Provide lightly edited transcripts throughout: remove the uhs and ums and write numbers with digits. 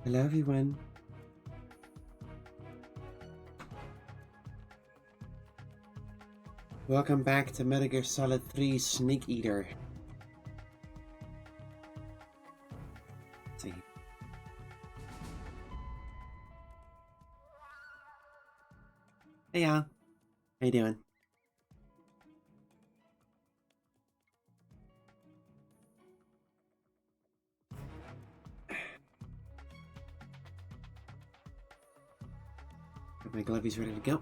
Hello everyone. Welcome back to MGS3 Snake Eater. Let's see. Hey y'all. How you doing? Got my glovies ready to go.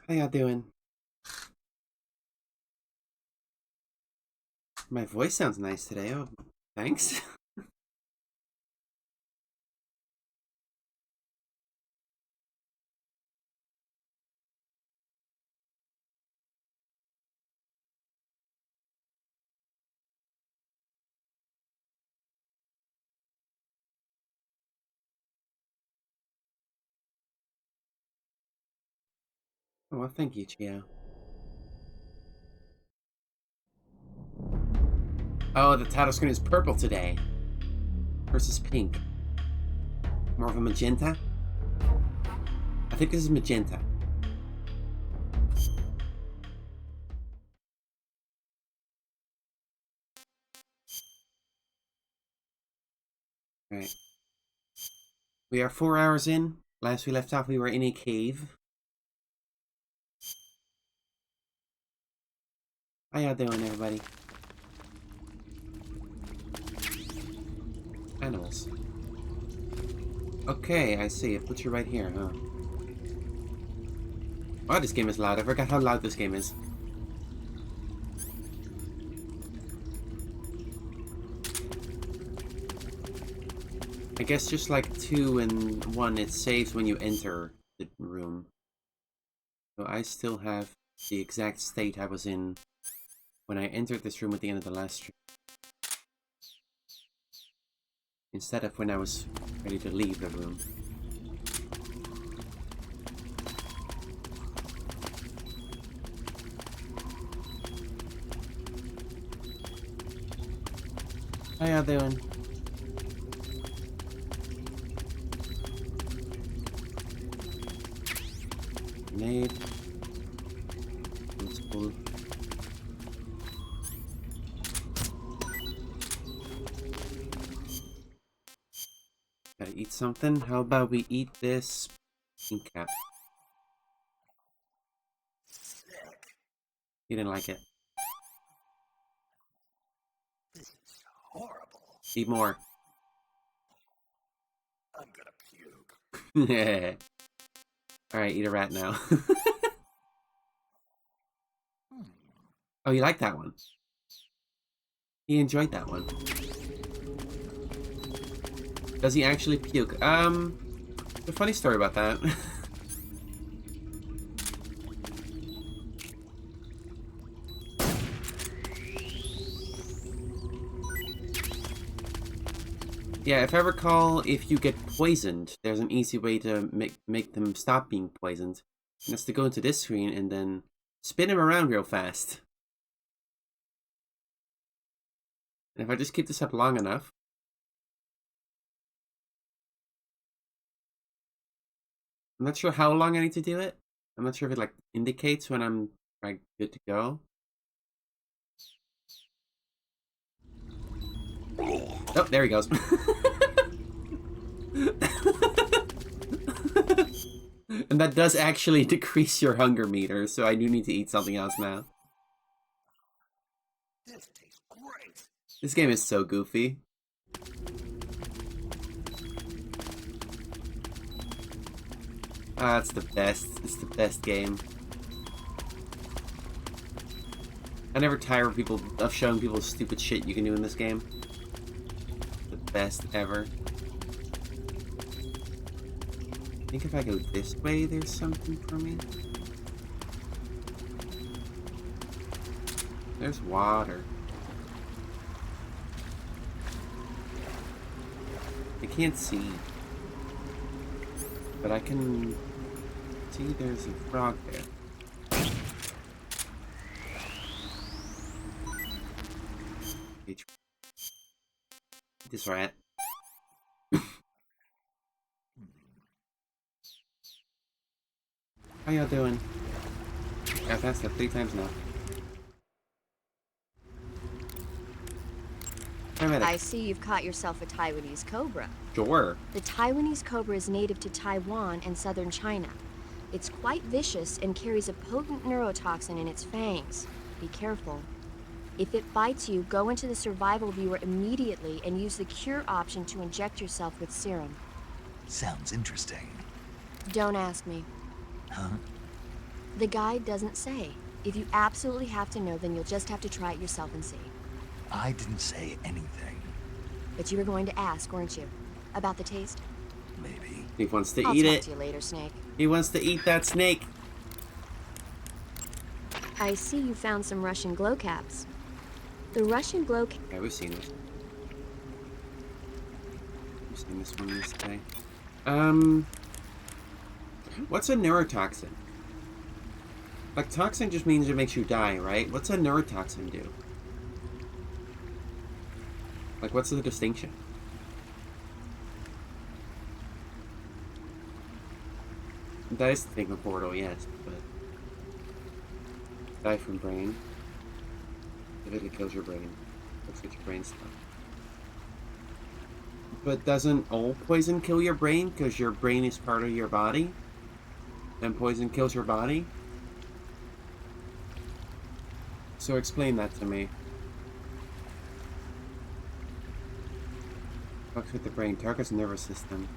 How y'all doing? My voice sounds nice today. Oh, thanks. Oh, well, thank you, Chio. Oh, the title screen is purple today. Versus pink. More of a magenta? I think this is magenta. Alright. We are 4 hours in. Last we left off, we were in a cave. How y'all doing, everybody? Animals. Okay, I see. It puts you right here, huh? Oh, this game is loud. I forgot how loud this game is. I guess just like 2 and 1, it saves when you enter the room. So I still have the exact state I was in when I entered this room at the end of the last stream. Instead of when I was ready to leave the room. How y'all doing? Grenade. That's cool. Gotta eat something. How about we eat this pink cap? You didn't like it. This is horrible. Eat more. I'm gonna puke. Yeah. Alright, eat a rat now. Oh, you like that one? He enjoyed that one. Does he actually puke? A funny story about that. Yeah, if I recall, if you get poisoned, there's an easy way to make them stop being poisoned. And that's to go into this screen and then spin him around real fast. And if I just keep this up long enough... I'm not sure how long I need to do it. I'm not sure if it like indicates when I'm like good to go. Oh, there he goes. And that does actually decrease your hunger meter, so I do need to eat something else now. This tastes great. This game is so goofy. Ah, it's the best. It's the best game. I never tire of showing people the stupid shit you can do in this game. The best ever. think if I go this way, there's something for me. There's water. I can't see. But I can see there's a frog there. This rat. How y'all doing? Got past that 3 times now. I see you've caught yourself a Taiwanese cobra. Sure. The Taiwanese cobra is native to Taiwan and southern China. It's quite vicious and carries a potent neurotoxin in its fangs. Be careful. If it bites you, go into the survival viewer immediately and use the cure option to inject yourself with serum. Sounds interesting. Don't ask me. Huh? The guide doesn't say. If you absolutely have to know, then you'll just have to try it yourself and see. I didn't say anything. But you were going to ask, weren't you? About the taste? Maybe. He wants to I'll eat talk it. to you later, Snake. He wants to eat that snake. I see you found some Russian glow caps. The Russian glow cap. Yeah, we've seen this. We've seen this one yesterday. What's a neurotoxin? Like, toxin just means it makes you die, right? What's a neurotoxin do? Like, what's the distinction? That is the thing of Portal, yes, but... Die from brain. If it kills your brain. Looks at your brain stuff. But doesn't all poison kill your brain? Because your brain is part of your body? Then poison kills your body? So explain that to me. Fucks with the brain. Targets nervous system.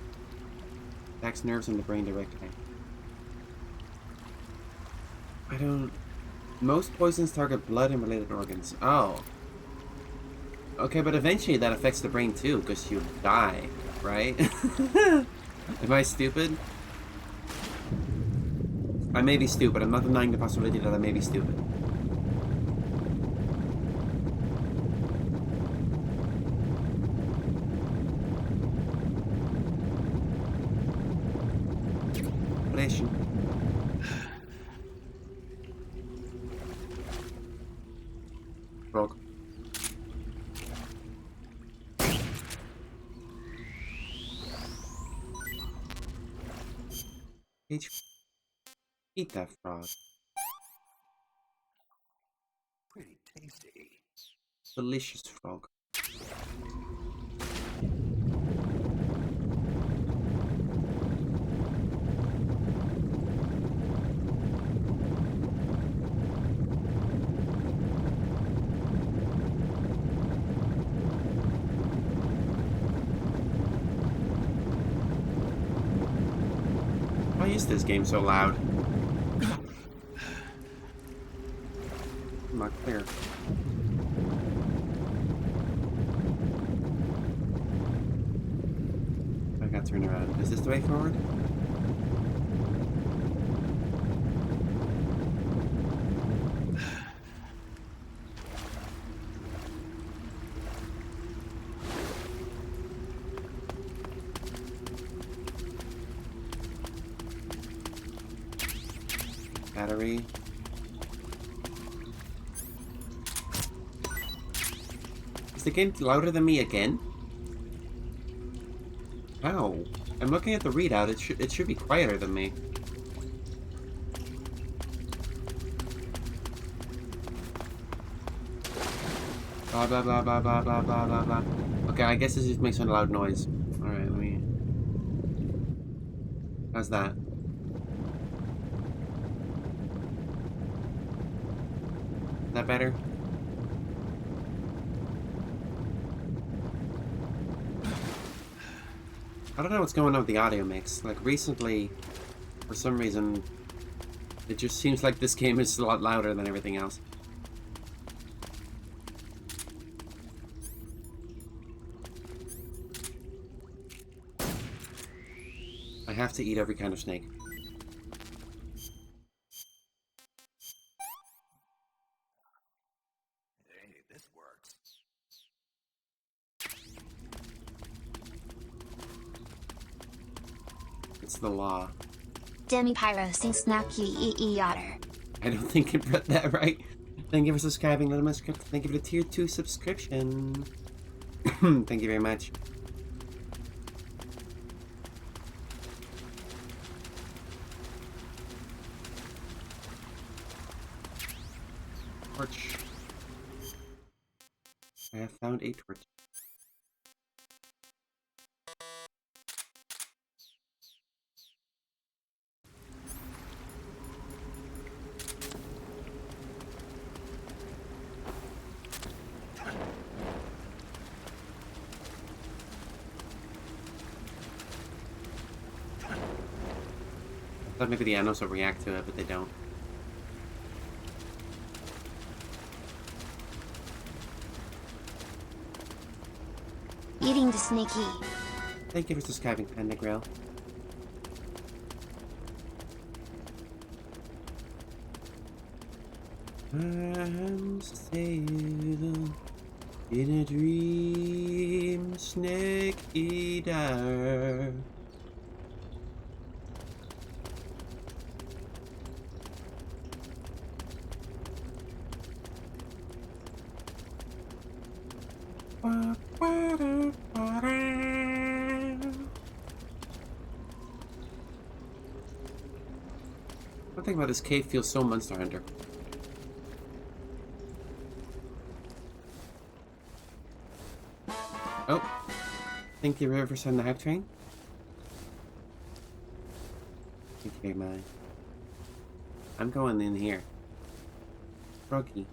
Attacks nerves in the brain directly. I don't... Most poisons target blood and related organs. Oh. Okay, but eventually that affects the brain too, because you die, right? Am I stupid? I may be stupid. I'm not denying the possibility that I may be stupid. Relation. Frog. Eat that frog. Pretty tasty. Delicious frog. Why is this game so loud? I'm not clear. I got turned around. Is this the way forward? Battery. Is the game louder than me again? How? I'm looking at the readout. It should be quieter than me. Blah blah blah blah blah blah blah blah blah. Okay, I guess this just makes a loud noise. Alright, let me... How's that? Is that better? I don't know what's going on with the audio mix. Like, recently, for some reason, it just seems like this game is a lot louder than everything else. I have to eat every kind of snake. Hey, this works. It's the law. Demilypyro Snake Eater. I don't think I read that right. Thank you for subscribing, Little Script. Thank you for the tier 2 subscription. Thank you very much. Torch. I have found a torch. I thought maybe the animals will react to it, but they don't. Eating the snakey. Thank you for subscribing, Panda Grill. I'm still in a dream, Snake Eater. One thing about this cave feels so Monster Hunter. Oh, thank you, River, for sending the hype train. Thank you very much. I'm going in here. Froggy.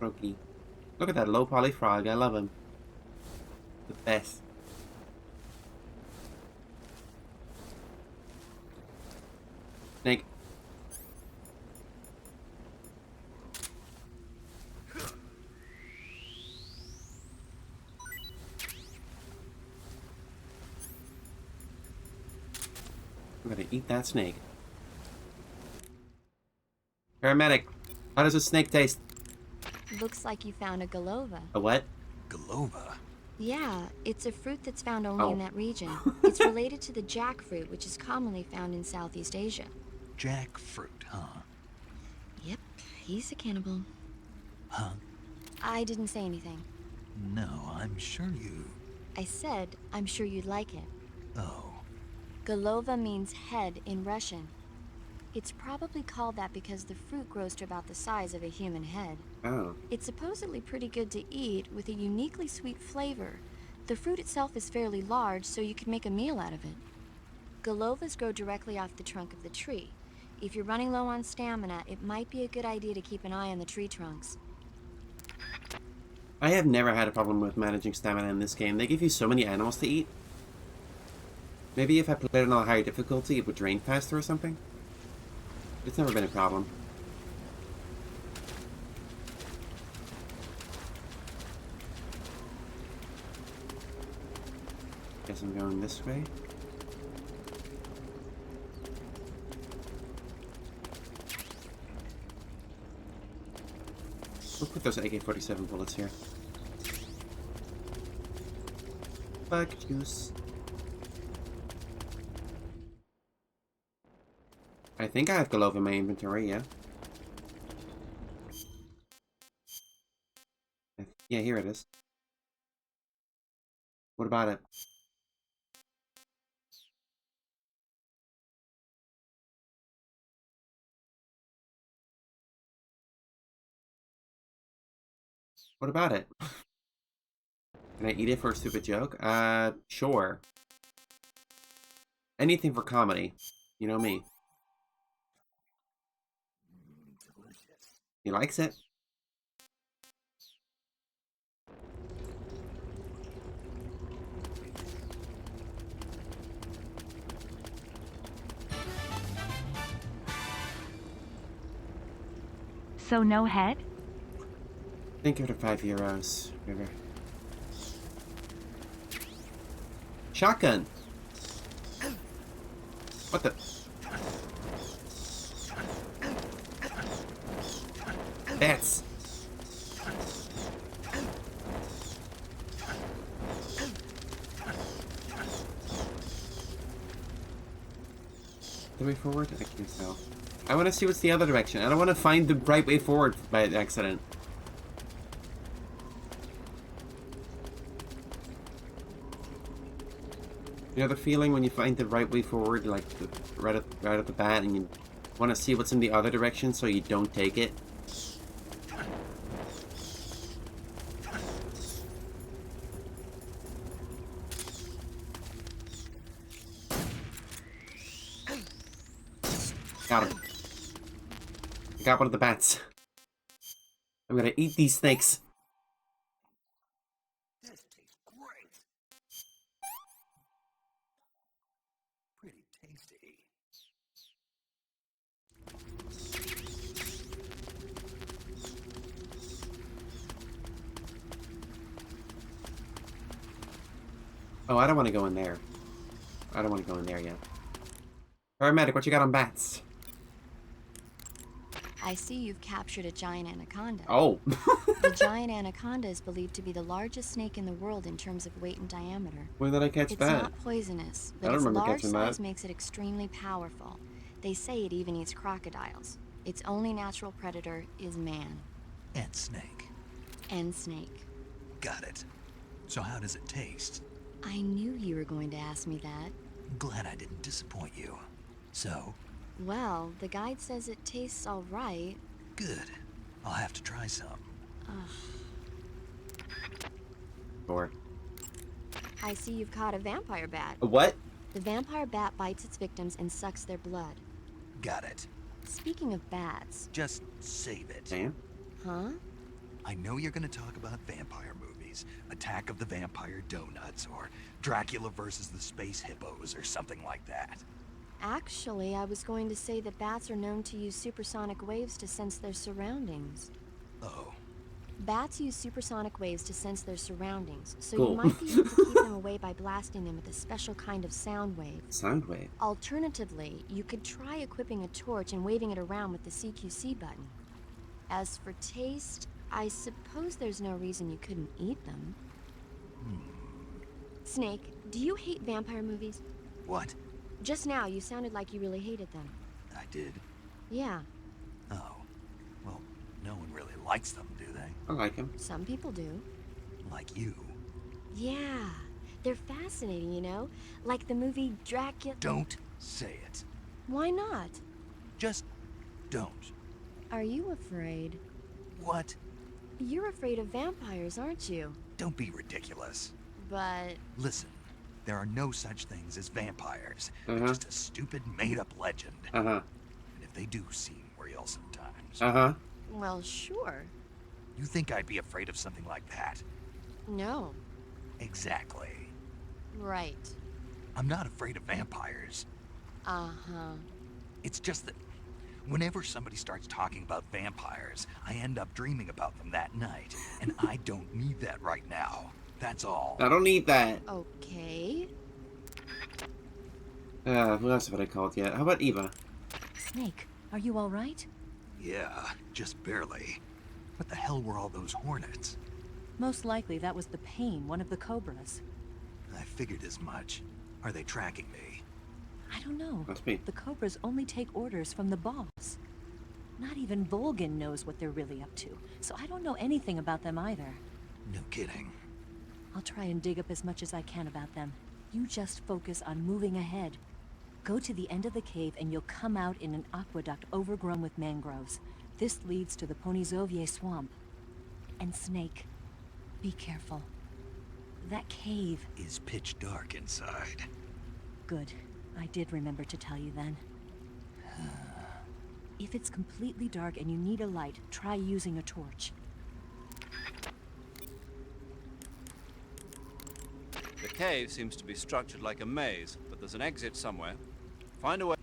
Froggy. Look at that low poly frog. I love him. The best. Snake. I'm gonna eat that snake. Paramedic, how does a snake taste? Looks like you found a galova. A what? Galova. Yeah, it's a fruit that's found only Oh. in that region. It's related to the jackfruit, which is commonly found in Southeast Asia. Jackfruit, huh? Yep, he's a cannibal. Huh? I didn't say anything. No, I'm sure you... I said, I'm sure you'd like it. Oh. Galova means head in Russian. It's probably called that because the fruit grows to about the size of a human head. Oh. It's supposedly pretty good to eat with a uniquely sweet flavor. The fruit itself is fairly large, so you could make a meal out of it. Galovas grow directly off the trunk of the tree. If you're running low on stamina, it might be a good idea to keep an eye on the tree trunks. I have never had a problem with managing stamina in this game. They give you so many animals to eat. Maybe if I played it on a higher difficulty, it would drain faster or something. It's never been a problem. Guess I'm going this way. We'll put those AK-47 bullets here. Bug juice. I think I have Galova in my inventory, yeah. Yeah, here it is. What about it? What about it? Can I eat it for a stupid joke? Sure. Anything for comedy. You know me. Delicious. He likes it. So no head? Thank you for the €5, River. Shotgun! What the? Bats! The way forward? I can't tell. I want to see what's the other direction. I don't want to find the right way forward by accident. You know the feeling when you find the right way forward, like right at the bat, and you want to see what's in the other direction so you don't take it? Got him. I got one of the bats. I'm gonna eat these snakes. This tastes great. Pretty tasty. Oh, I don't want to go in there. I don't want to go in there yet. Paramedic, what you got on bats? I see you've captured a giant anaconda. Oh. The giant anaconda is believed to be the largest snake in the world in terms of weight and diameter. When did I catch It's that? not poisonous, I but don't its remember large catching size that. makes it extremely powerful. They say it even eats crocodiles. Its only natural predator is man. And snake. And snake. Got it. So how does it taste? I knew you were going to ask me that. Glad I didn't disappoint you. So, Well, the guide says it tastes all right. good. I'll have to try some. Or I see you've caught a vampire bat. a what? The vampire bat bites its victims and sucks their blood. Got it. Speaking of bats, Just save it. Damn. huh? I know you're gonna talk about vampire movies. Attack of the Vampire Donuts, or Dracula versus the Space Hippos, or something like that. Actually, I was going to say that bats are known to use supersonic waves to sense their surroundings. Oh, Bats use supersonic waves to sense their surroundings, so Cool. you might be able to keep them away by blasting them with a special kind of sound wave. Sound wave. Alternatively, you could try equipping a torch and waving it around with the CQC button. As for taste, I suppose there's no reason you couldn't eat them. Snake, do you hate vampire movies? what? Just now, you sounded like you really hated them. I did? Yeah, Oh. Well, no one really likes them, do they? I like him. some people do. Like you. Yeah, they're fascinating, you know? Like the movie Dracula. Don't say it. Why not? Just don't. Are you afraid? What? You're afraid of vampires, aren't you? Don't be ridiculous. But Listen, there are no such things as vampires. Uh-huh. They're just a stupid, made-up legend. Uh-huh. And if they do seem real sometimes, Uh-huh. well, sure. you think I'd be afraid of something like that? No. Exactly. Right. I'm not afraid of vampires. Uh-huh. It's just that whenever somebody starts talking about vampires, I end up dreaming about them that night. And I don't need that right now. That's all. I don't need that. Okay. Who else have I called yet? How about Eva? Snake, are you all right? Yeah, just barely. What the hell were all those hornets? Most likely that was the pain, one of the cobras. I figured as much. Are they tracking me? I don't know. Must be. The cobras only take orders from the boss. Not even Volgin knows what they're really up to, so I don't know anything about them either. No kidding. I'll try and dig up as much as I can about them. You just focus on moving ahead. Go to the end of the cave and you'll come out in an aqueduct overgrown with mangroves. This leads to the Ponizovye swamp. And Snake, be careful. That cave. Is pitch dark inside. Good. I did remember to tell you then. If it's completely dark and you need a light, try using a torch. The cave seems to be structured like a maze, but there's an exit somewhere. Find a way.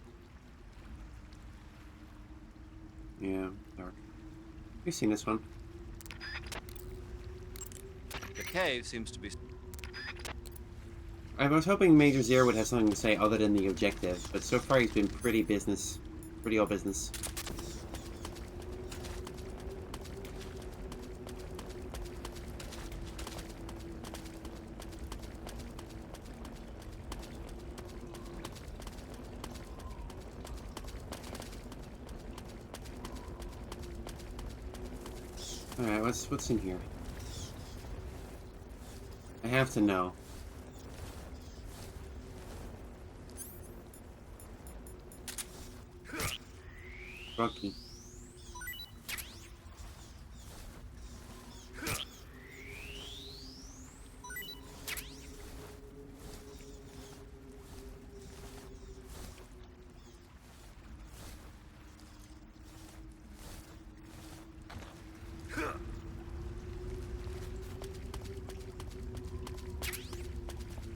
Yeah, dark. We've seen this one. cave seems to be... I was hoping Major Zero would have something to say other than the objective, but so far he's been pretty all business. Alright, what's in here? I have to know. Rocky.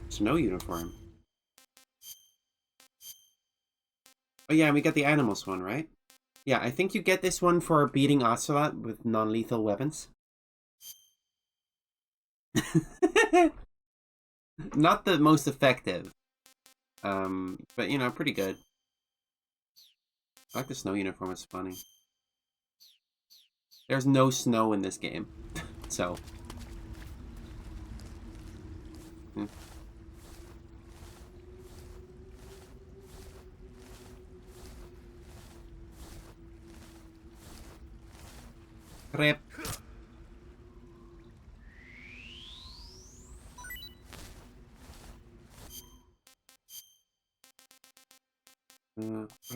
Snow uniform. Oh yeah, we got the animals one, right? Yeah, I think you get this one for beating Ocelot with non-lethal weapons. Not the most effective. But you know, pretty good. I like the snow uniform, it's funny. There's no snow in this game. So. Rip.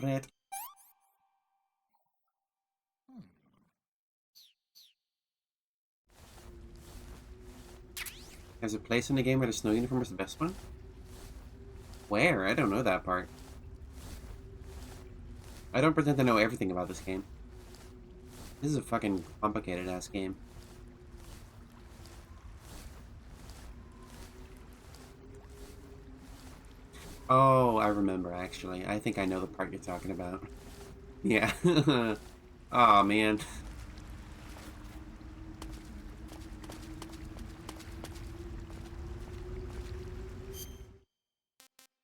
Red. There's a place in the game where the snow uniform is the best one? Where? I don't know that part. I don't pretend to know everything about this game. This is a fucking complicated ass game. Oh, I remember actually. I think I know the part you're talking about. Yeah. Aw, man.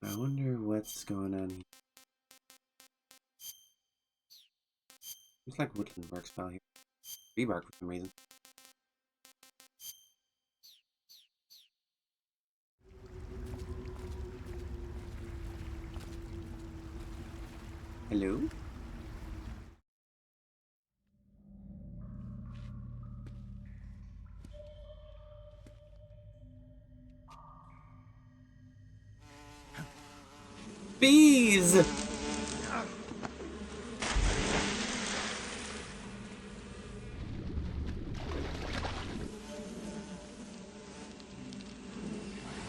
I wonder what's going on here. Looks like woodland works well here. Rebark for some reason. Hello? Bees!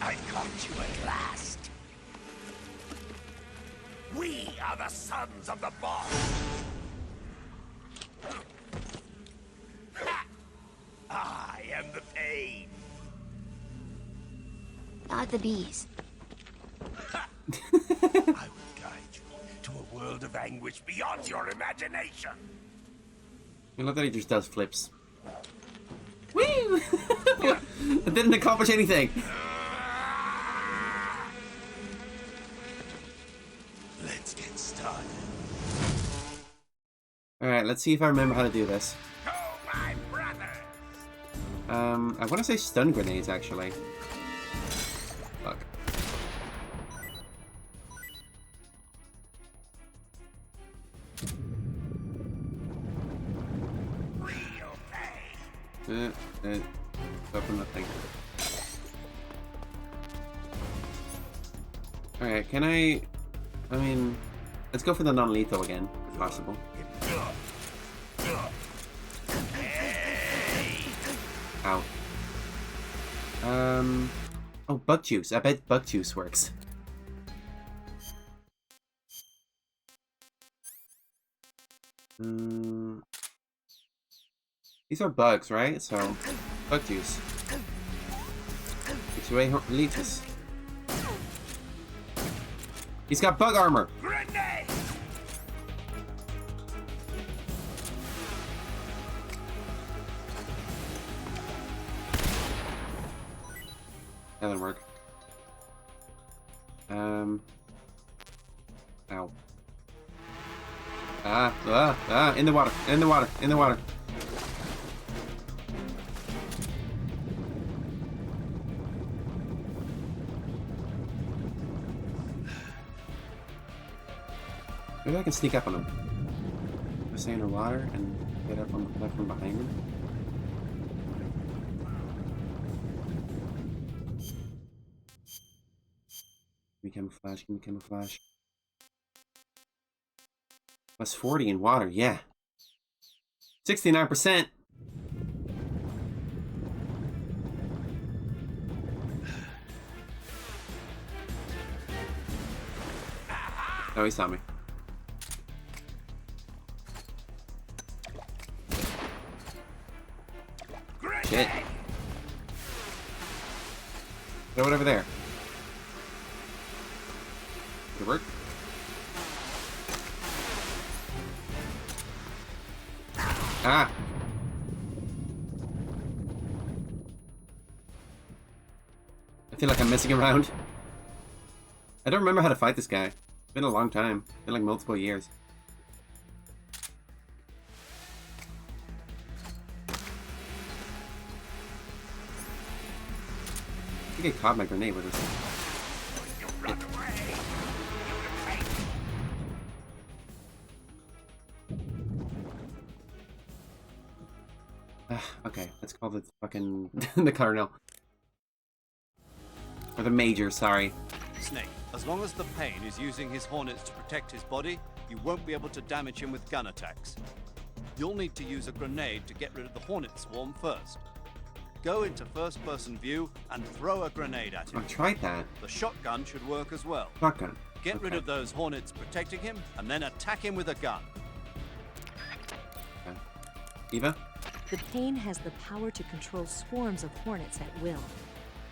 I caught you at last. We are the sons of the boss. I am the pain. Not the bees. I will guide you to a world of anguish beyond your imagination. I love that he just does flips. Woo! It didn't accomplish anything. Let's get started. Alright, let's see if I remember how to do this. Go, my brothers! I want to say stun grenades, actually. Fuck. Real pain. Open the thing. Alright, can I mean, let's go for the non-lethal again, if possible. Ow. Oh, bug juice. I bet bug juice works. These are bugs, right? So, bug juice. Takes away leeches. He's got bug armor! Grenade! That didn't work. Ow. In the water, in the water, in the water. Maybe I can sneak up on him. Just stay underwater and get up on the platform behind him. Give me camouflage, give me camouflage. Plus 40 in water, yeah. 69%. Oh, he saw me. Shit. Throw it over there. Did it work? Ah! I feel like I'm messing around. I don't remember how to fight this guy. It's been a long time. It's been like multiple years. I think I caught my grenade with this. You run away. Okay, let's call the fucking the colonel. Or the major, sorry. Snake, as long as the Pain is using his hornets to protect his body, you won't be able to damage him with gun attacks. You'll need to use a grenade to get rid of the hornet swarm first. Go into first-person view and throw a grenade at him. I tried that. The shotgun should work as well. Shotgun. Get rid of those hornets protecting him, and then attack him with a gun. Okay. Eva? The Pain has the power to control swarms of hornets at will.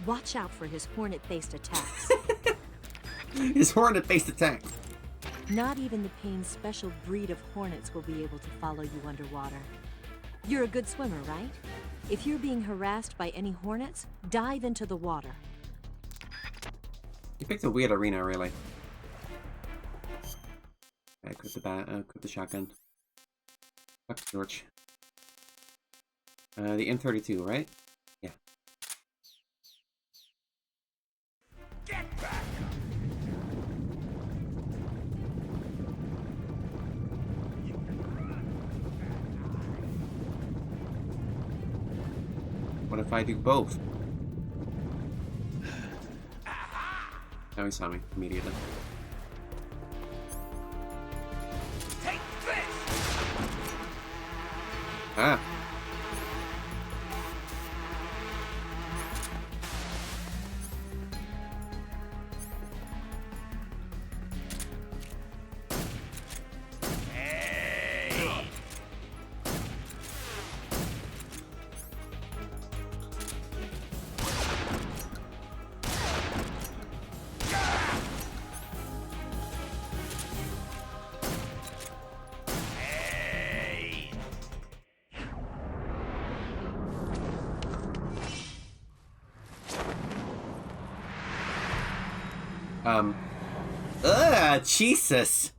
Watch out for his hornet-based attacks. His hornet-based attack. Not even the Pain's special breed of hornets will be able to follow you underwater. You're a good swimmer, right? If you're being harassed by any hornets, dive into the water. You picked a weird arena, really. I equip the shotgun. Fuck George. The M32, right? Yeah. Get back. What if I do both? Now he saw me immediately. Take this. Ah! Hey. Hey. Jesus!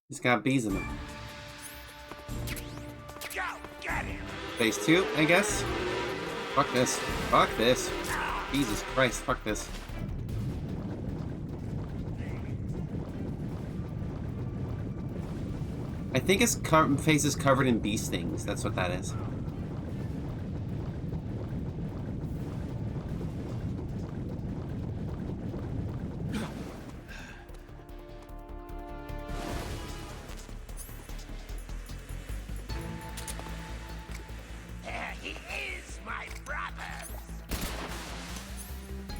He's got bees in him. Go get him. Phase 2, I guess? Fuck this. Fuck this. Jesus Christ, fuck this. I think his face is covered in bee stings. That's what that is. There he is, my brother.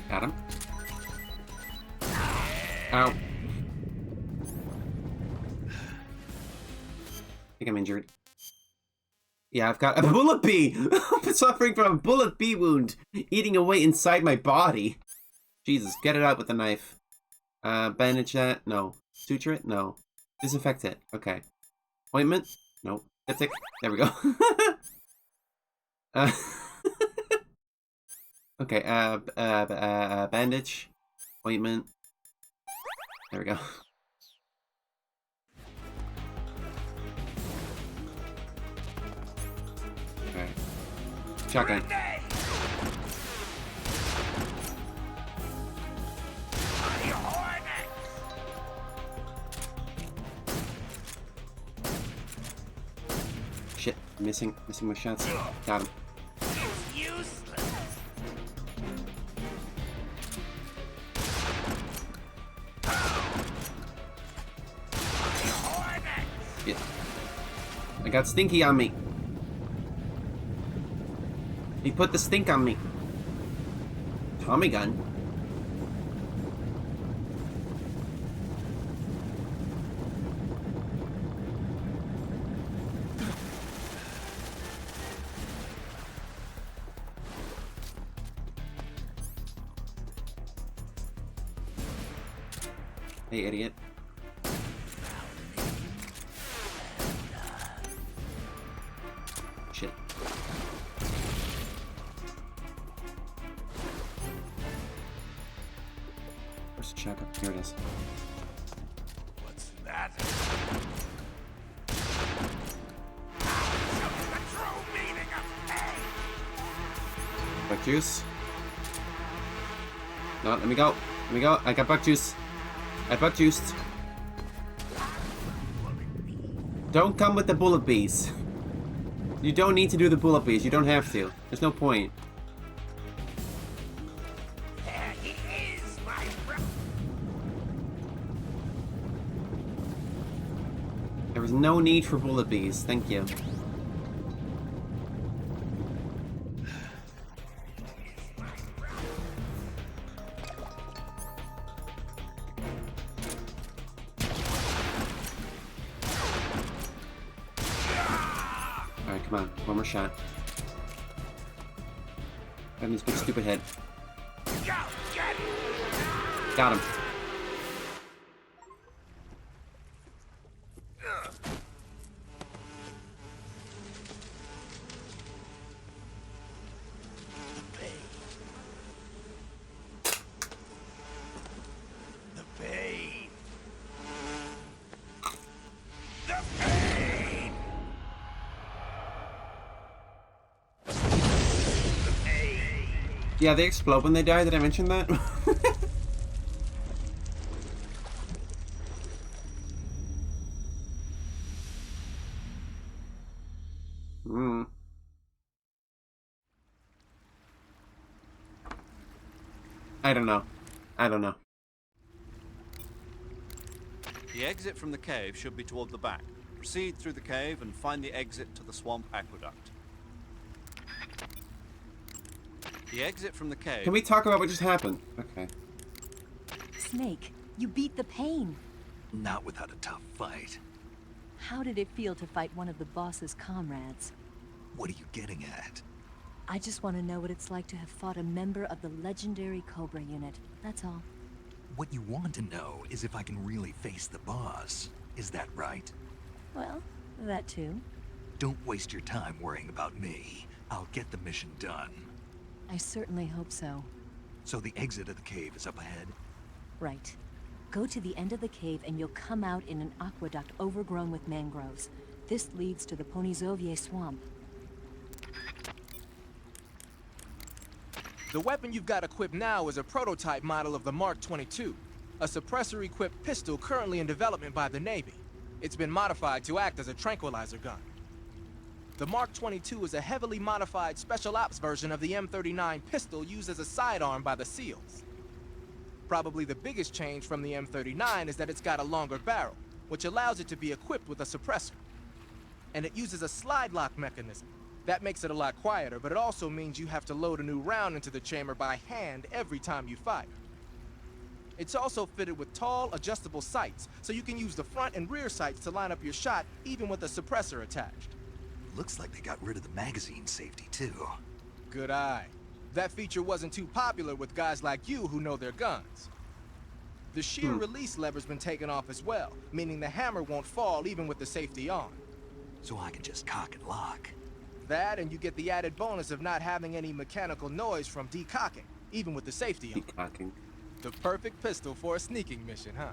Got him. Ow. I think I'm injured. Yeah, I've got a bullet bee! I'm suffering from a bullet bee wound eating away inside my body. Jesus, get it out with the knife. Bandage that? No. Suture it? No. Disinfect it. Okay. Ointment? No. Lipstick? There we go. uh, okay, bandage. Ointment. There we go. Okay. Shotgun. Shit, missing my shots. Got him. Shit. I got Stinky on me. He put the stink on me. Tommy gun. Hey, idiot. Shit. Where's the shotgun? Here it is. What's that? Buck juice. No, let me go. Let me go. I got buck juice. I buck juiced. Don't come with the bullet bees. You don't need to do the bullet bees. You don't have to. There's no point. There he is, my brother. There was no need for bullet bees. Thank you. Alright, come on. One more shot. Grab his big stupid head. Got him. The pain. The pain. The pain. Yeah, they explode when they die. Did I mention that? Hmm. I don't know. I don't know. The exit from the cave should be toward the back. Proceed through the cave and find the exit to the swamp aqueduct. The exit from the cave... Can we talk about what just happened? Okay. Snake, you beat the pain. Not without a tough fight. How did it feel to fight one of the boss's comrades? What are you getting at? I just want to know what it's like to have fought a member of the legendary Cobra unit. That's all. What you want to know is if I can really face the boss. Is that right? Well, that too. Don't waste your time worrying about me. I'll get the mission done. I certainly hope so. So the exit of the cave is up ahead? Right. Go to the end of the cave and you'll come out in an aqueduct overgrown with mangroves. This leads to the Ponizovye swamp. The weapon you've got equipped now is a prototype model of the Mark 22, a suppressor-equipped pistol currently in development by the Navy. It's been modified to act as a tranquilizer gun. The Mark 22 is a heavily modified special ops version of the M39 pistol used as a sidearm by the SEALs. Probably the biggest change from the M39 is that it's got a longer barrel, which allows it to be equipped with a suppressor. And it uses a slide lock mechanism. That makes it a lot quieter, but it also means you have to load a new round into the chamber by hand every time you fire. It's also fitted with tall, adjustable sights, so you can use the front and rear sights to line up your shot even with a suppressor attached. Looks like they got rid of the magazine safety, too. Good eye. That feature wasn't too popular with guys like you who know their guns. The sheer release lever's been taken off as well, meaning the hammer won't fall even with the safety on. So I can just cock and lock. That, and you get the added bonus of not having any mechanical noise from decocking, even with the safety on. Decocking. The perfect pistol for a sneaking mission, huh?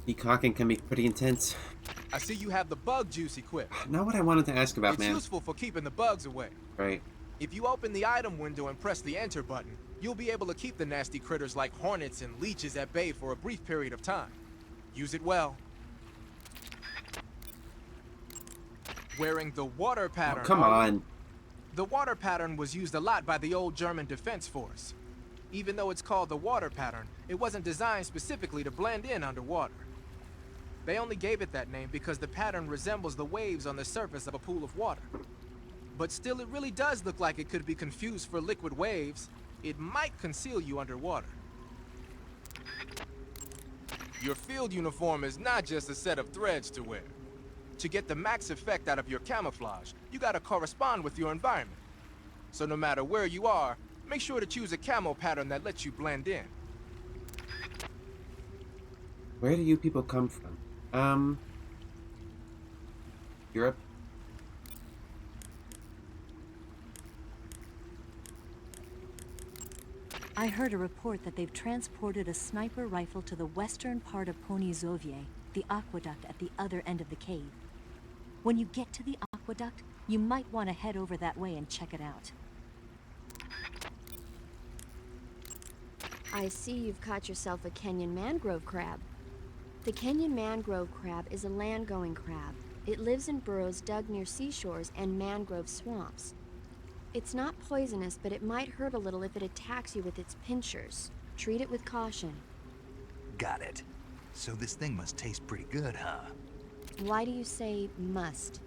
Decocking can be pretty intense. I see you have the bug juice equipped. Not what I wanted to ask about, It's man. useful for keeping the bugs away. Right. If you open the item window and press the enter button, you'll be able to keep the nasty critters like hornets and leeches at bay for a brief period of time. Use it well. Wearing the water pattern. Oh, come on. The water pattern was used a lot by the old German Defense Force. Even though it's called the water pattern, it wasn't designed specifically to blend in underwater. They only gave it that name because the pattern resembles the waves on the surface of a pool of water. But still, it really does look like it could be confused for liquid waves. It might conceal you underwater. Your field uniform is not just a set of threads to wear. To get the max effect out of your camouflage, you gotta correspond with your environment. So no matter where you are, make sure to choose a camo pattern that lets you blend in. Where do you people come from? Europe? I heard a report that they've transported a sniper rifle to the western part of Ponyzovye, the aqueduct at the other end of the cave. When you get to the aqueduct, you might want to head over that way and check it out. I see you've caught yourself a Kenyan mangrove crab. The Kenyan mangrove crab is a land-going crab. It lives in burrows dug near seashores and mangrove swamps. It's not poisonous, but it might hurt a little if it attacks you with its pinchers. Treat it with caution. Got it. So this thing must taste pretty good, huh? Why do you say must?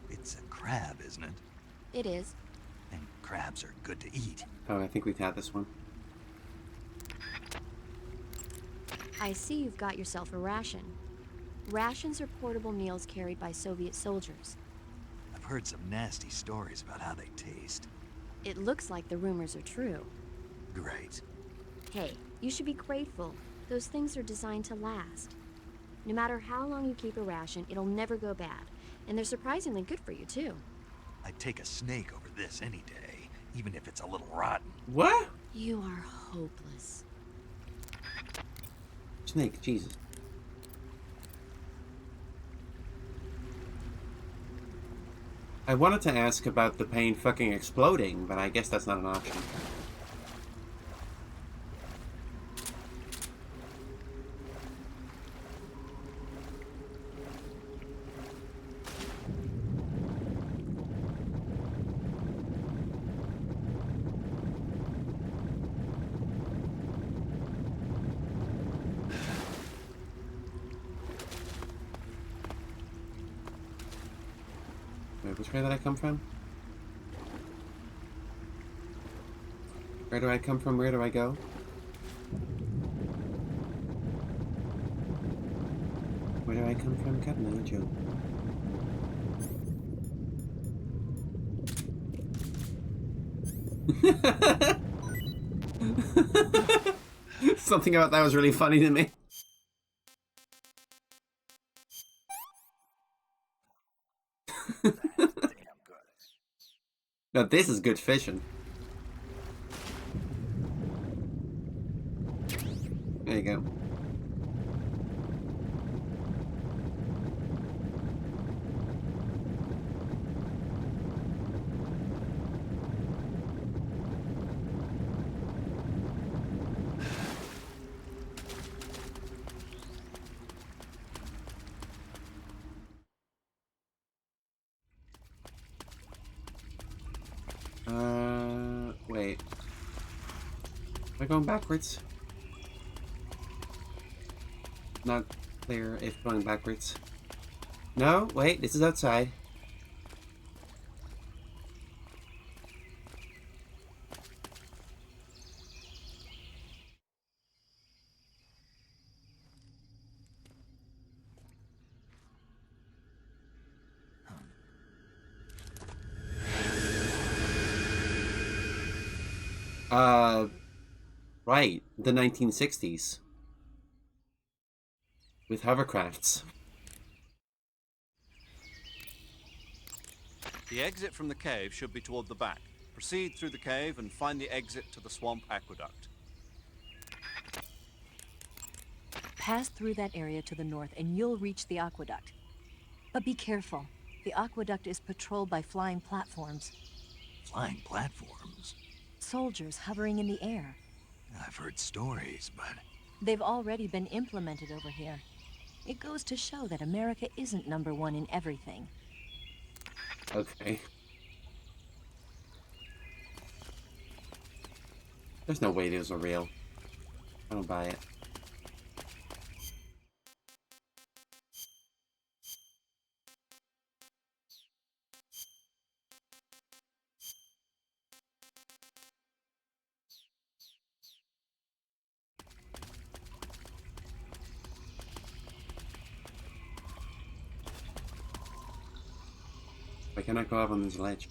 It's a crab, isn't it? It is. And crabs are good to eat. Oh, I think we've had this one. I see you've got yourself a ration. Rations are portable meals carried by Soviet soldiers. I've heard some nasty stories about how they taste. It looks like the rumors are true. Great. Hey, you should be grateful. Those things are designed to last. No matter how long you keep a ration, it'll never go bad. And they're surprisingly good for you, too. I'd take a snake over this any day, even if it's a little rotten. What? You are hopeless. Snake, Jesus. I wanted to ask about the pain fucking exploding, but I guess that's not an option. Wait, which way did I come from? Where do I come from? Where do I go? Where do I come from? Got another joke. Something about that was really funny to me. Now this is good fishing. There you go. Wait. Am I going backwards? Not clear if going backwards. No, wait, this is outside. Right, the 1960s. With hovercrafts. The exit from the cave should be toward the back. Proceed through the cave and find the exit to the swamp aqueduct. Pass through that area to the north and you'll reach the aqueduct. But be careful. The aqueduct is patrolled by flying platforms. Flying platforms? Soldiers hovering in the air. I've heard stories, but... They've already been implemented over here. It goes to show that America isn't #1 in everything. Okay. There's no way those are real. I don't buy it. Why can't I go up on this ledge?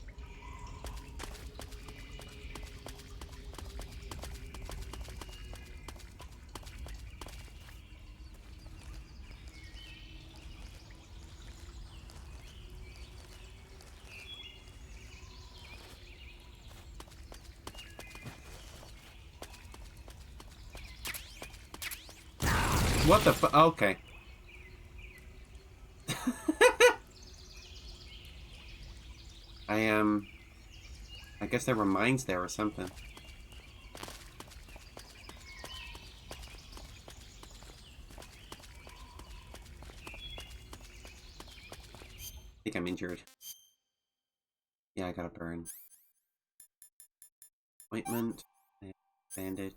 What the fu- okay. I guess there were mines there or something. I think I'm injured. Yeah, I got a burn. Ointment. Bandage.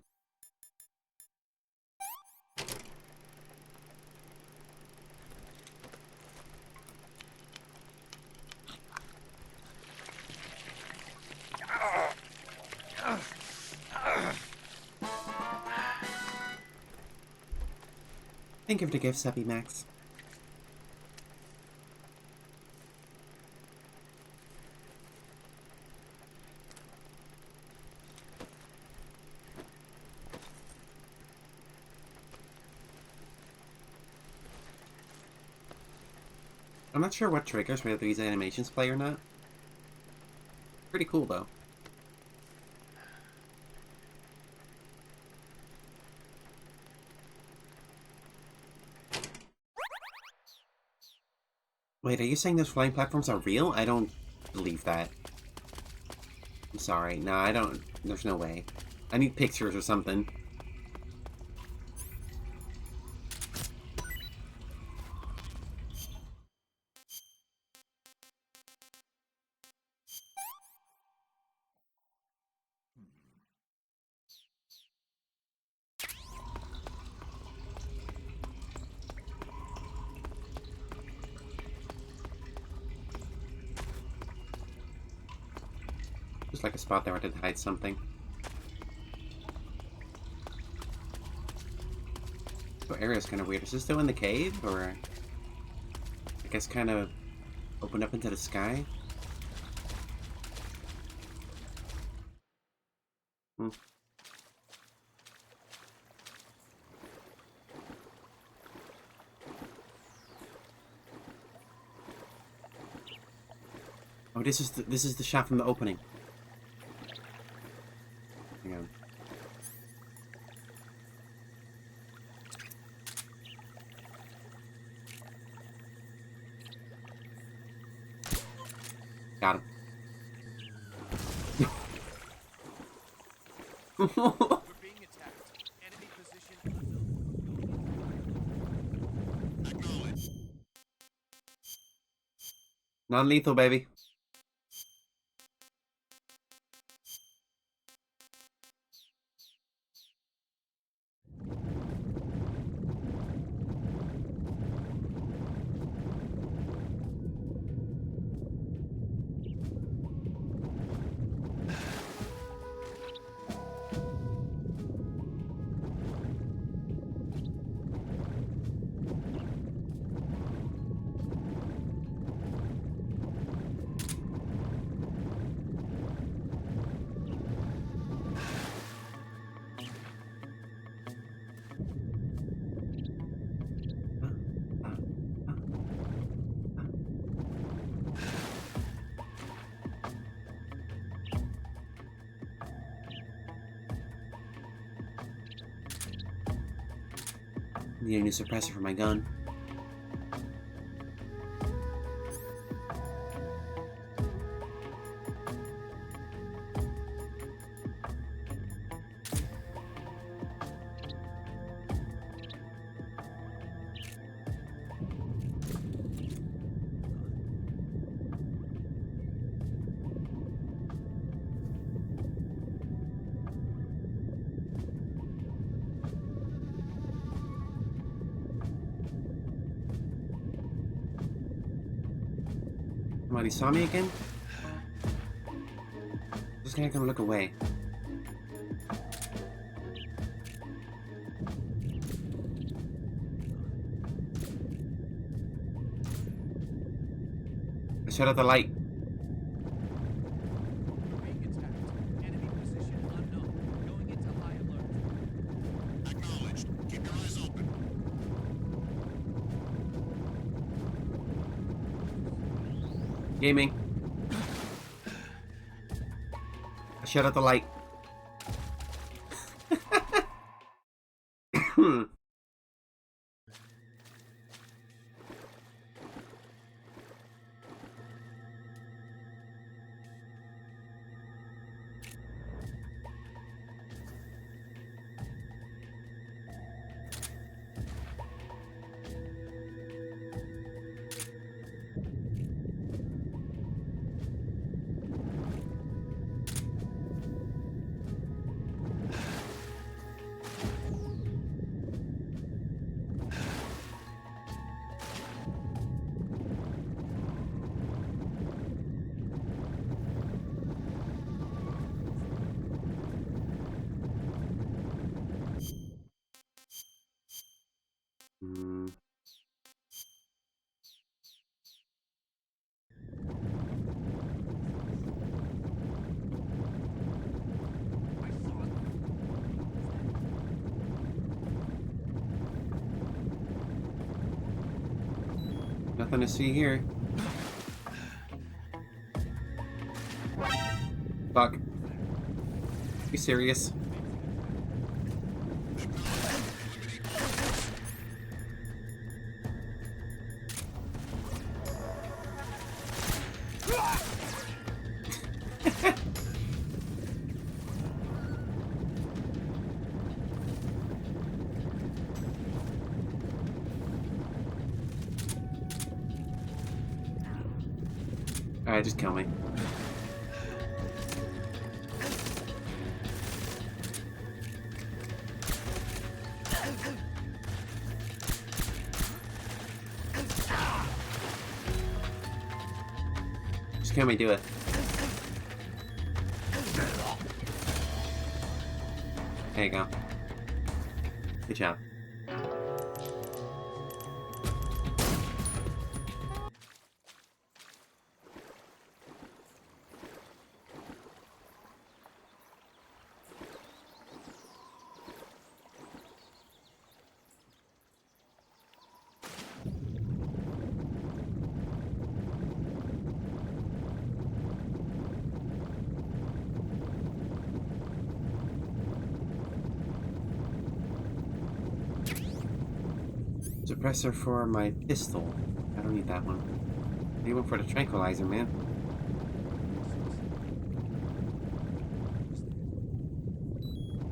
Think of the gift, Subby Max. I'm not sure what triggers whether these animations play or not. Pretty cool though. Wait, are you saying those flying platforms are real? I don't believe that. I'm sorry. No, I don't. There's no way. I need pictures or something. Just like a spot there where I did hide something. The area is kind of weird. Is this still in the cave, or I guess kind of opened up into the sky? Hmm. Oh, this is the shot from the opening. Hang on. Got him. We're being attacked. Enemy position. Non-lethal, baby. Need a new suppressor for my gun. Somebody saw me again? Just gonna look away. I shut out the light. Enemy position unknown. Going into high alert. Acknowledged. Keep your eyes open. Gaming. I shut out the light. Nothing to see here. Fuck. You serious? Alright, just kill me. Just kill me, do it. There you go. Good job. Suppressor for my pistol. I don't need that one. I need one for the tranquilizer, man.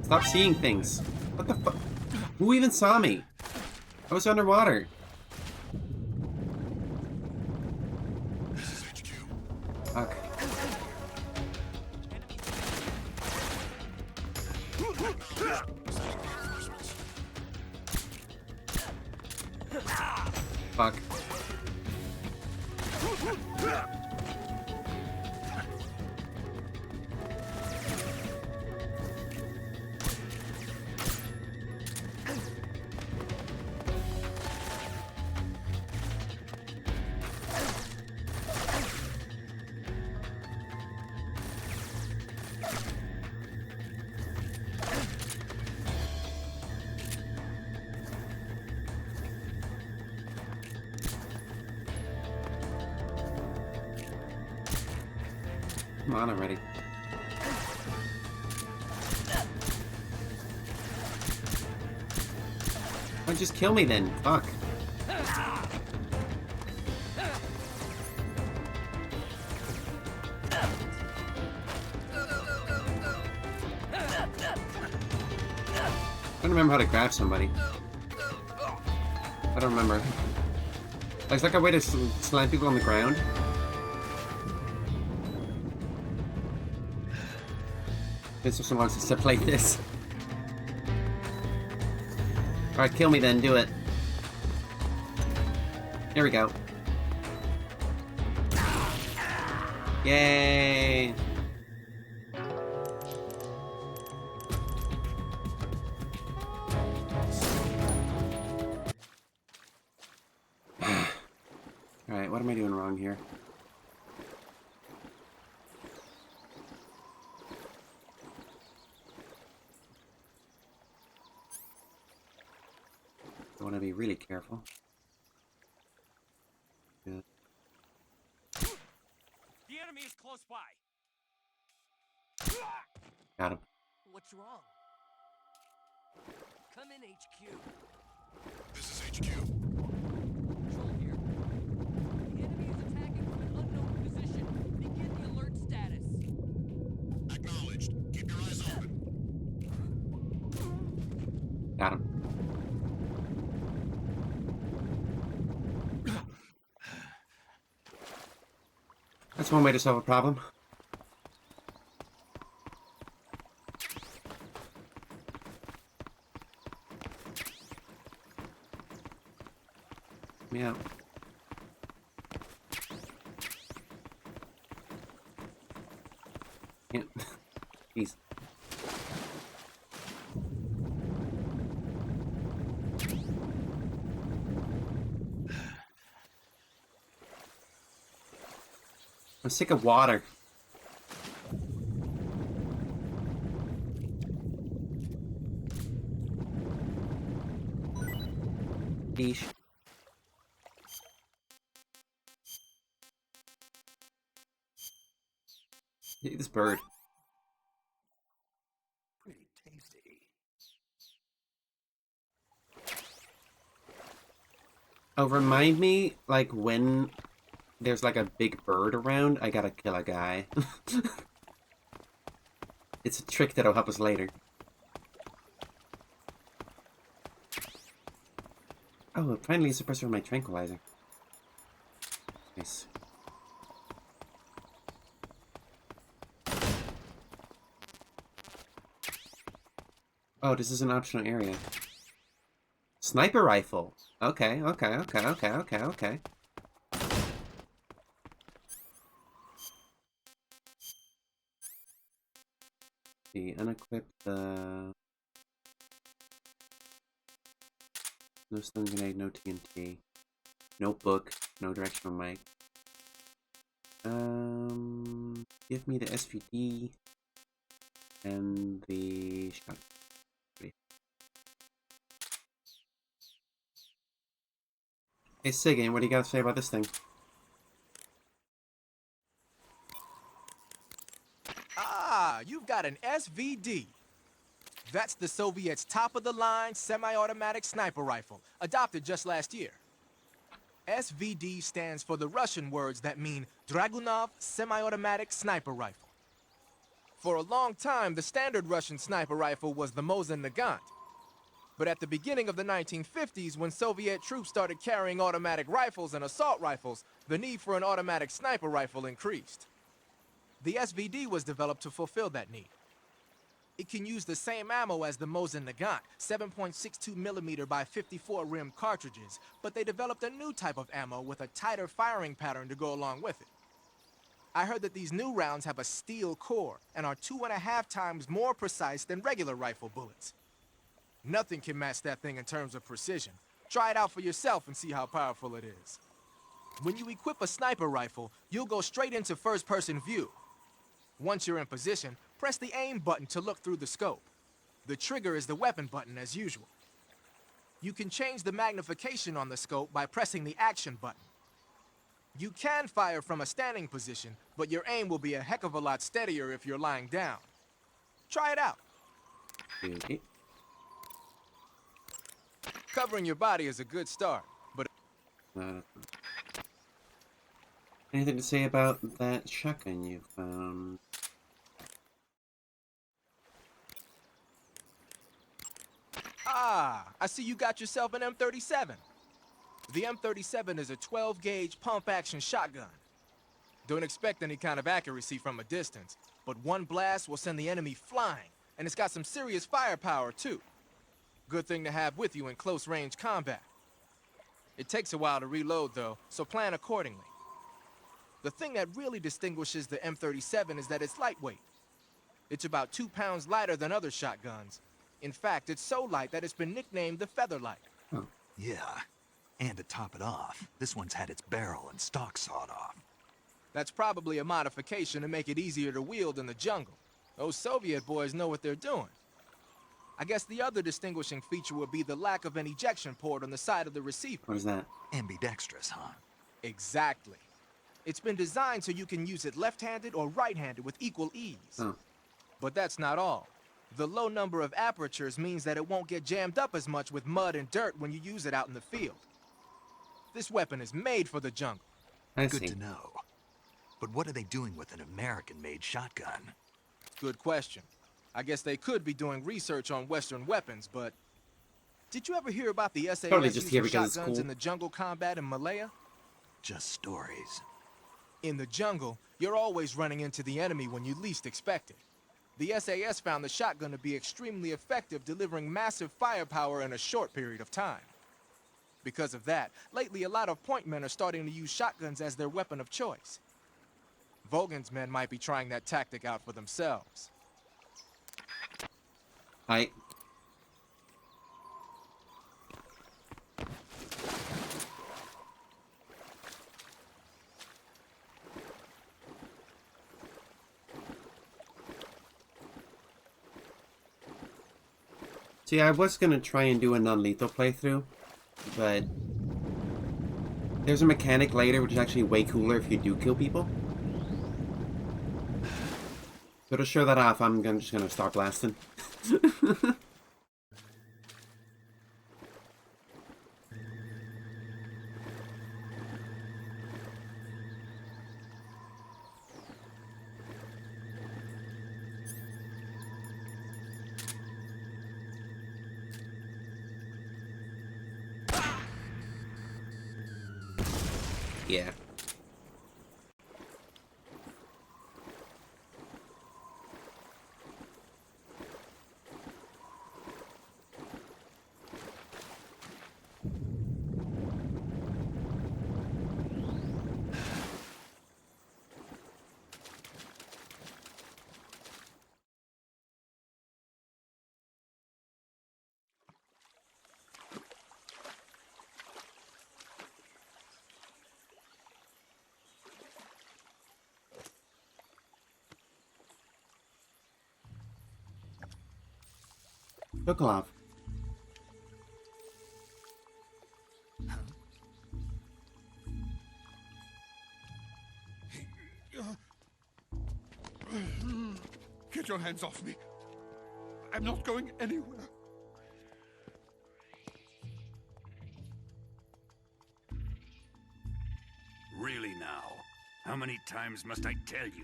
Stop seeing things. What the fuck? Who even saw me? I was underwater. This is HQ. Fuck. Fuck. Come on already. God just kill me then. Fuck. I don't remember how to grab somebody. I don't remember. There's like a way to slam people on the ground. This person wants us to play this. Alright, kill me then, do it. There we go. Yay! Alright, what am I doing wrong here? I want to be really careful. Good. The enemy is close by. Got him. What's wrong? Come in, HQ. This is HQ. Control here. The enemy is attacking from an unknown position. Begin the alert status. Acknowledged. Keep your eyes open. Got him. That's one way to solve a problem. Me out. Can't. Jeez. I'm sick of water. Yeesh. Look at this bird. Pretty tasty. Oh, remind me, like, when there's, like, a big bird around, I gotta kill a guy. It's a trick that'll help us later. Oh, finally a suppressor on my tranquilizer. Nice. Oh, this is an optional area. Sniper rifle. Okay. The unequipped, no stun grenade, no TNT. Notebook, no directional mic. Give me the SVD and the shot. Hey Sigan, what do you got to say about this thing? Ah, you've got an SVD. That's the Soviets' top-of-the-line semi-automatic sniper rifle, adopted just last year. SVD stands for the Russian words that mean Dragunov Semi-Automatic Sniper Rifle. For a long time, the standard Russian sniper rifle was the Mosin Nagant. But at the beginning of the 1950s, when Soviet troops started carrying automatic rifles and assault rifles, the need for an automatic sniper rifle increased. The SVD was developed to fulfill that need. It can use the same ammo as the Mosin Nagant, 7.62mm by 54 rim cartridges, but they developed a new type of ammo with a tighter firing pattern to go along with it. I heard that these new rounds have a steel core and are 2.5 times more precise than regular rifle bullets. Nothing can match that thing in terms of precision. Try it out for yourself and see how powerful it is. When you equip a sniper rifle, you'll go straight into first-person view. Once you're in position, press the aim button to look through the scope. The trigger is the weapon button as usual. You can change the magnification on the scope by pressing the action button. You can fire from a standing position, but your aim will be a heck of a lot steadier if you're lying down. Try it out. Okay. Covering your body is a good start, but Anything to say about that shotgun you found? I see you got yourself an M37. The M37 is a 12-gauge pump-action shotgun. Don't expect any kind of accuracy from a distance, but one blast will send the enemy flying, and it's got some serious firepower, too. Good thing to have with you in close-range combat. It takes a while to reload, though, so plan accordingly. The thing that really distinguishes the M37 is that it's lightweight. It's about 2 pounds lighter than other shotguns. In fact, it's so light that it's been nicknamed the Featherlight. Oh. Yeah. And to top it off, this one's had its barrel and stock sawed off. That's probably a modification to make it easier to wield in the jungle. Those Soviet boys know what they're doing. I guess the other distinguishing feature would be the lack of an ejection port on the side of the receiver. What is that? Ambidextrous, huh? Exactly. It's been designed so you can use it left-handed or right-handed with equal ease. Oh. But that's not all. The low number of apertures means that it won't get jammed up as much with mud and dirt when you use it out in the field. This weapon is made for the jungle. I Good see. to know. But what are they doing with an American-made shotgun? Good question. I guess they could be doing research on Western weapons, but... Did you ever hear about the SAS Probably just here using because it's shotguns cool. in the jungle combat in Malaya? Just stories. In the jungle, you're always running into the enemy when you least expect it. The SAS found the shotgun to be extremely effective, delivering massive firepower in a short period of time. Because of that, lately a lot of point men are starting to use shotguns as their weapon of choice. Vogan's men might be trying that tactic out for themselves. I... See, I was gonna try and do a non-lethal playthrough, but there's a mechanic later which is actually way cooler if you do kill people. So to show that off, just gonna start blasting. Yeah. Sokolov. Get your hands off me. I'm not going anywhere. Really now? How many times must I tell you?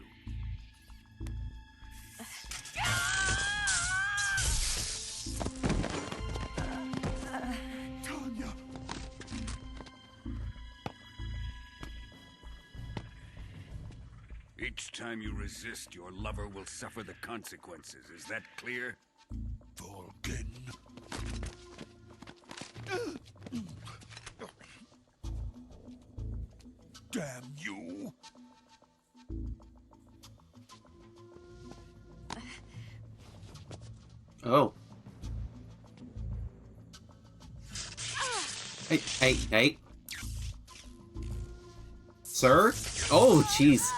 Tanya! Each time you resist, your lover will suffer the consequences. Is that clear? Vulcan. Damn you! Oh. Hey, hey, hey. Sir? Oh, jeez.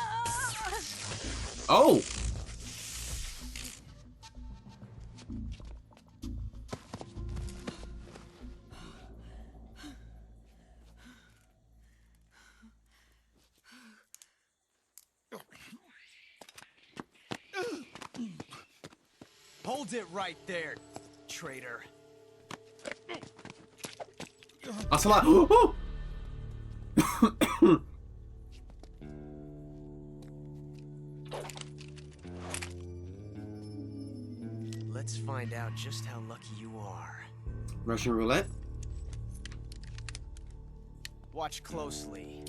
Oh! Hold it right there, traitor. Ocelot! Oh! Let's find out just how lucky you are. Russian roulette? Watch closely.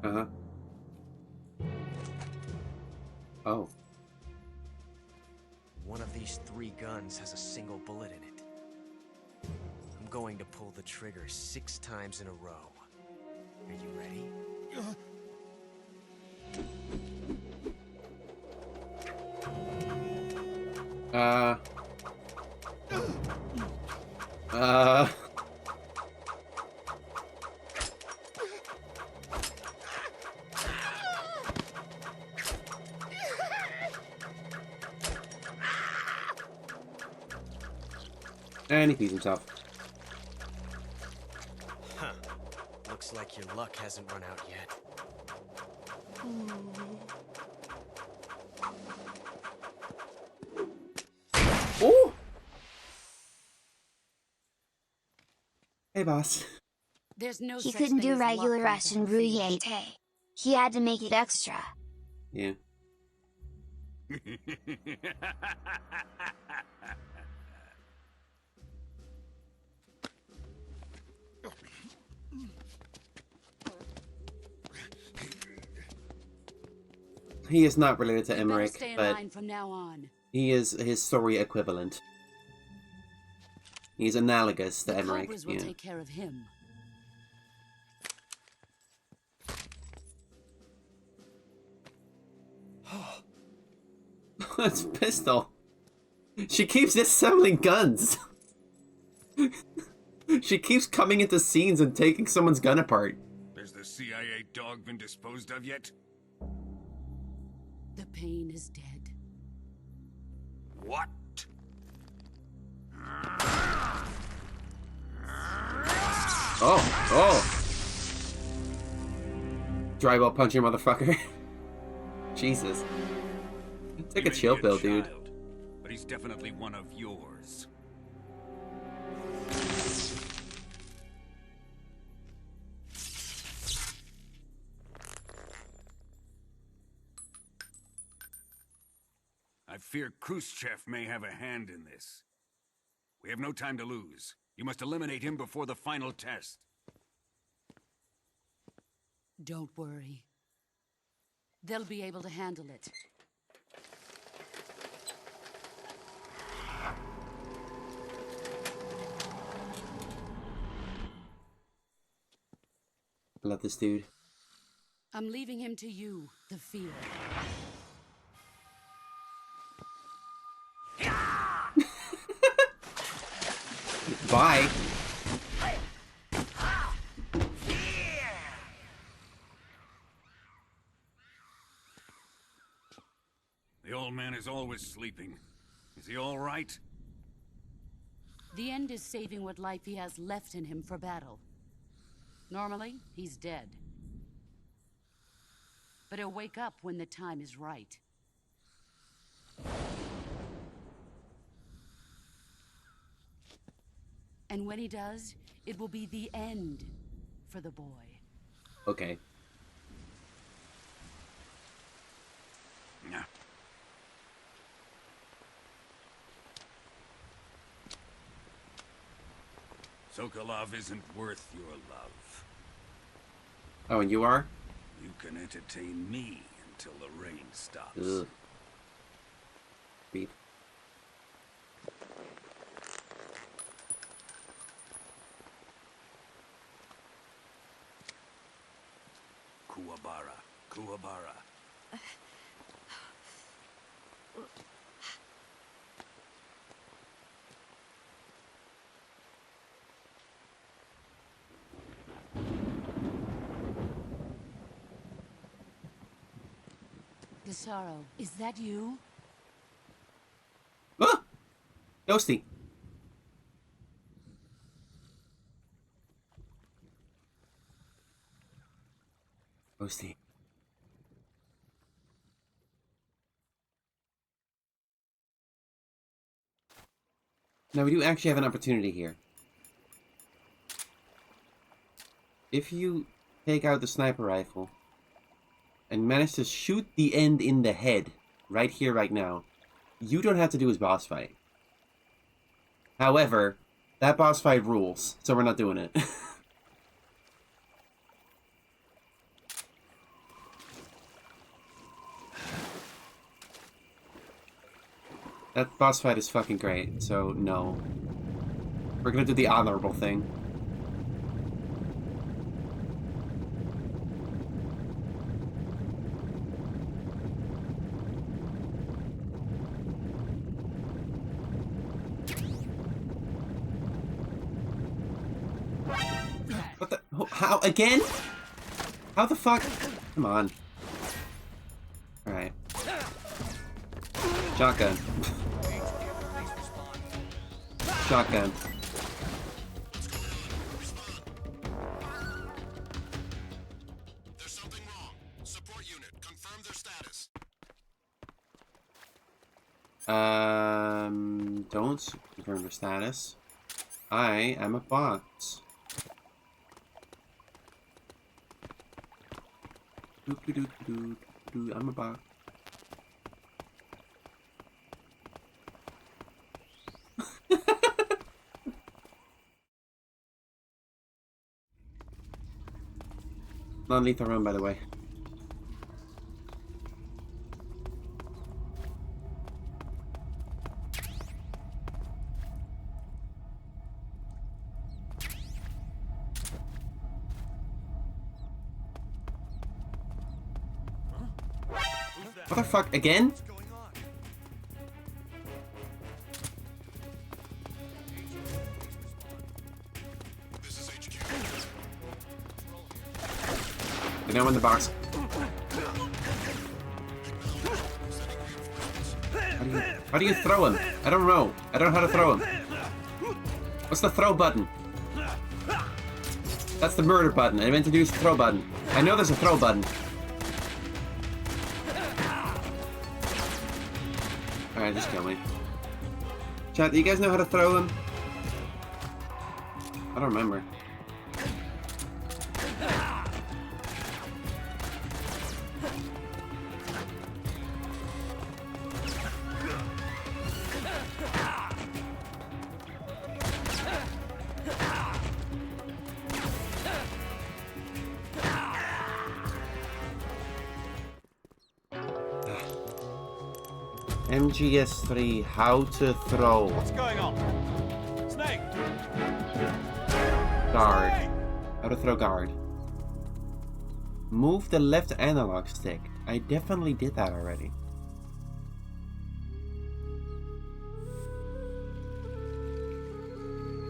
Uh-huh. Oh. One of these 3 guns has a single bullet in it. I'm going to pull the trigger 6 times in a row. Are you ready? And he pees himself. Huh. Looks like your luck hasn't run out yet. Oh! Hey, boss. There's no He such couldn't thing do as regular luck Russian without fear. roulette. He had to make it extra. Yeah. He is not related to You better Emmerich, stay in but line from now on. he is his story equivalent. He's analogous to The Emmerich. Cobras will Yeah. take care of him. That's pistol. She keeps disassembling guns. She keeps coming into scenes and taking someone's gun apart. Has the CIA dog been disposed of yet? The pain is dead. What? Oh. Drywall punching motherfucker. Jesus. Take a chill pill, dude. Child, but he's definitely one of yours. I fear Khrushchev may have a hand in this. We have no time to lose. You must eliminate him before the final test. Don't worry. They'll be able to handle it. I love this dude. I'm leaving him to you, the fear. Bye. The old man is always sleeping. Is he all right? The end is saving what life he has left in him for battle. Normally, he's dead. But he'll wake up when the time is right. And when he does, it will be the end for the boy. Okay. Yeah. Sokolov isn't worth your love. Oh, and you are? You can entertain me until the rain stops. Ugh. Beep. Kuwabara. Kuwabara. Gisaro, is that you? Ah! Ghosty. Ghosty. Now, we do actually have an opportunity here. If you take out the sniper rifle and manage to shoot the end in the head, right here, right now, you don't have to do his boss fight. However, that boss fight rules, so we're not doing it. That boss fight is fucking great, so no. We're gonna do the honorable thing. What the? How? Again? How the fuck? Come on. Alright. Shotgun. Shotgun. There's something wrong. Support unit, confirm their status. Don't confirm their status. I am a bot. I'm a bot. Non-lethal round, by the way. What the fuck? Again? They know in the box. How do you throw him? I don't know. I don't know how to throw him. What's the throw button? That's the murder button. I meant to use the throw button. I know there's a throw button. Alright, just kill me. Chat, do you guys know how to throw them? I don't remember. MGS3, how to throw. What's going on? Snake! Guard. How to throw guard. Move the left analog stick. I definitely did that already.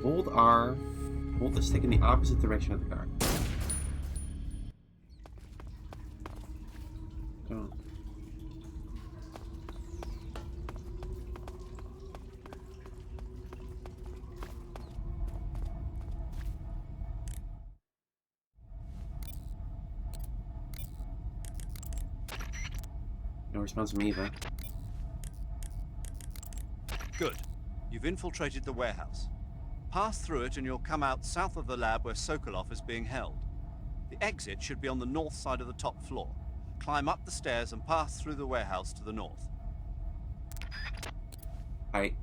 Hold R. Hold the stick in the opposite direction of the guard. Don't. No response from Eva. Good. You've infiltrated the warehouse. Pass through it and you'll come out south of the lab where Sokolov is being held. The exit should be on the north side of the top floor. Climb up the stairs and pass through the warehouse to the north. Alright.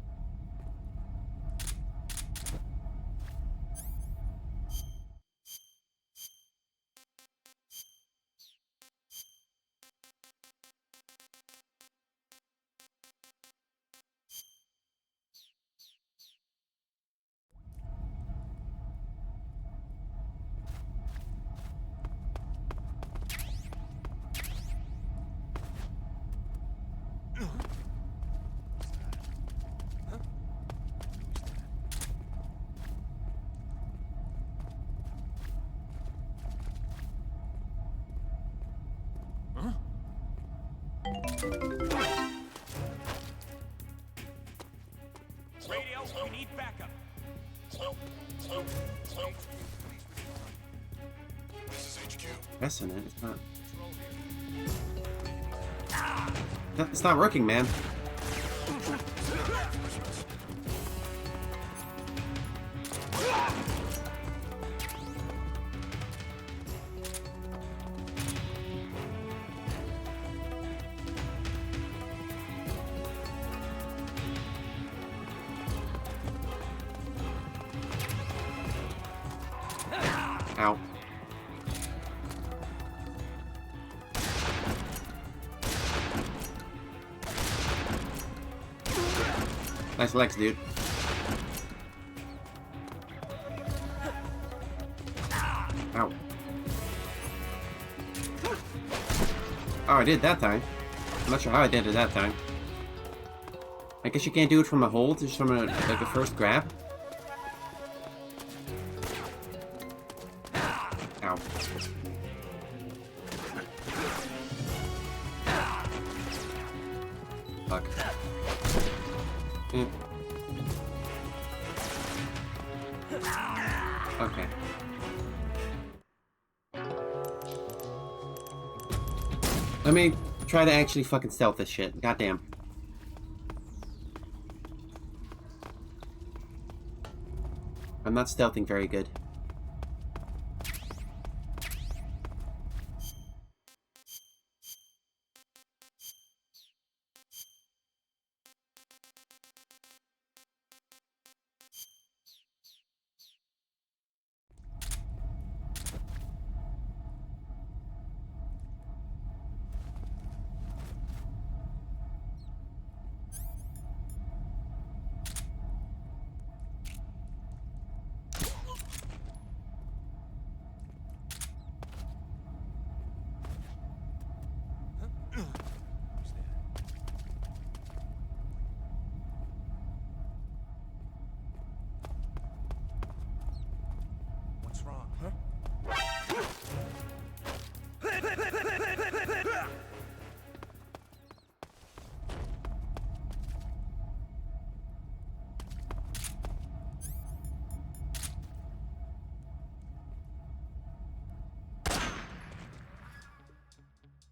Radio, we need backup. This is HQ. Pressing it, it's not. It's not working, man. Ow. Nice legs, dude. Ow. Oh, I did that time. I'm not sure how I did it that time. I guess you can't do it from a hold, just from like a first grab. Ow. Fuck. Okay. Let me try to actually fucking stealth this shit. Goddamn. I'm not stealthing very good. What's wrong, huh?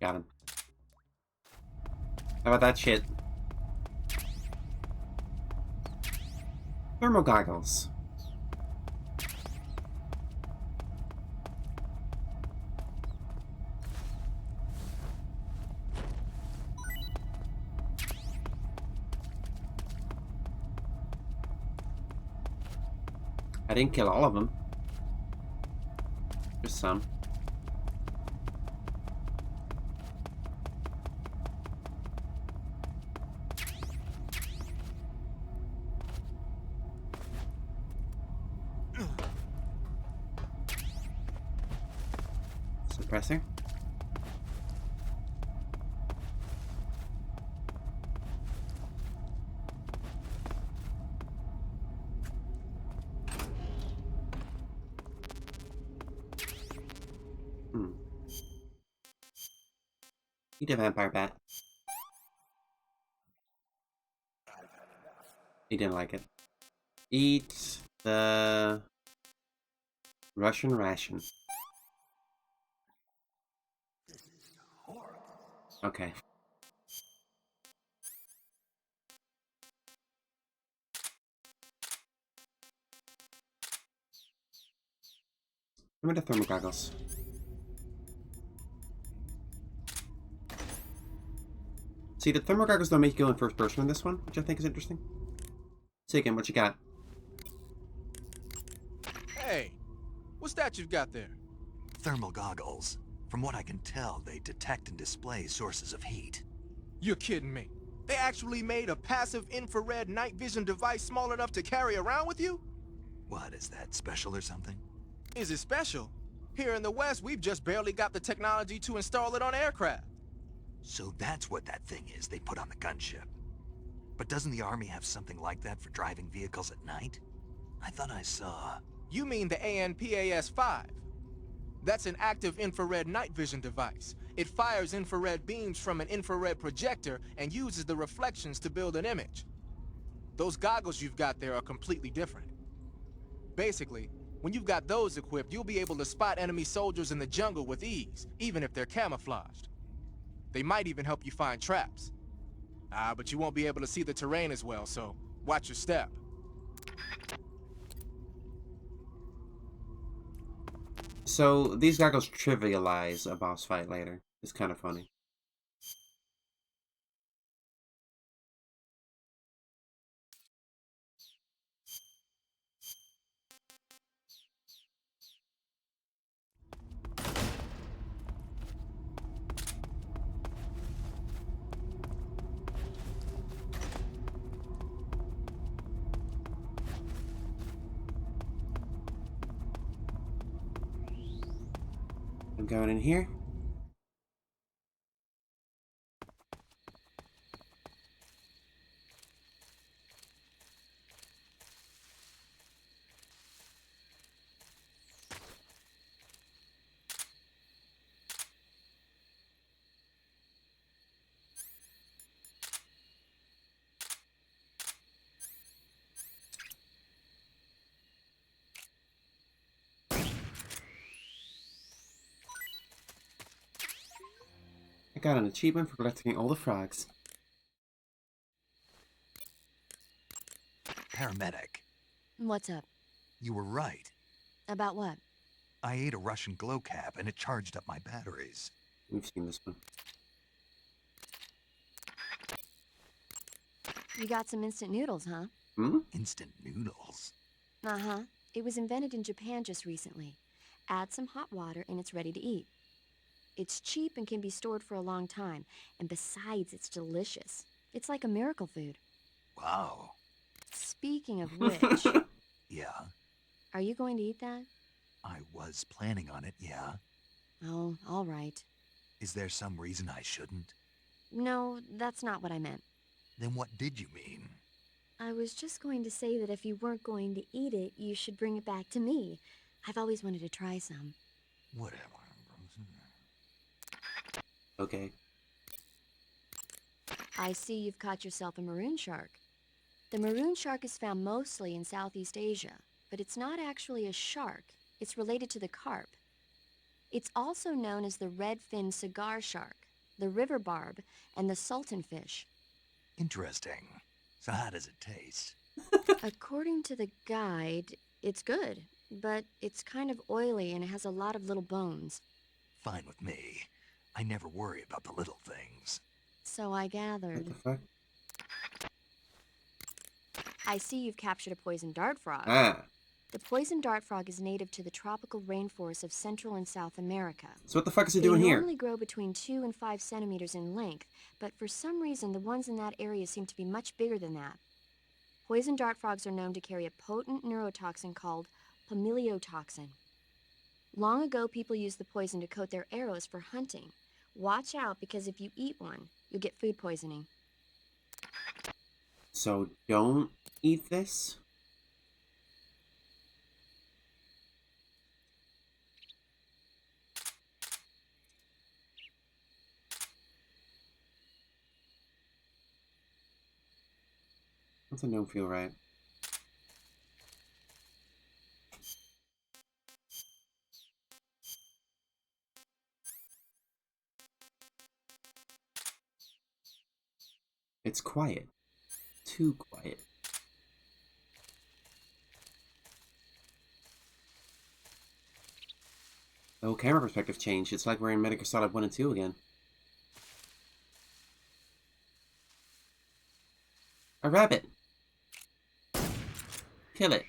Got him. How about that shit? Thermal goggles. I didn't kill all of them. Just some. Suppressing. Eat a vampire bat. He didn't like it. Eat the Russian ration. Okay. Give me the thermal goggles. See, the thermal goggles don't make you go in first person in this one, which I think is interesting. See again, what you got? Hey, what's that you've got there? Thermal goggles. From what I can tell, they detect and display sources of heat. You're kidding me. They actually made a passive infrared night vision device small enough to carry around with you? What, is that special or something? Is it special? Here in the West, we've just barely got the technology to install it on aircraft. So that's what that thing is they put on the gunship. But doesn't the Army have something like that for driving vehicles at night? I thought I saw... You mean the ANPAS-5? That's an active infrared night vision device. It fires infrared beams from an infrared projector and uses the reflections to build an image. Those goggles you've got there are completely different. Basically, when you've got those equipped, you'll be able to spot enemy soldiers in the jungle with ease, even if they're camouflaged. They might even help you find traps. But you won't be able to see the terrain as well, so watch your step. So, these goggles trivialize a boss fight later. It's kind of funny. I'm going in here. I got an achievement for collecting all the frogs. Paramedic, What's up? you were right. About what? I ate a Russian glow cap and it charged up my batteries. We've seen this one. You got some instant noodles, huh? Hmm? Instant noodles? Uh-huh. It was invented in Japan just recently. Add some hot water and it's ready to eat. It's cheap and can be stored for a long time. And besides, it's delicious. It's like a miracle food. Wow. Speaking of which, Yeah, are you going to eat that? I was planning on it, yeah. Oh, all right. Is there some reason I shouldn't? No, that's not what I meant. Then what did you mean? I was just going to say that if you weren't going to eat it, you should bring it back to me. I've always wanted to try some. Whatever. Okay. I see you've caught yourself a maroon shark. The maroon shark is found mostly in Southeast Asia, but it's not actually a shark. It's related to the carp. It's also known as the red-finned cigar shark, the river barb, and the sultan fish. Interesting. So how does it taste? According to the guide, it's good, but it's kind of oily and it has a lot of little bones. Fine with me. I never worry about the little things. So I What gathered. the fuck? I see you've captured a poison dart frog. Ah. The poison dart frog is native to the tropical rainforests of Central and South America. So what the fuck is it They doing here? normally grow between 2 and 5 centimeters in length, but for some reason the ones in that area seem to be much bigger than that. Poison dart frogs are known to carry a potent neurotoxin called pamiliotoxin. Long ago, people used the poison to coat their arrows for hunting. Watch out, because if you eat one, you'll get food poisoning. So don't eat this? Something don't feel right. It's quiet. Too quiet. Oh, camera perspective changed. It's like we're in Metal Gear Solid 1 and 2 again. A rabbit! Kill it.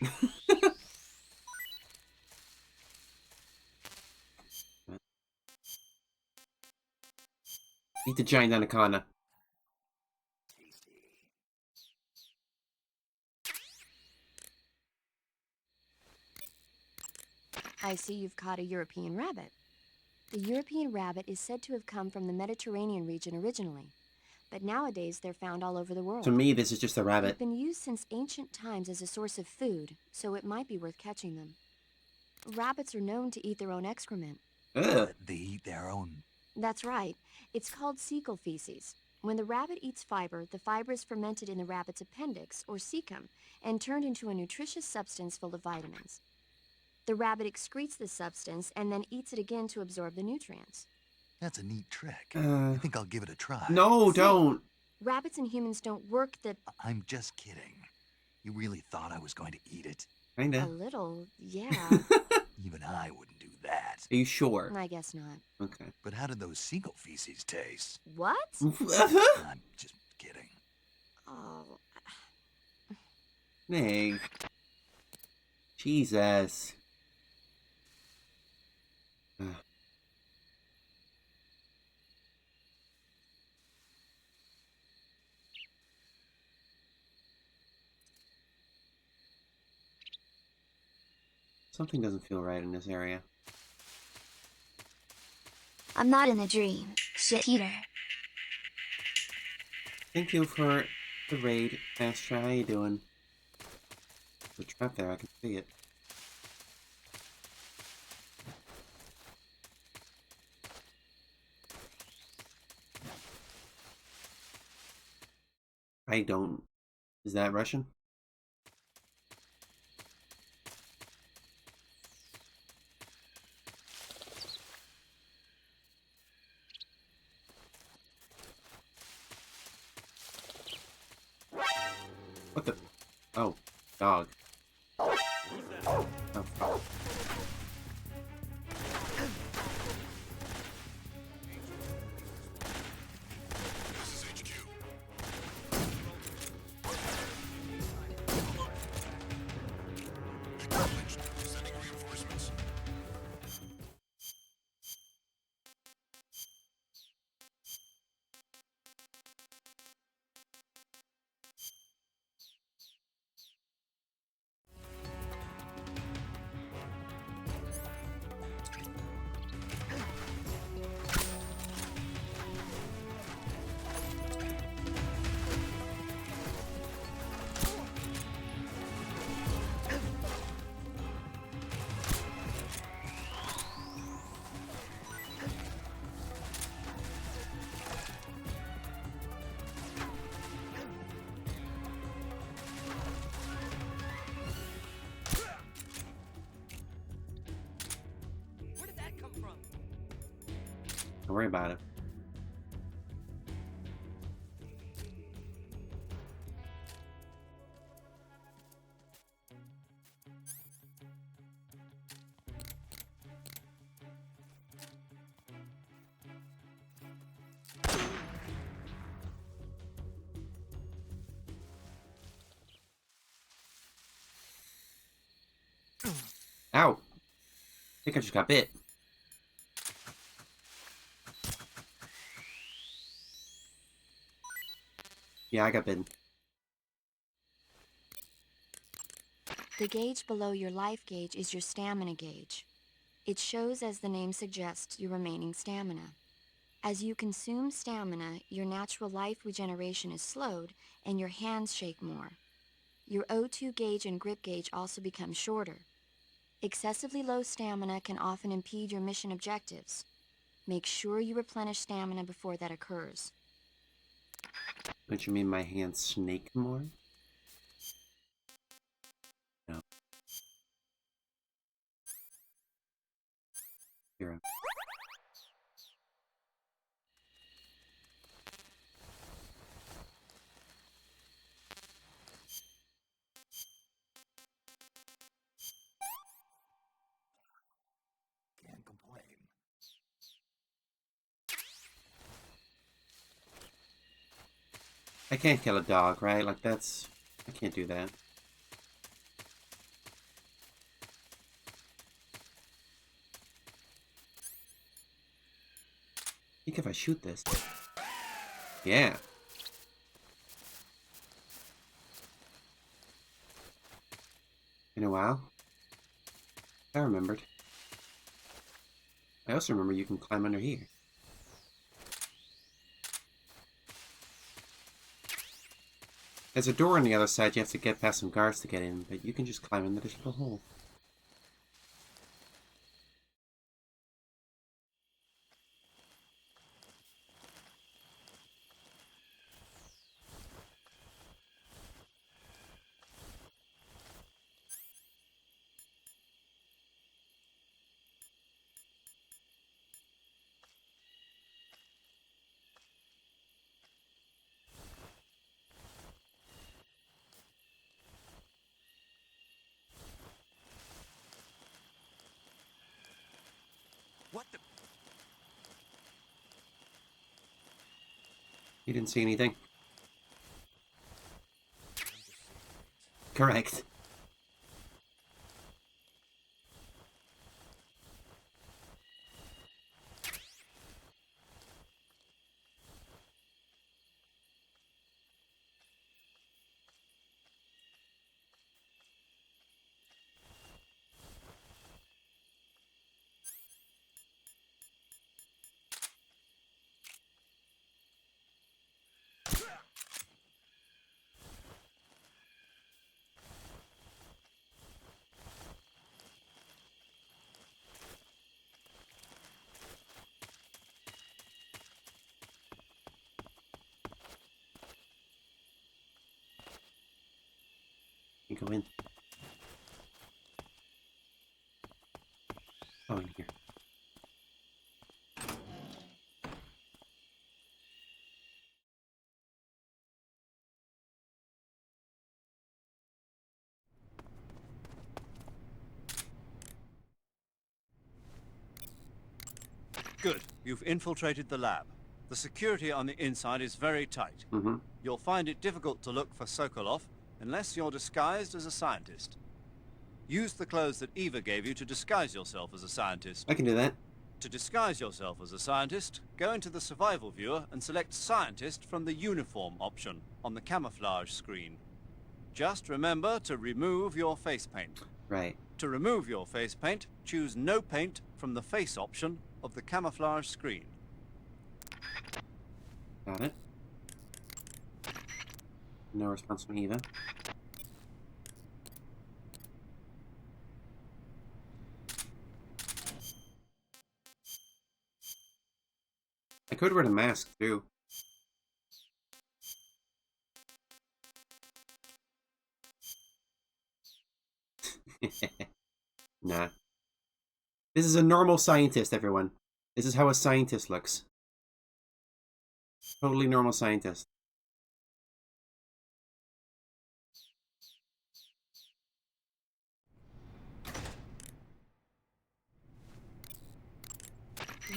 Eat the giant anaconda. I see you've caught a European rabbit. The European rabbit is said to have come from the Mediterranean region originally, but nowadays they're found all over the world. To me, this is just a They've rabbit. been used since ancient times as a source of food, so it might be worth catching them. Rabbits are known to eat their own excrement. Ugh. They eat their own. That's right. It's called cecal feces. When the rabbit eats fiber, the fiber is fermented in the rabbit's appendix, or cecum, and turned into a nutritious substance full of vitamins. The rabbit excretes this substance and then eats it again to absorb the nutrients. That's a neat trick. I think I'll give it a try. No, don't! Rabbits and humans don't work the... I'm just kidding. You really thought I was going to eat it? A Kinda. little, yeah. Even I wouldn't do that. Are you sure? I guess not. Okay. But how did those seagull feces taste? What? I'm just kidding. Oh, Nay. Jesus. Ugh. Something doesn't feel right in this area. I'm not in a dream, shit eater. Thank you for the raid, Astra. How you doing? There's a trap there, I can see it. I don't... Is that Russian? What the... Oh, dog. Oh, fuck. Where did that come from? Don't worry about it. Ow! I think I just got bit. Yeah, I got bitten. The gauge below your life gauge is your stamina gauge. It shows, as the name suggests, your remaining stamina. As you consume stamina, your natural life regeneration is slowed and your hands shake more. Your O2 gauge and grip gauge also become shorter. Excessively low stamina can often impede your mission objectives. Make sure you replenish stamina before that occurs. Don't you mean my hands snake more? No. Hero. Can't complain. I can't kill a dog, right? Like, that's... I can't do that. I think if I shoot this... Yeah. In a while. I remembered. I also remember you can climb under here. There's a door on the other side you have to get past some guards to get in, but you can just climb into this little hole. What the? You didn't see anything? Correct. You go in. Oh, in here. Good. You've infiltrated the lab. The security on the inside is very tight. Mm-hmm. You'll find it difficult to look for Sokolov unless you're disguised as a scientist. Use the clothes that Eva gave you to disguise yourself as a scientist. I can do that. To disguise yourself as a scientist, go into the survival viewer and select Scientist from the uniform option on the camouflage screen. Just remember to remove your face paint. Right. To remove your face paint, choose No Paint from the face option of the camouflage screen. Got it. No response from Eva. I could wear the mask, too. Nah. This is a normal scientist, everyone. This is how a scientist looks. Totally normal scientist.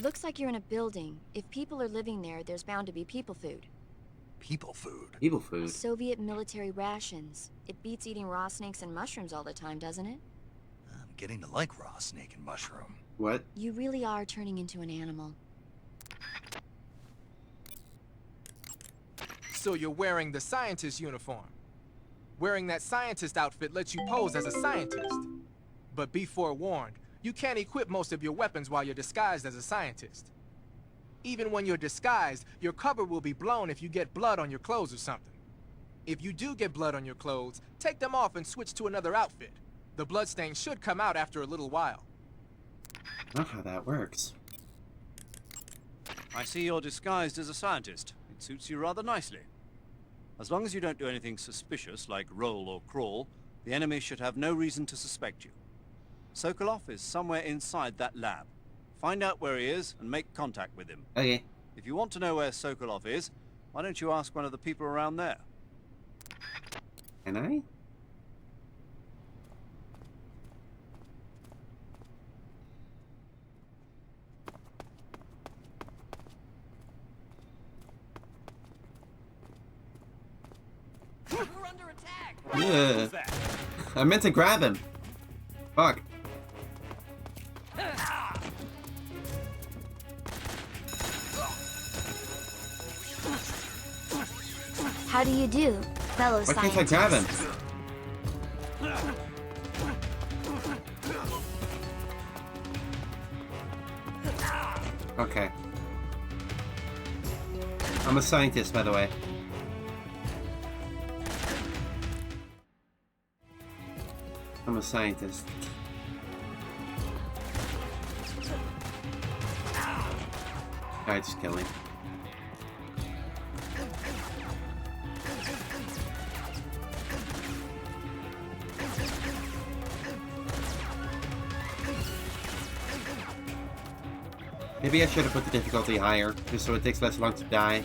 Looks like you're in a building. If people are living there, there's bound to be people food. People food? People food? Soviet military rations. It beats eating raw snakes and mushrooms all the time, doesn't it? I'm getting to like raw snake and mushroom. What? You really are turning into an animal. So you're wearing the scientist uniform. Wearing that scientist outfit lets you pose as a scientist. But be forewarned, you can't equip most of your weapons while you're disguised as a scientist. Even when you're disguised, your cover will be blown if you get blood on your clothes or something. If you do get blood on your clothes, take them off and switch to another outfit. The bloodstain should come out after a little while. Not how that works. I see you're disguised as a scientist. It suits you rather nicely. As long as you don't do anything suspicious, like roll or crawl, the enemy should have no reason to suspect you. Sokolov is somewhere inside that lab. Find out where he is and make contact with him. Okay. If you want to know where Sokolov is, why don't you ask one of the people around there? Can I? We're under attack! Yeah. I meant to grab him. Fuck. How do you do, fellow Why can't I scientists? grab him? Okay. I'm a scientist, by the way. I'm a scientist. Alright, just kill me. Maybe I should have put the difficulty higher, just so it takes less long to die.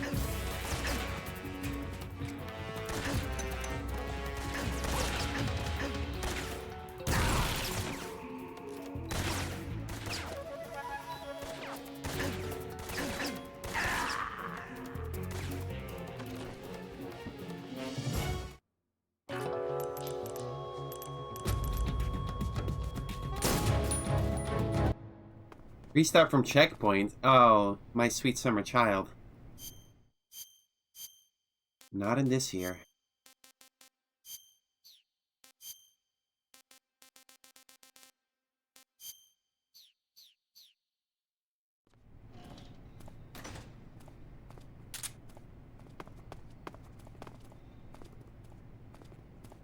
Restart from checkpoint? Oh, my sweet summer child. Not in this year.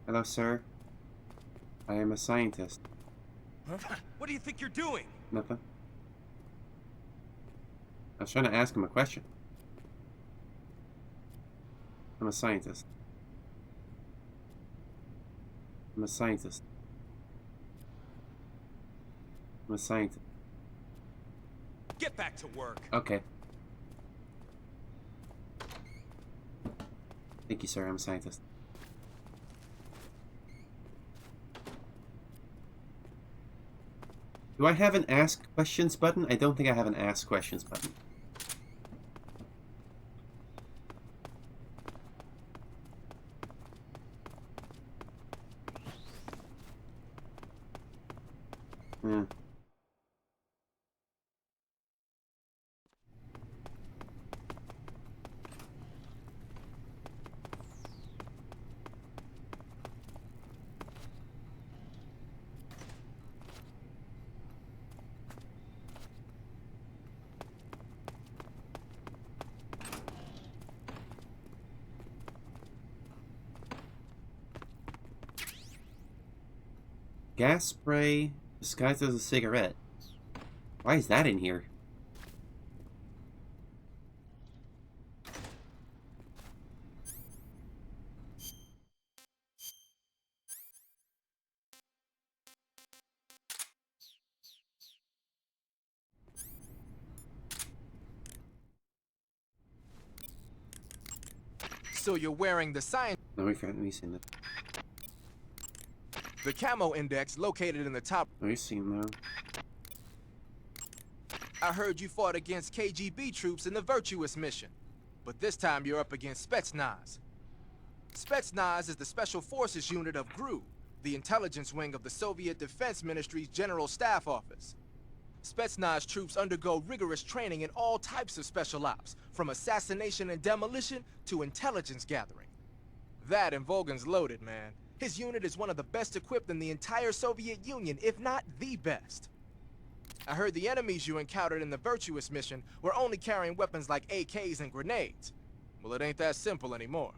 Hello, sir. I am a scientist. Huh? What do you think you're doing? Nothing. I was trying to ask him a question. I'm a scientist. I'm a scientist. I'm a scientist. Get back to work. Okay. Thank you, sir. I'm a scientist. Do I have an ask questions button? I don't think I have an ask questions button. Hmm. Gas spray disguised as a cigarette. Why is that in here? So you're wearing the science. Let me see that. The camo index located in the top. Let me see now. I heard you fought against KGB troops in the Virtuous mission. But this time you're up against Spetsnaz. Spetsnaz is the Special Forces unit of GRU, the intelligence wing of the Soviet Defense Ministry's General Staff Office. Spetsnaz troops undergo rigorous training in all types of special ops, from assassination and demolition to intelligence gathering. That and Volgan's loaded, man. His unit is one of the best equipped in the entire Soviet Union, if not the best. I heard the enemies you encountered in the Virtuous mission were only carrying weapons like AKs and grenades. Well, it ain't that simple anymore.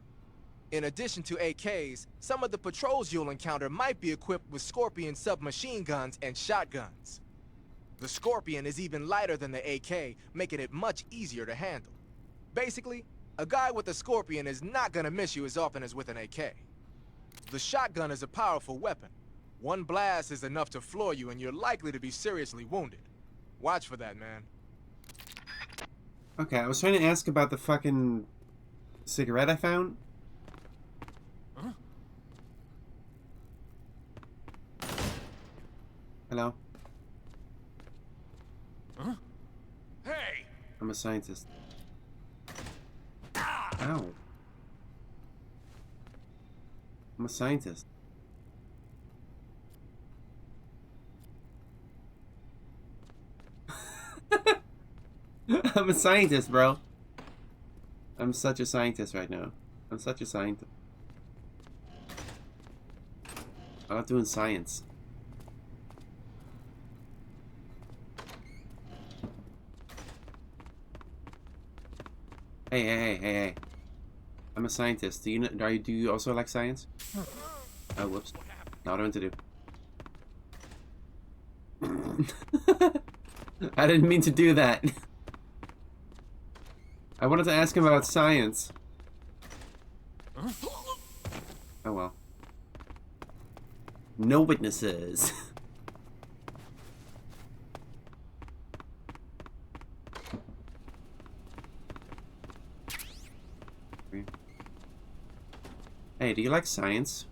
In addition to AKs, some of the patrols you'll encounter might be equipped with Scorpion submachine guns and shotguns. The Scorpion is even lighter than the AK, making it much easier to handle. Basically, a guy with a Scorpion is not gonna miss you as often as with an AK. The shotgun is a powerful weapon. One blast is enough to floor you and you're likely to be seriously wounded. Watch for that, man. Okay, I was trying to ask about the fucking cigarette I found. Huh? Hello? Huh? Hey! I'm a scientist. Ow. I'm a scientist. I'm a scientist, bro. I'm such a scientist right now. I'm such a scientist. I'm not doing science. Hey. I'm a scientist. Do you also like science? Oh, whoops. Not what I meant to do. I didn't mean to do that. I wanted to ask him about science. Oh well. No witnesses. Hey, do you like science?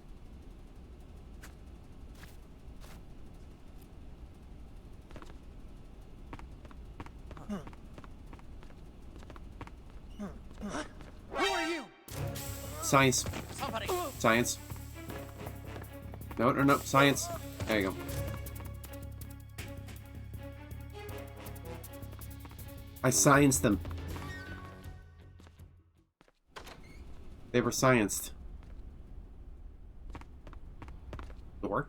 Who are you? Science. Somebody. Science. No, science. There you go. I scienced them. They were scienced. Door?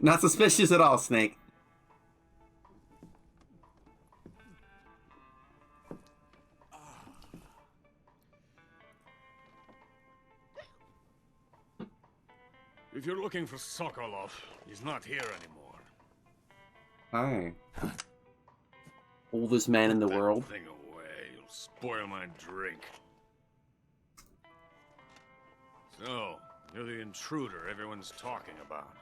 Not suspicious at all, Snake. If you're looking for Sokolov, he's not here anymore. Hi. Oldest man in the world. Thing away. You'll spoil my drink. So, you're the intruder everyone's talking about.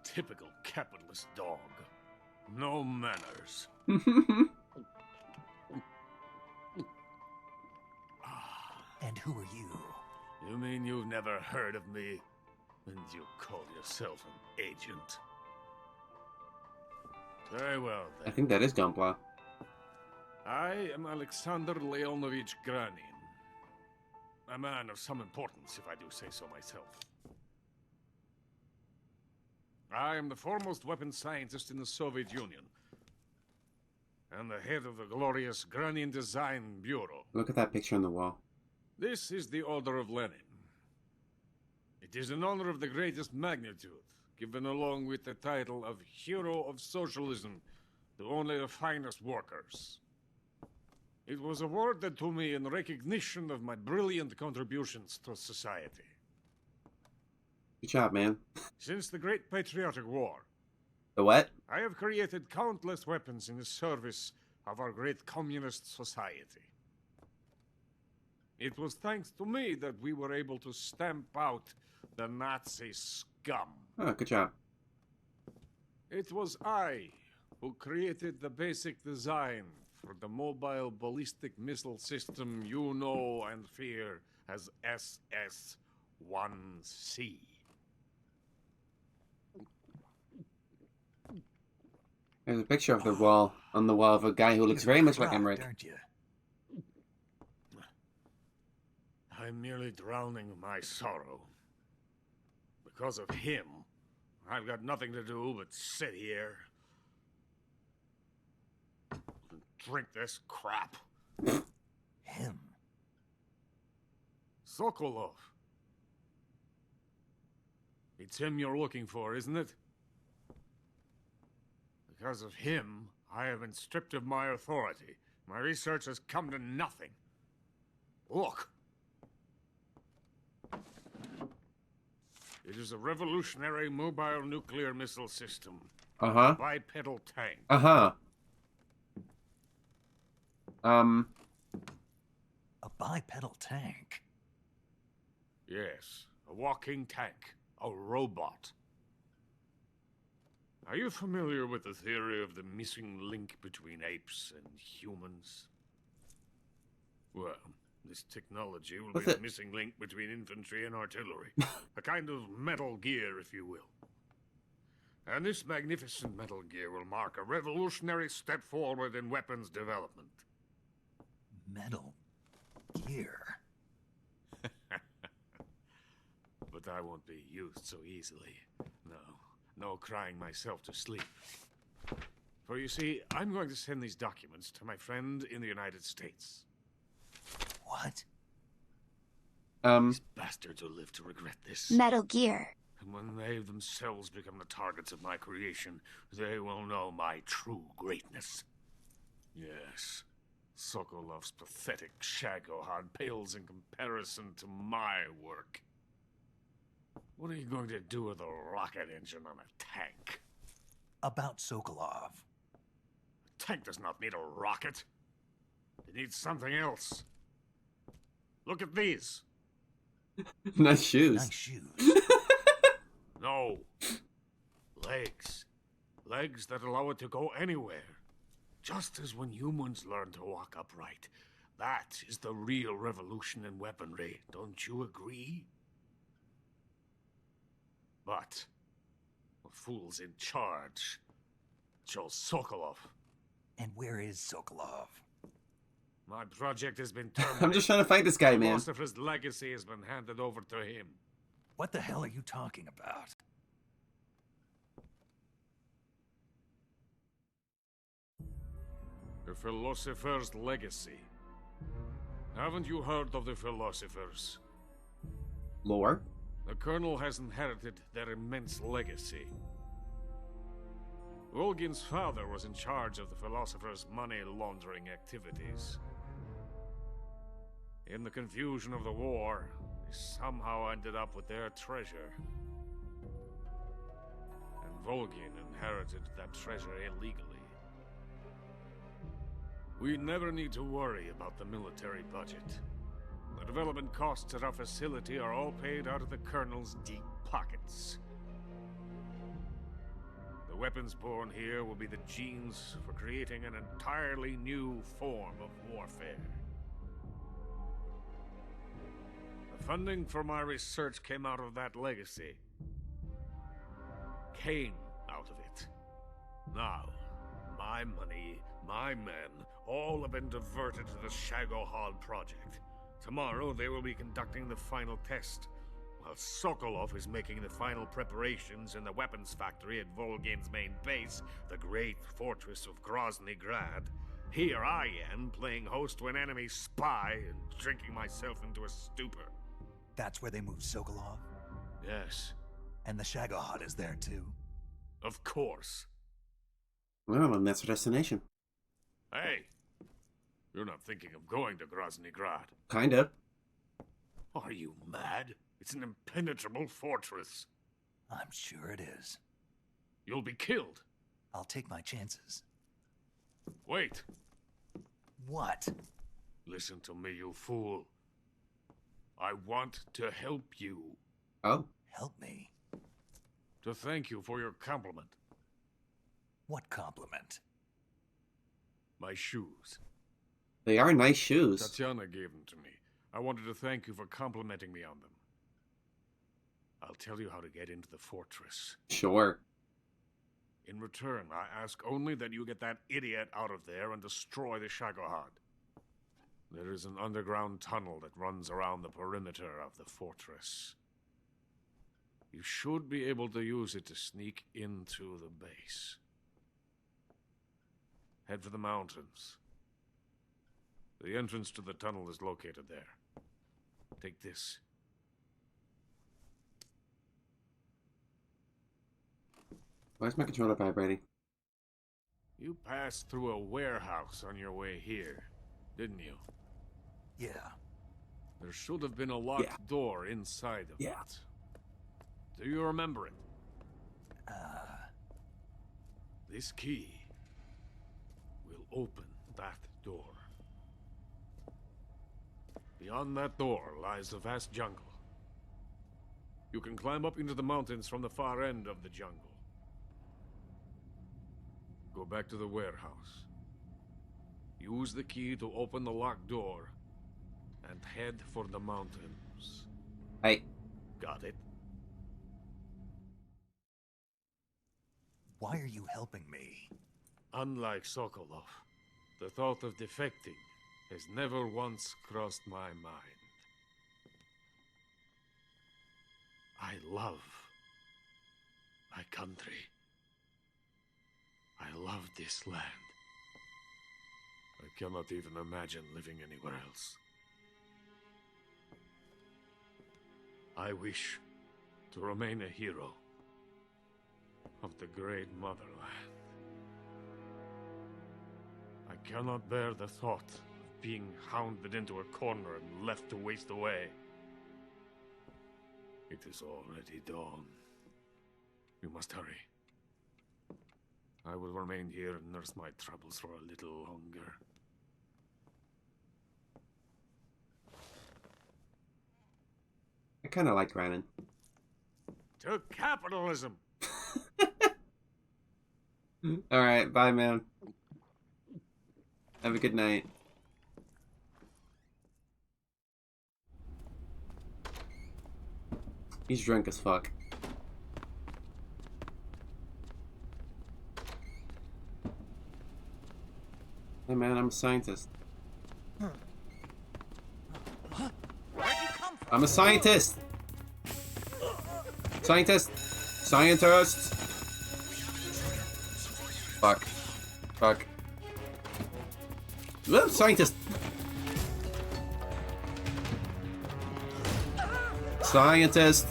Typical capitalist dog. No manners. And who are you? You mean you've never heard of me? And you call yourself an agent? Very well, then. I think that is Gunpla. I am Alexander Leonovich Granin. A man of some importance, if I do say so myself. I am the foremost weapons scientist in the Soviet Union. And the head of the glorious Granin Design Bureau. Look at that picture on the wall. This is the Order of Lenin. It is an honor of the greatest magnitude, given along with the title of Hero of Socialism to only the finest workers. It was awarded to me in recognition of my brilliant contributions to society. Good job, man. Since the Great Patriotic War, The what? I have created countless weapons in the service of our great communist society. It was thanks to me that we were able to stamp out the Nazi scum. Oh, good job. It was I who created the basic design for the mobile ballistic missile system you know and fear as SS-1C. There's a picture of the wall on the wall of a guy who looks very much like Emmerich. Aren't you? I'm merely drowning my sorrow. Because of him, I've got nothing to do but sit here and drink this crap. Him? Sokolov. It's him you're looking for, isn't it? Because of him, I have been stripped of my authority. My research has come to nothing. Look. It is a revolutionary mobile nuclear missile system. Uh-huh. Bipedal tank. Uh-huh. A bipedal tank? Yes, a walking tank. A robot. Are you familiar with the theory of the missing link between apes and humans? Well, this technology will be the missing link between infantry and artillery. A kind of metal gear, if you will. And this magnificent metal gear will mark a revolutionary step forward in weapons development. Metal gear? But I won't be used so easily. No crying myself to sleep. For you see, I'm going to send these documents to my friend in the United States. What? These bastards will live to regret this. Metal Gear. And when they themselves become the targets of my creation, they will know my true greatness. Yes, Sokolov's pathetic Shagohod pales in comparison to my work. What are you going to do with a rocket engine on a tank? About Sokolov. A tank does not need a rocket. It needs something else. Look at these. Nice shoes. Nice shoes. No. Legs. Legs that allow it to go anywhere. Just as when humans learn to walk upright. That is the real revolution in weaponry. Don't you agree? But the fool's in charge. Joe Sokolov. And where is Sokolov? My project has been terminated. I'm just trying to fight this guy, man. Most of his legacy has been handed over to him. What the hell are you talking about? The philosopher's legacy. Haven't you heard of the philosophers? Lore? The Colonel has inherited their immense legacy. Volgin's father was in charge of the philosophers' money laundering activities. In the confusion of the war, they somehow ended up with their treasure. And Volgin inherited that treasure illegally. We never need to worry about the military budget. The development costs at our facility are all paid out of the Colonel's deep pockets. The weapons born here will be the genes for creating an entirely new form of warfare. The funding for my research came out of that legacy. Came out of it. Now, my money, my men, all have been diverted to the Shagohod project. Tomorrow they will be conducting the final test, while Sokolov is making the final preparations in the weapons factory at Volgin's main base, the great fortress of Grozny Grad. Here I am, playing host to an enemy spy and drinking myself into a stupor. That's where they moved Sokolov? Yes. And the Shagohod is there too? Of course. Well, and that's our destination. Hey! You're not thinking of going to Grozny Grad. Kind of. Are you mad? It's an impenetrable fortress. I'm sure it is. You'll be killed. I'll take my chances. Wait. What? Listen to me, you fool. I want to help you. Oh? Help me? To thank you for your compliment. What compliment? My shoes. They are nice shoes. Tatiana gave them to me. I wanted to thank you for complimenting me on them. I'll tell you how to get into the fortress. Sure. In return, I ask only that you get that idiot out of there and destroy the Shagohod. There is an underground tunnel that runs around the perimeter of the fortress. You should be able to use it to sneak into the base. Head for the mountains. The entrance to the tunnel is located there. Take this. Why is my controller vibrating? You passed through a warehouse on your way here, didn't you? Yeah. There should have been a locked door inside of it. Do you remember it? This key will open that door. Beyond that door lies the vast jungle. You can climb up into the mountains from the far end of the jungle. Go back to the warehouse. Use the key to open the locked door and head for the mountains. Hey. Got it? Why are you helping me? Unlike Sokolov, the thought of defecting has never once crossed my mind. I love my country. I love this land. I cannot even imagine living anywhere else. I wish to remain a hero of the great motherland. I cannot bear the thought of being hounded into a corner and left to waste away. It is already dawn. You must hurry. I will remain here and nurse my troubles for a little longer. I kind of like Renan. To capitalism! Alright, bye, man. Have a good night. He's drunk as fuck. Hey man, I'm a scientist. I'm a scientist! Scientist! Scientist! Fuck. Fuck. Whoa, scientist! Scientist!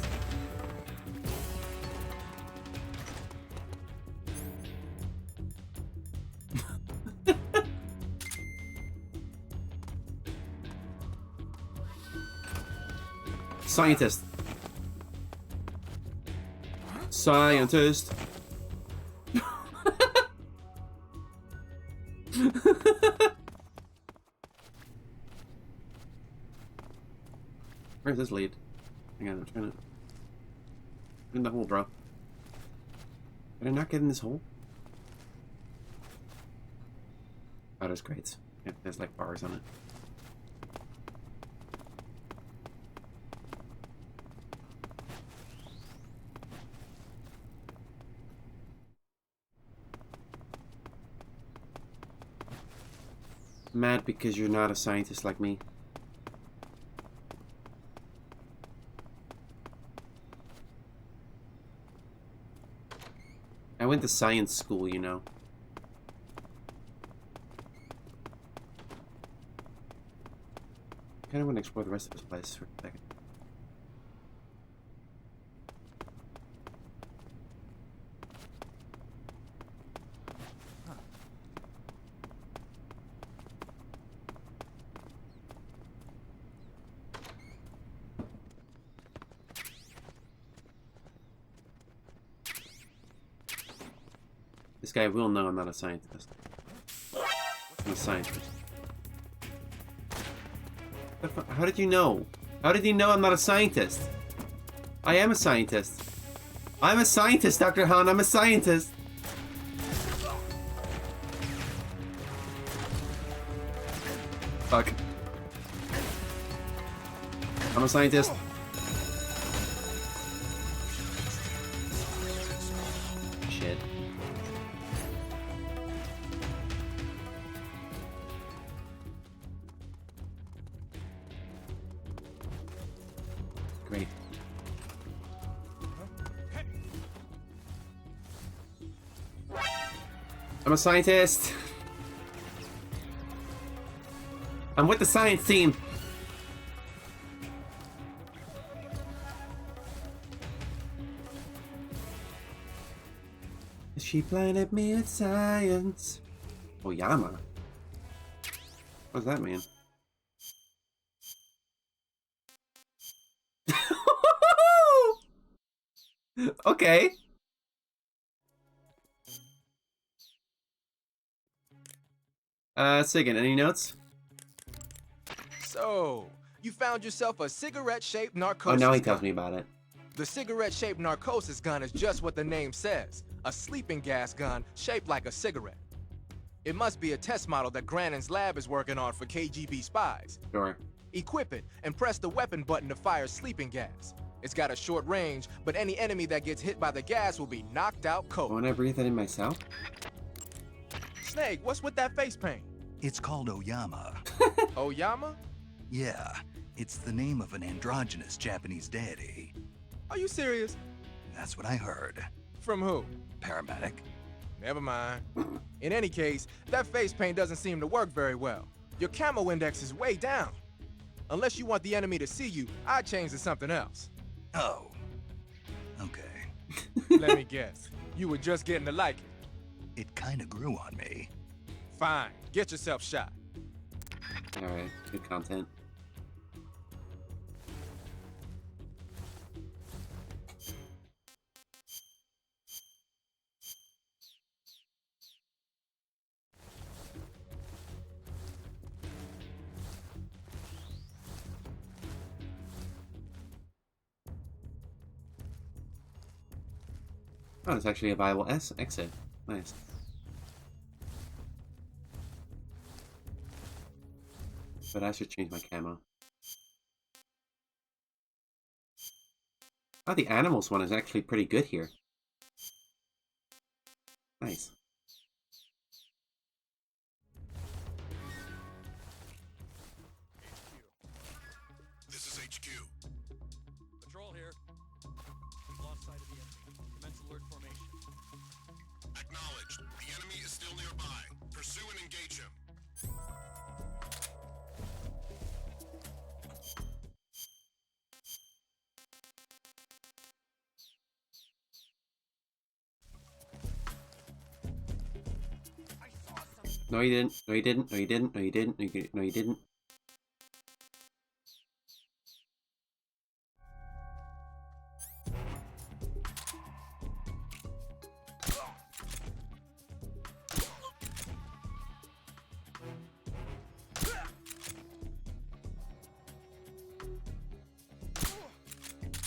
Scientist. Scientist. Where's this lead? Hang on, I'm trying to... Get in the hole, bro. Did I not get in this hole? Oh, there's crates. Yeah, there's like bars on it. Mad because you're not a scientist like me. I went to science school, you know. I kind of want to explore the rest of this place for a second. This guy will know I'm not a scientist. I'm a scientist. How did you know? How did he know I'm not a scientist? I am a scientist. I'm a scientist, Dr. Han. I'm a scientist. Fuck. I'm a scientist. Shit. Great. I'm a scientist. I'm with the science team. She blinded me with science. Oyama. What does that mean? Okay. Sigan, any notes? So, you found yourself a cigarette-shaped Oh, narcosis now he gun. tells me about it. The cigarette-shaped narcosis gun is just what the name says. A sleeping gas gun shaped like a cigarette. It must be a test model that Grannon's lab is working on for KGB spies. Sure. Equip it and press the weapon button to fire sleeping gas. It's got a short range, but any enemy that gets hit by the gas will be knocked out cold. Won't I breathe that in myself? Snake, what's with that face paint? It's called Oyama. Oyama? Yeah, it's the name of an androgynous Japanese deity. Are you serious? That's what I heard. From who? Paramedic. Never mind. In any case, that face paint doesn't seem to work very well. Your camo index is way down. Unless you want the enemy to see you, I'd change to something else. Oh. Okay. Let me guess. You were just getting to like it. It kinda grew on me. Fine. Get yourself shot. Alright, good content. Oh, it's actually a viable exit. Nice. But I should change my camo. Oh, the animals one is actually pretty good here. Nice. This is HQ. Patrol here. We've lost sight of the enemy. Commence alert formation. Acknowledged. The enemy is still nearby. Pursue and engage him. No, you didn't. No, you didn't. No, you didn't. No, you didn't. No, you didn't.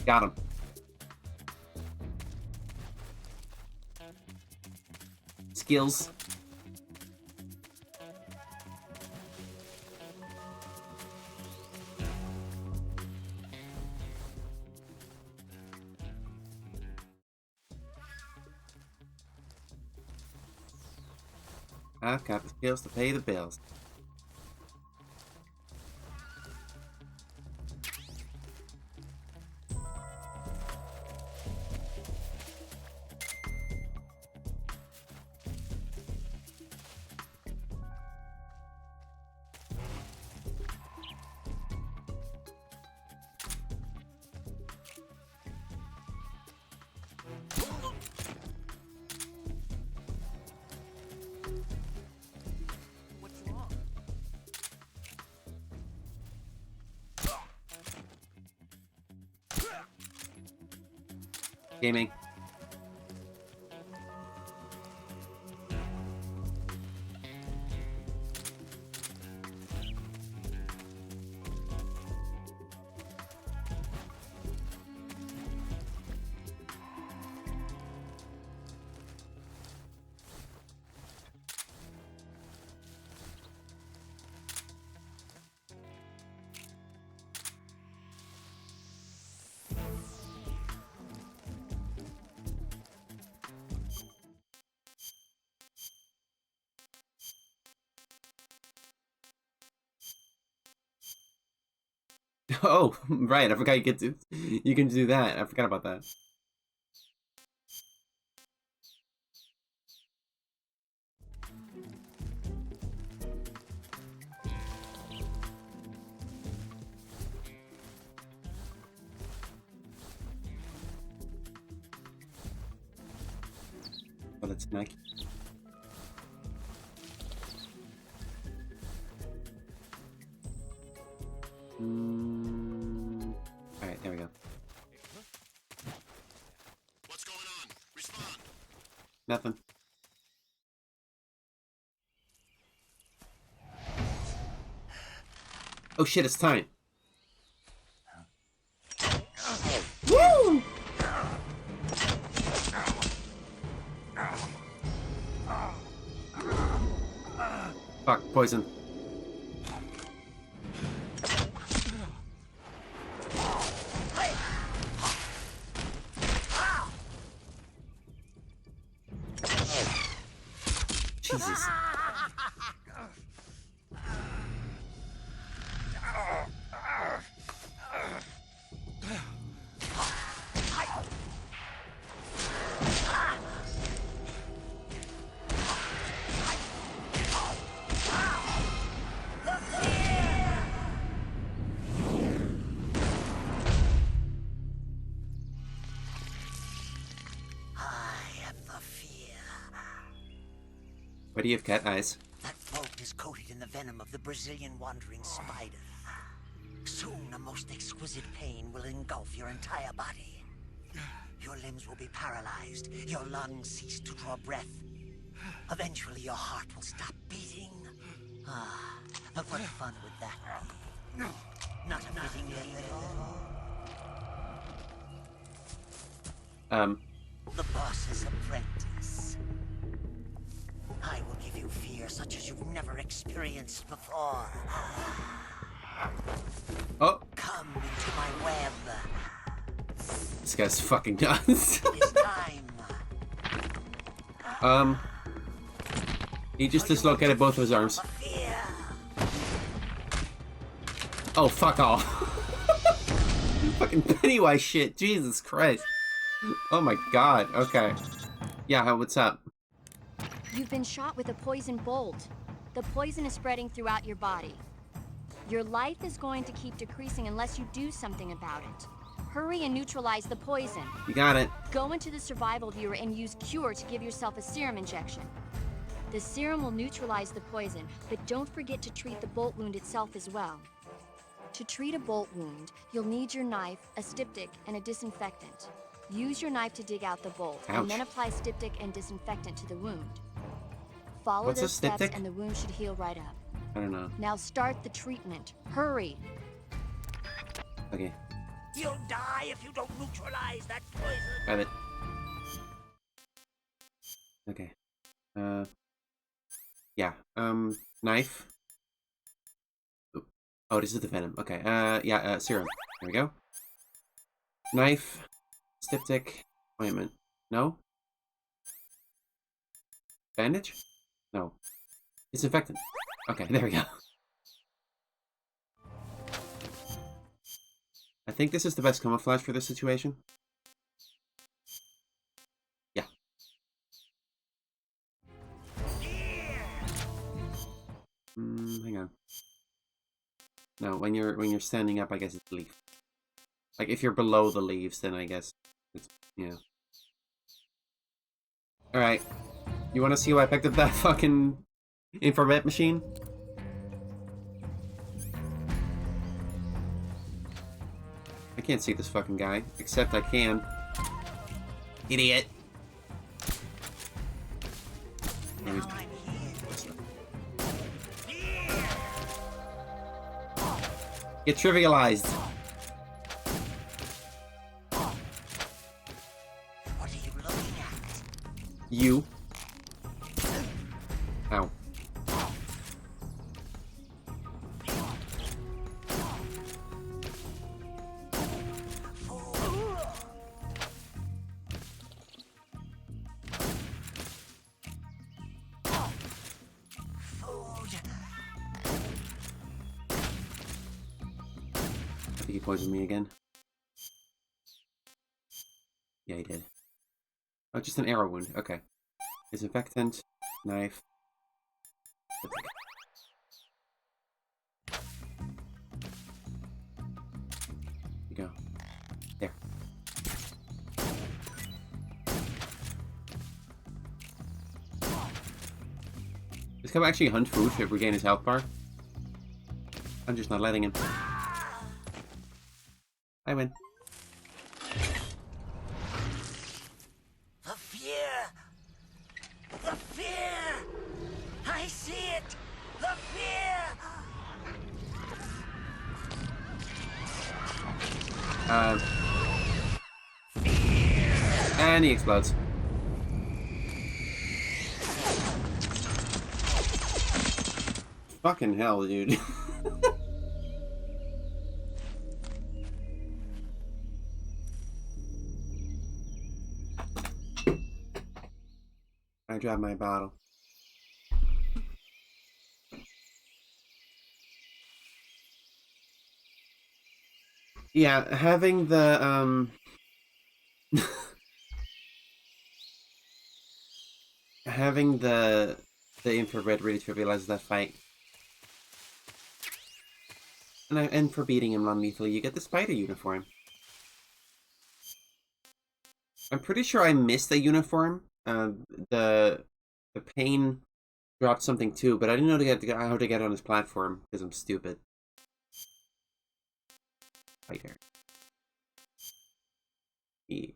Got him. Skills. I've got the skills to pay the bills. Gaming. Oh, right. I forgot you can do that. I forgot about that. Well, it's Nike. Alright, there we go. What's going on? Respond. Nothing. Oh shit, it's time. Woo! Fuck, poison. Jesus. Why do you have cat eyes? That boat is coated in the venom of the Brazilian wandering spider. Soon, a most exquisite pain will engulf your entire body. Your limbs will be paralyzed, your lungs cease to draw breath. Eventually, your heart will stop beating. Ah, but what fun would that be? Not a fitting end at all. The boss's apprentice. I will give you fear such as you've never experienced before. Oh. Come into my web. This guy's fucking nuts. It's time. He just dislocated both of his arms. Oh, fuck off. Fucking Pennywise shit. Jesus Christ. Oh my god. Okay. Yeah, what's up? You've been shot with a poison bolt. The poison is spreading throughout your body. Your life is going to keep decreasing unless you do something about it. Hurry and neutralize the poison. You got it. Go into the survival viewer and use Cure to give yourself a serum injection. The serum will neutralize the poison, but don't forget to treat the bolt wound itself as well. To treat a bolt wound, you'll need your knife, a styptic, and a disinfectant. Use your knife to dig out the bolt, Ouch. and then apply styptic and disinfectant to the wound. Follow What's a those steps styptic? and the wound should heal right up. I don't know. Now start the treatment. Hurry! Okay. You'll die if you don't neutralize that poison. Grab it. Okay. Yeah. Knife. Oop. Oh, this is the venom. Okay. Yeah. Serum. There we go. Knife. Styptic. Ointment. No. Bandage? No. Disinfectant. Okay, there we go. I think this is the best camouflage for this situation. Yeah. Hang on. No, when you're standing up, I guess it's leaf. Like if you're below the leaves, then I guess it's yeah. All right. You want to see why I picked up that fucking infrared machine? I can't see this fucking guy, except I can. Idiot. Get trivialized. What are you looking at? You. Ow. I think he poisoned me again. Yeah, he did. Oh, just an arrow wound. Okay. Disinfectant, knife. There you go. There. This guy will actually hunt food to regain his health bar. I'm just not letting him. I win. The fear! The fear! I see it! The fear! And he explodes. Fucking hell, dude. I dropped my bottle. Yeah, having the, having the infrared really trivializes that fight. And for beating him non-lethally, you get the spider uniform. I'm pretty sure I missed the uniform. The pain dropped something too, but I didn't know how to get on his platform because I'm stupid. Spider. Yeah.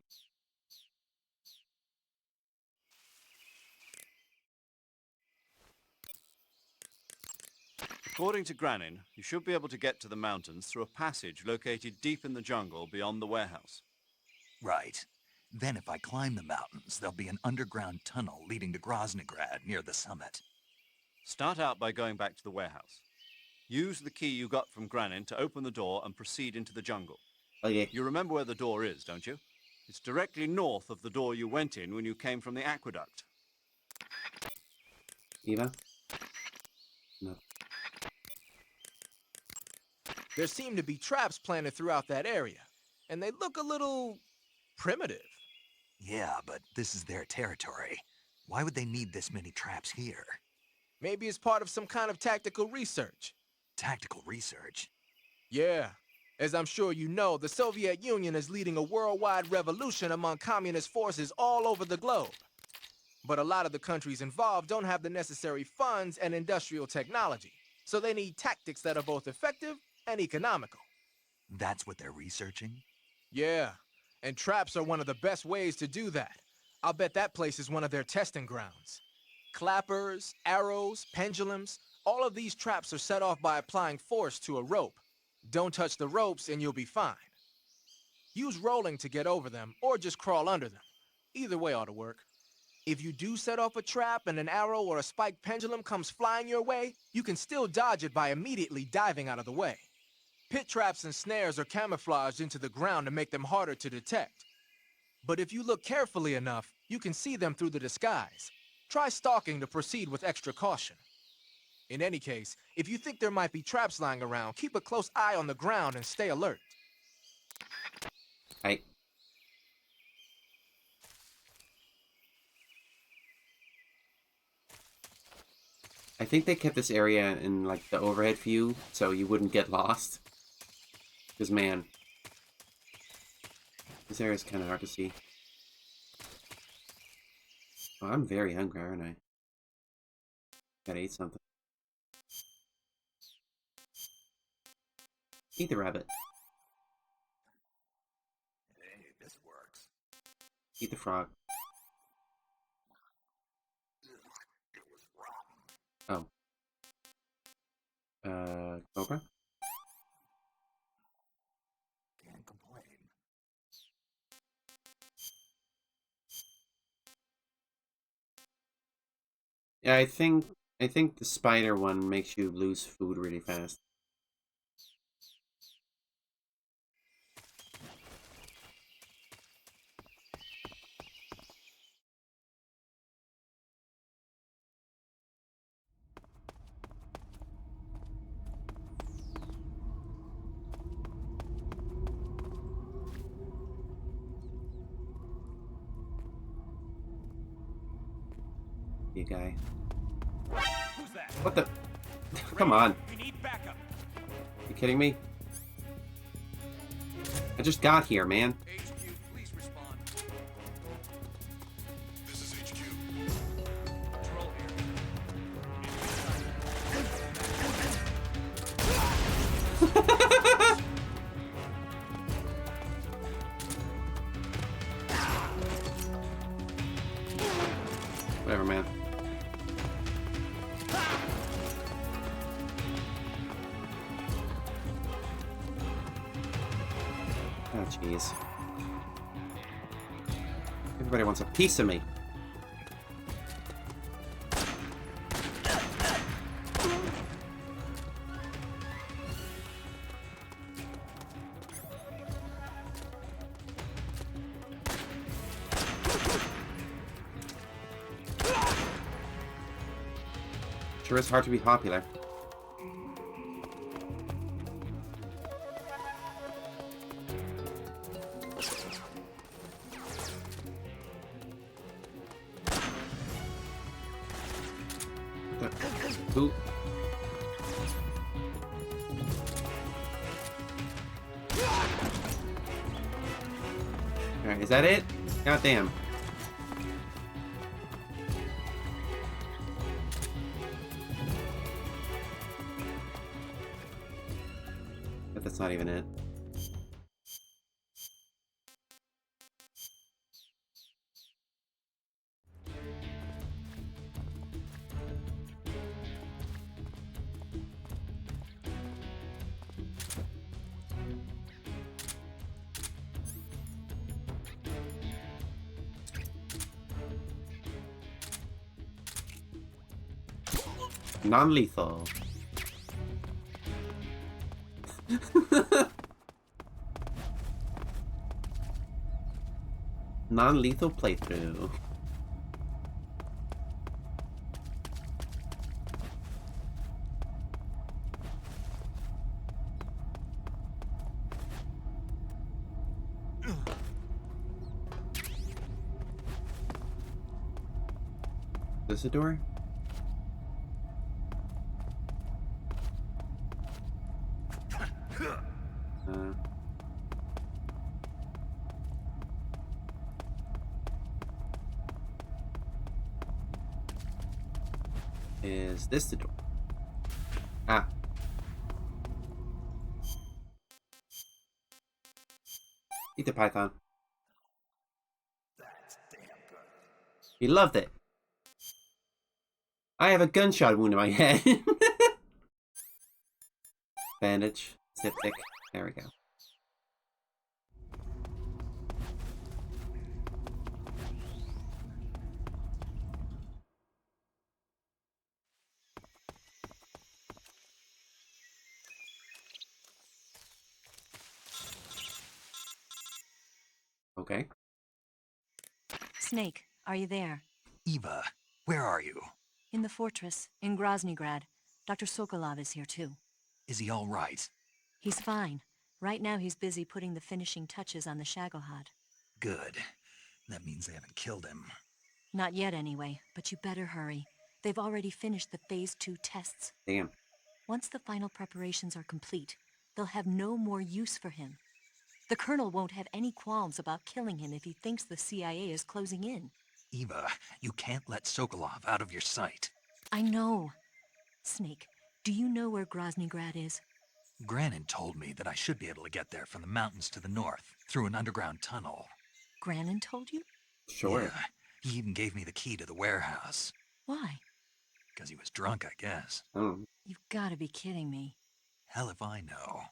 According to Granin, you should be able to get to the mountains through a passage located deep in the jungle beyond the warehouse. Right. Then if I climb the mountains, there'll be an underground tunnel leading to Groznygrad near the summit. Start out by going back to the warehouse. Use the key you got from Granin to open the door and proceed into the jungle. Okay. You remember where the door is, don't you? It's directly north of the door you went in when you came from the aqueduct. Eva? No. There seem to be traps planted throughout that area, and they look a little primitive. Yeah, but this is their territory. Why would they need this many traps here? Maybe it's part of some kind of tactical research. Tactical research? Yeah. As I'm sure you know, the Soviet Union is leading a worldwide revolution among communist forces all over the globe. But a lot of the countries involved don't have the necessary funds and industrial technology, so they need tactics that are both effective and economical. That's what they're researching? Yeah, and traps are one of the best ways to do that. I'll bet that place is one of their testing grounds. Clappers, arrows, pendulums, all of these traps are set off by applying force to a rope. Don't touch the ropes and you'll be fine. Use rolling to get over them, or just crawl under them. Either way ought to work. If you do set off a trap and an arrow or a spiked pendulum comes flying your way, you can still dodge it by immediately diving out of the way. Pit traps and snares are camouflaged into the ground to make them harder to detect. But if you look carefully enough, you can see them through the disguise. Try stalking to proceed with extra caution. In any case, if you think there might be traps lying around, keep a close eye on the ground and stay alert. I think they kept this area in, like, the overhead view so you wouldn't get lost. Because, man, this area is kind of hard to see. Oh, I'm very hungry, aren't I? Gotta eat something. Eat the rabbit. Hey, this works. Eat the frog. It was rotten. Oh. Cobra? Can't complain. Yeah, I think the spider one makes you lose food really fast. You guy. Who's that? What the? Come on. We need backup. You kidding me? I just got here, man. HQ, please respond. This is HQ. Patrol here. Whatever, man. Oh, jeez. Everybody wants a piece of me. Sure is hard to be popular. Ooh. Alright, is that it? God damn. But that's not even it. Non-lethal. Non-lethal playthrough. Is this a door? Is this the door? Ah. Eat the python. He loved it. I have a gunshot wound in my head. Bandage. Styptic. There we go. Snake, are you there? Eva, where are you? In the fortress, in Groznygrad. Dr. Sokolov is here too. Is he all right? He's fine. Right now he's busy putting the finishing touches on the Shagohod. Good. That means they haven't killed him. Not yet anyway, but you better hurry. They've already finished the Phase 2 tests. Damn. Once the final preparations are complete, they'll have no more use for him. The Colonel won't have any qualms about killing him if he thinks the CIA is closing in. Eva, you can't let Sokolov out of your sight. I know. Snake, do you know where Groznygrad is? Granin told me that I should be able to get there from the mountains to the north, through an underground tunnel. Granin told you? Sure. Yeah, he even gave me the key to the warehouse. Why? Because he was drunk, I guess. Oh. You've gotta be kidding me. Hell if I know.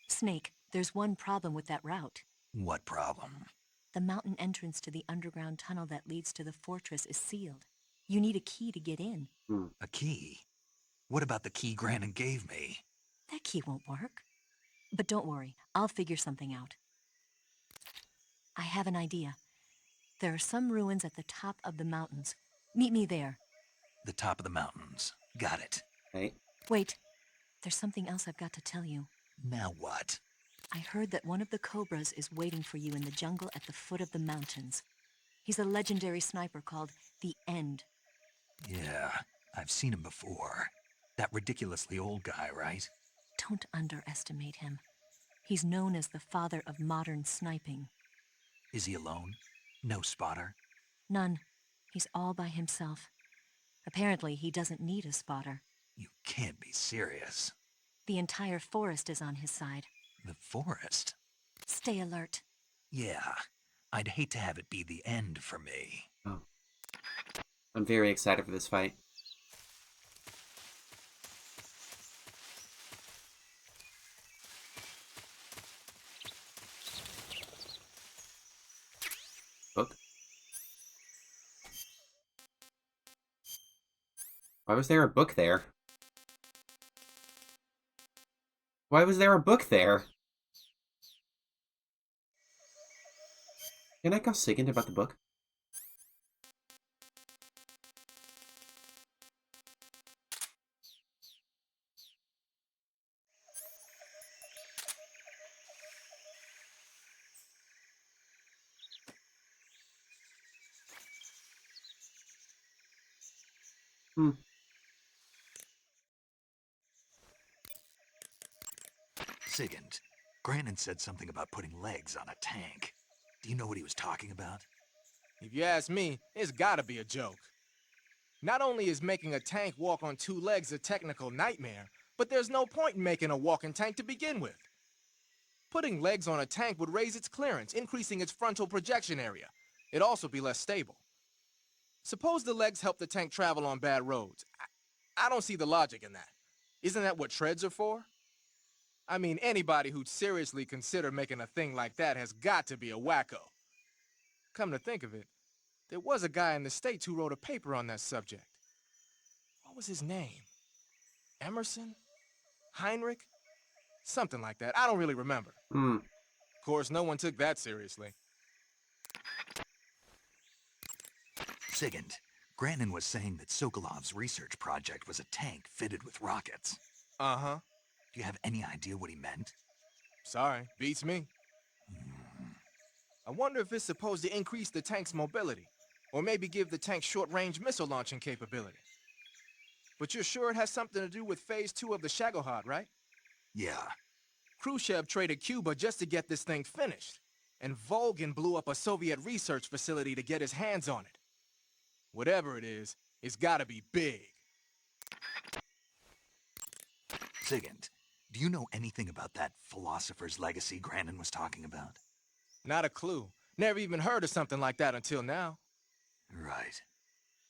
Snake, there's one problem with that route. What problem? The mountain entrance to the underground tunnel that leads to the fortress is sealed. You need a key to get in. A key? What about the key Granin gave me? That key won't work. But don't worry, I'll figure something out. I have an idea. There are some ruins at the top of the mountains. Meet me there. The top of the mountains. Got it. Hey. Wait, there's something else I've got to tell you. Now what? I heard that one of the Cobras is waiting for you in the jungle at the foot of the mountains. He's a legendary sniper called the End. Yeah, I've seen him before. That ridiculously old guy, right? Don't underestimate him. He's known as the father of modern sniping. Is he alone? No spotter? None. He's all by himself. Apparently, he doesn't need a spotter. You can't be serious. The entire forest is on his side. The forest? Stay alert. Yeah, I'd hate to have it be the end for me. Oh. I'm very excited for this fight. Book? Why was there a book there? Why was there a book there? Can I go second about the book? Sigint, Granin said something about putting legs on a tank. Do you know what he was talking about? If you ask me, it's gotta be a joke. Not only is making a tank walk on two legs a technical nightmare, but there's no point in making a walking tank to begin with. Putting legs on a tank would raise its clearance, increasing its frontal projection area. It'd also be less stable. Suppose the legs help the tank travel on bad roads. I don't see the logic in that. Isn't that what treads are for? I mean, anybody who'd seriously consider making a thing like that has got to be a wacko. Come to think of it, there was a guy in the States who wrote a paper on that subject. What was his name? Emerson? Heinrich? Something like that. I don't really remember. Of course, no one took that seriously. Sigint, Granin was saying that Sokolov's research project was a tank fitted with rockets. Uh-huh. Do you have any idea what he meant? Sorry, beats me. I wonder if it's supposed to increase the tank's mobility, or maybe give the tank short-range missile launching capability. But you're sure it has something to do with Phase 2 of the Shagohod, right? Yeah. Khrushchev traded Cuba just to get this thing finished, and Volgin blew up a Soviet research facility to get his hands on it. Whatever it is, it's gotta be big. Sigint, do you know anything about that philosopher's legacy Granin was talking about? Not a clue. Never even heard of something like that until now. Right.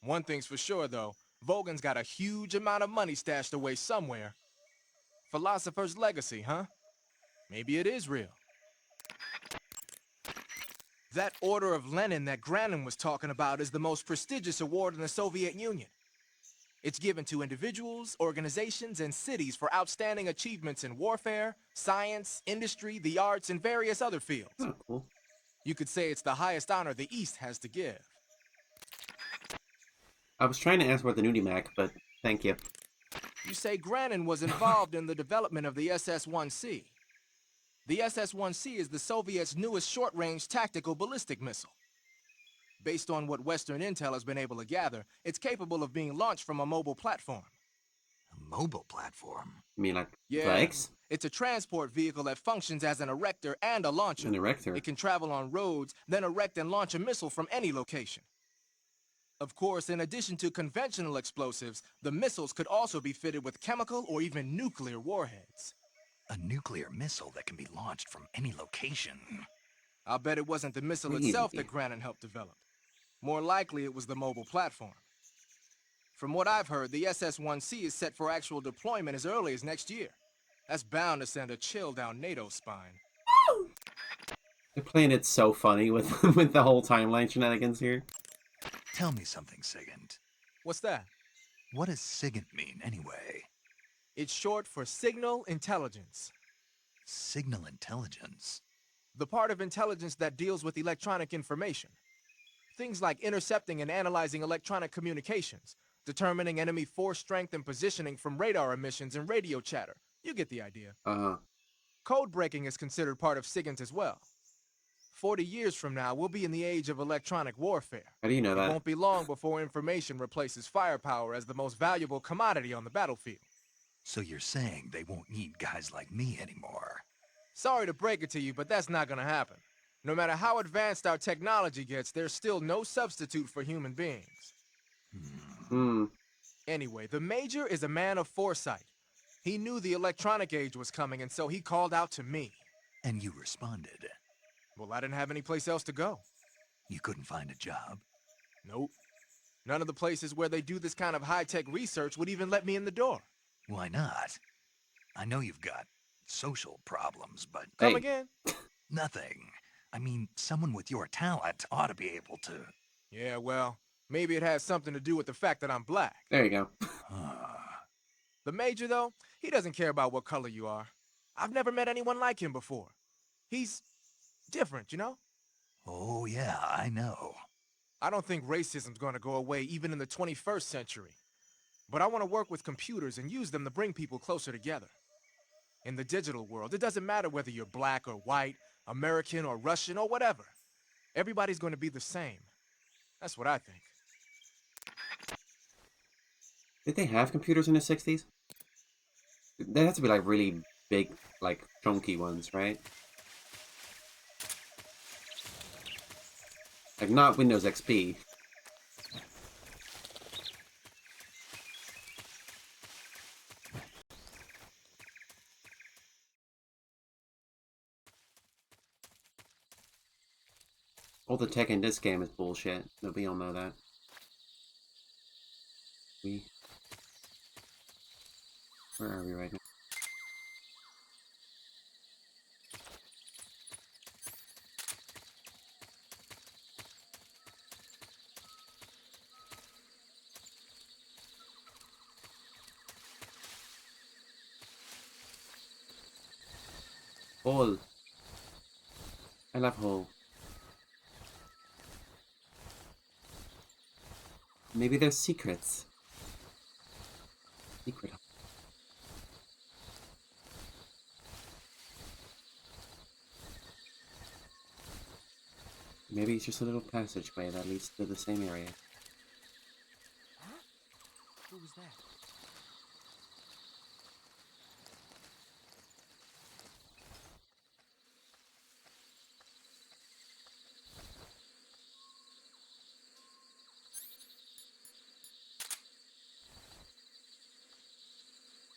One thing's for sure, though. Volgin's got a huge amount of money stashed away somewhere. Philosopher's legacy, huh? Maybe it is real. That Order of Lenin that Granin was talking about is the most prestigious award in the Soviet Union. It's given to individuals, organizations, and cities for outstanding achievements in warfare, science, industry, the arts, and various other fields. Oh, cool. You could say it's the highest honor the East has to give. I was trying to ask about the nudie Mac, but thank you. You say Grannon was involved in the development of the SS-1C. The SS-1C is the Soviets' newest short-range tactical ballistic missile. Based on what Western intel has been able to gather, it's capable of being launched from a mobile platform. A mobile platform? You mean like Yeah, legs? it's a transport vehicle that functions as an erector and a launcher. An erector? It can travel on roads, then erect and launch a missile from any location. Of course, in addition to conventional explosives, the missiles could also be fitted with chemical or even nuclear warheads. A nuclear missile that can be launched from any location. I'll bet it wasn't the missile Really? itself that Grannon helped develop. More likely, it was the mobile platform. From what I've heard, the SS-1C is set for actual deployment as early as next year. That's bound to send a chill down NATO's spine. They're playing it so funny with with the whole timeline shenanigans here. Tell me something, Sigint. What's that? What does Sigint mean, anyway? It's short for Signal Intelligence. Signal Intelligence? The part of intelligence that deals with electronic information. Things like intercepting and analyzing electronic communications, determining enemy force strength and positioning from radar emissions and radio chatter. You get the idea. Uh-huh. Code breaking is considered part of SIGINT as well. 40 years from now, we'll be in the age of electronic warfare. How do you know that? It won't be long before information replaces firepower as the most valuable commodity on the battlefield. So you're saying they won't need guys like me anymore? Sorry to break it to you, but that's not gonna happen. No matter how advanced our technology gets, there's still no substitute for human beings. Anyway, the Major is a man of foresight. He knew the electronic age was coming, and so he called out to me. And you responded? Well, I didn't have any place else to go. You couldn't find a job? Nope. None of the places where they do this kind of high-tech research would even let me in the door. Why not? I know you've got social problems, but... Come again? Nothing. I mean, someone with your talent ought to be able to... Yeah, well, maybe it has something to do with the fact that I'm black. There you go. The Major, though, he doesn't care about what color you are. I've never met anyone like him before. He's different, you know? Oh, yeah, I know. I don't think racism's going to go away even in the 21st century. But I want to work with computers and use them to bring people closer together. In the digital world, it doesn't matter whether you're black or white, American or Russian or whatever. Everybody's going to be the same. That's what I think. Did they have computers in the 60s? They have to be like really big, like chunky ones, right? Like not Windows XP. All the tech in this game is bullshit. We all know that. Where are we right now? Hole. I love hole. Maybe there's secrets. Secret. Maybe it's just a little passageway that leads to the same area. Huh? Who was that?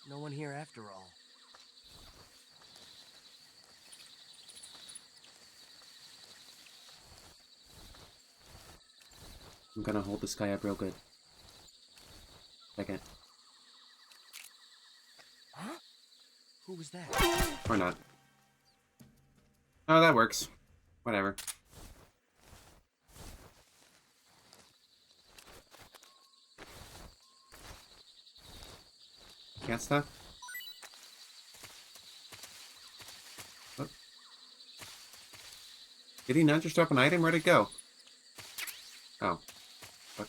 No one here after all. I'm gonna hold this guy up real good. Second. Huh? Who was that? Or not. Oh, that works. Whatever. Got stuff? Oh. Did he not just drop an item? Where'd it go? Oh. Fuck.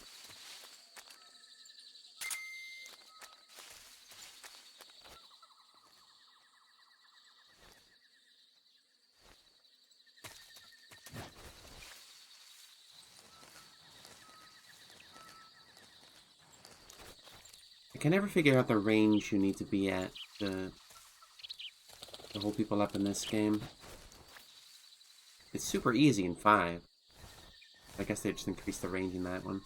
can never figure out the range you need to be at to hold people up in this game. It's super easy in 5. I guess they just increased the range in that one.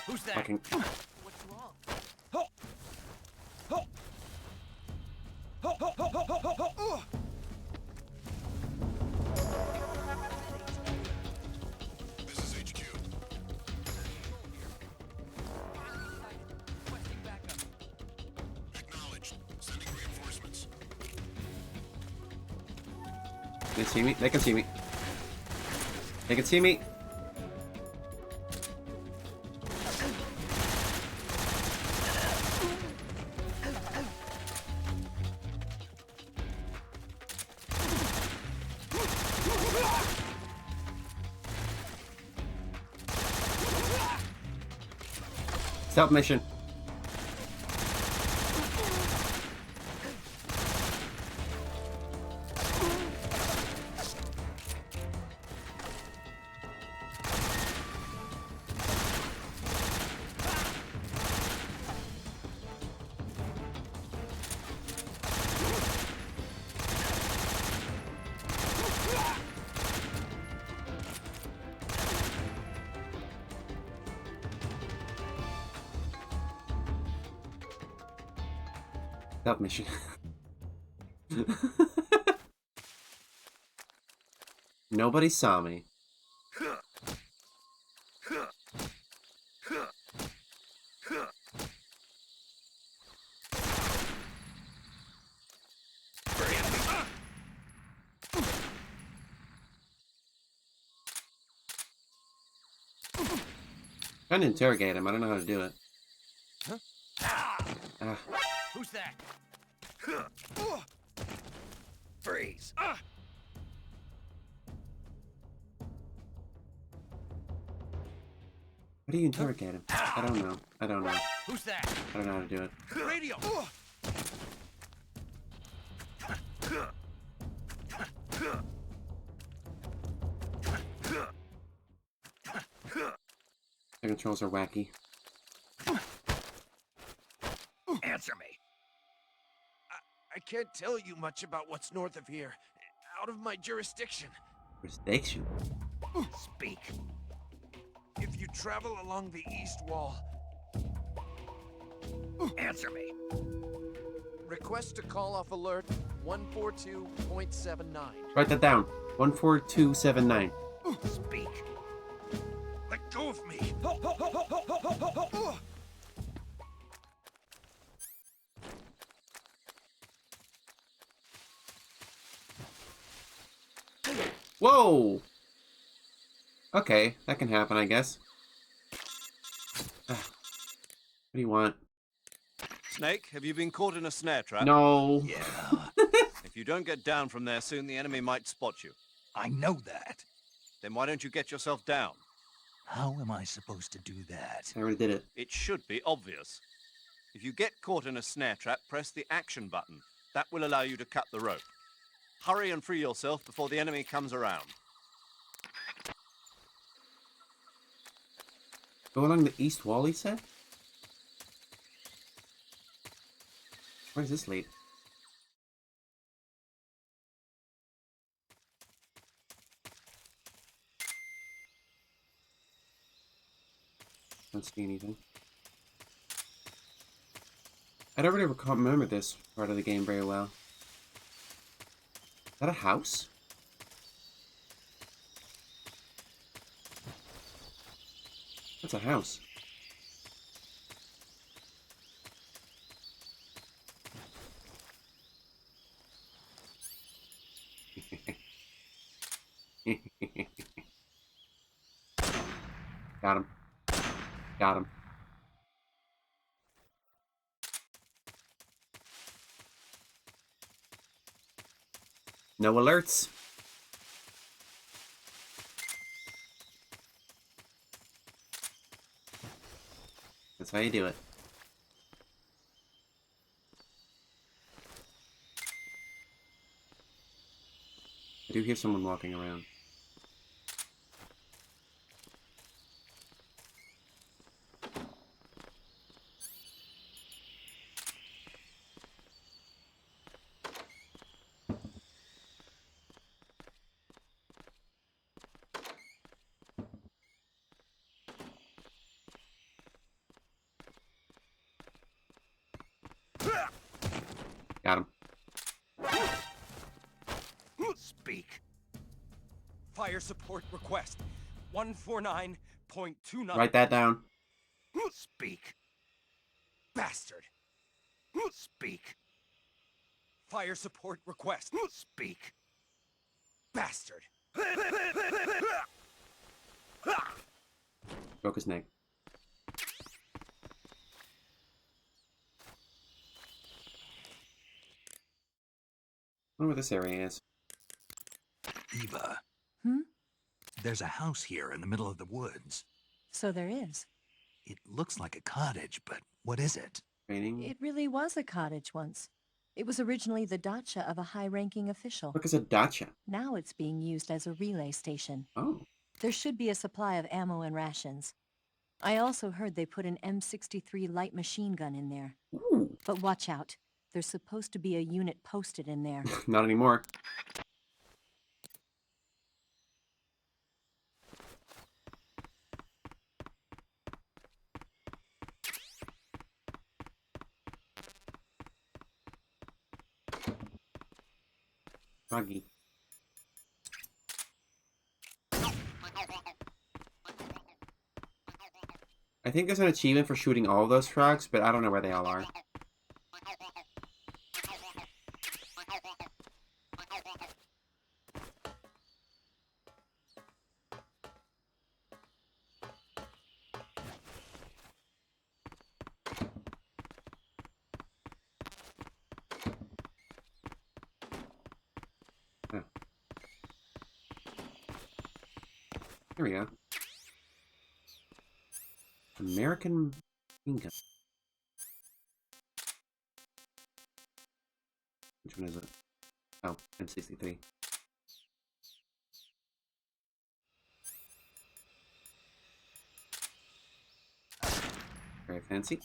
Who's that? Fucking... What's wrong? This is HQ. Acknowledged. Sending reinforcements. They see me? They can see me. They can see me. Stealth mission. Stealth mission. Nobody saw me. Trying to interrogate him. I don't know how to do it. Ah. Who's that? Freeze. How do you interrogate him? I don't know. I don't know. Who's that? I don't know how to do it. Radio. The controls are wacky. Answer me. I can't tell you much about what's north of here. Out of my jurisdiction. Jurisdiction? Speak. If you travel along the east wall... Answer me. Request to call off alert 142.79. Write that down. 14279. Speak. Let go of me. Whoa! Okay, that can happen, I guess. What do you want? Snake, have you been caught in a snare trap? No. Yeah, If you don't get down from there soon, the enemy might spot you. I know that. Then why don't you get yourself down? How am I supposed to do that? I already did it. It should be obvious. If you get caught in a snare trap, press the action button. That will allow you to cut the rope. Hurry and free yourself before the enemy comes around. Go along the east wall, he said? Where does this lead? Don't see anything. I don't really remember this part of the game very well. Is that a house? That's a house. Got him. Got him. No alerts. That's how you do it. I do hear someone walking around. Got him. Speak. Fire support request 149.29. Write that down. Speak. Bastard. Speak. Fire support request. Speak. Bastard. Broke his neck. I wonder what this area is. Eva. Hmm? There's a house here in the middle of the woods. So there is. It looks like a cottage, but what is it? Training. It really was a cottage once. It was originally the dacha of a high-ranking official. Look, it's a dacha. Now it's being used as a relay station. Oh. There should be a supply of ammo and rations. I also heard they put an M63 light machine gun in there. Ooh. But watch out. There's supposed to be a unit posted in there. Not anymore. Froggy. I think there's an achievement for shooting all of those frogs, but I don't know where they all are. Oh. Here we go. American machine gun. Which one is it? Oh, M63. Very fancy.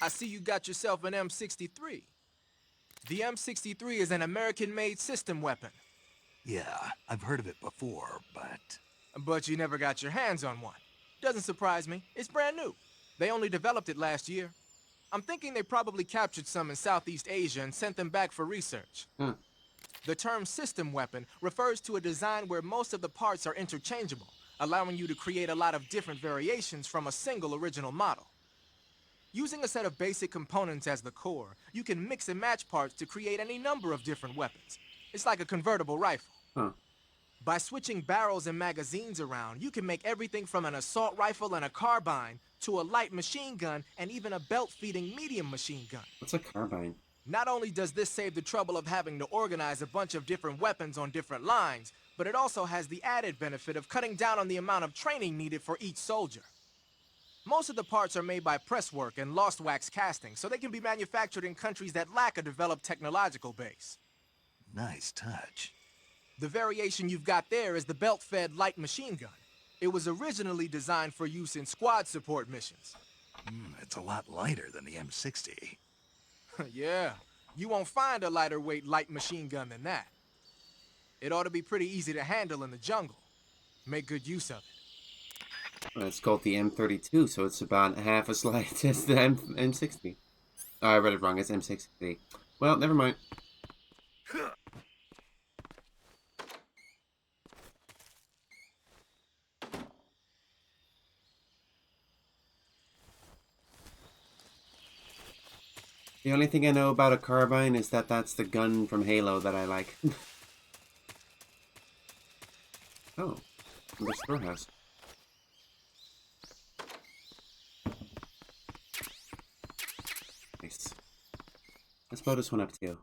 I see you got yourself an M63. The M63 is an American-made system weapon. Yeah, I've heard of it before, but... But you never got your hands on one. Doesn't surprise me. It's brand new. They only developed it last year. I'm thinking they probably captured some in Southeast Asia and sent them back for research. The term system weapon refers to a design where most of the parts are interchangeable, allowing you to create a lot of different variations from a single original model. Using a set of basic components as the core, you can mix and match parts to create any number of different weapons. It's like a convertible rifle. By switching barrels and magazines around, you can make everything from an assault rifle and a carbine to a light machine gun and even a belt-feeding medium machine gun. What's a carbine? Not only does this save the trouble of having to organize a bunch of different weapons on different lines, but it also has the added benefit of cutting down on the amount of training needed for each soldier. Most of the parts are made by presswork and lost wax casting, so they can be manufactured in countries that lack a developed technological base. Nice touch. The variation you've got there is the belt-fed light machine gun. It was originally designed for use in squad support missions. It's a lot lighter than the M60. Yeah, you won't find a lighter weight light machine gun than that. It ought to be pretty easy to handle in the jungle. Make good use of it. Well, it's called the M32, so it's about half as light as the M60. Oh, I read it wrong. It's M63. Well, never mind. The only thing I know about a carbine is that that's the gun from Halo that I like. Oh, from the storehouse. Nice. Let's blow this one up too.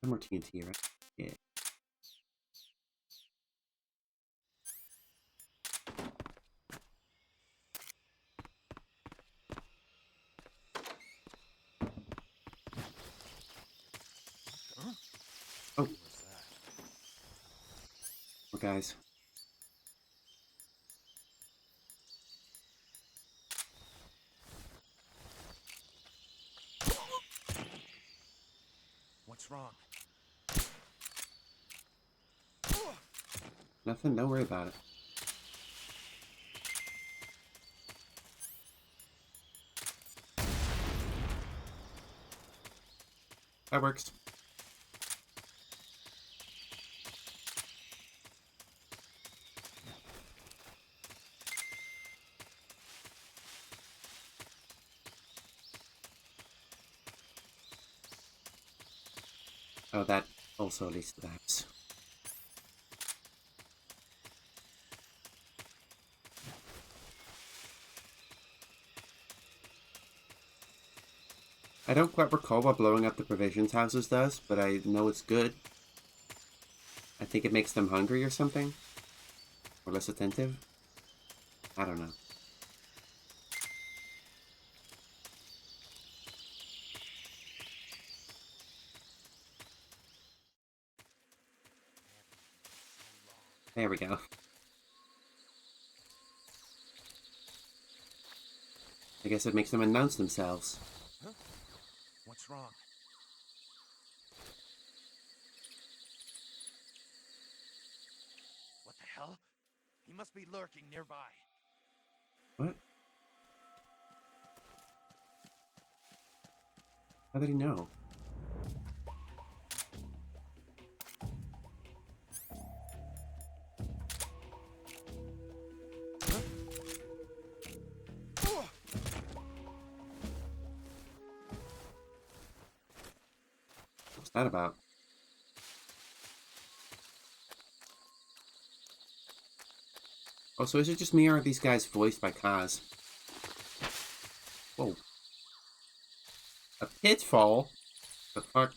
No more TNT, right? Yeah. Oh. Well, guys. What's wrong? Nothing, don't worry about it. That works. Oh, that also leads to the house. I don't quite recall what blowing up the provisions houses does, but I know it's good. I think it makes them hungry or something. Or less attentive. I don't know. There we go. I guess it makes them announce themselves. Huh? What's wrong? What the hell? He must be lurking nearby. What? How did he know? What's that about? Oh, so is it just me or are these guys voiced by Kaz? Whoa. A pitfall? The fuck?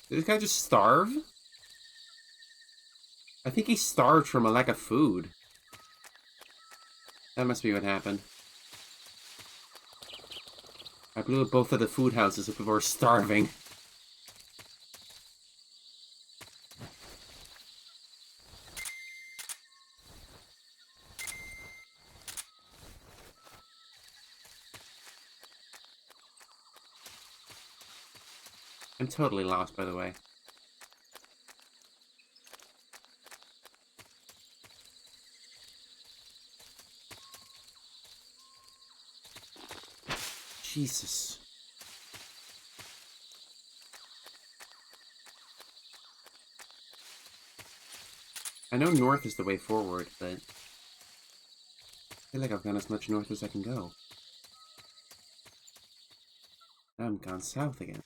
Did this guy just starve? I think he starved from a lack of food. That must be what happened. I blew up both of the food houses if people were starving. I'm totally lost, by the way. Jesus. I know north is the way forward, but I feel like I've gone as much north as I can go. Now I'm gone south again.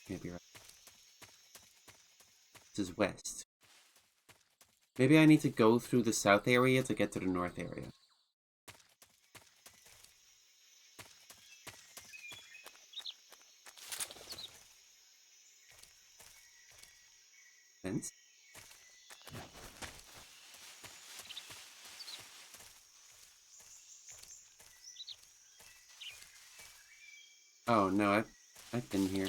Can't be right. This is west. Maybe I need to go through the south area to get to the north area. Fence? Oh no, I've been here.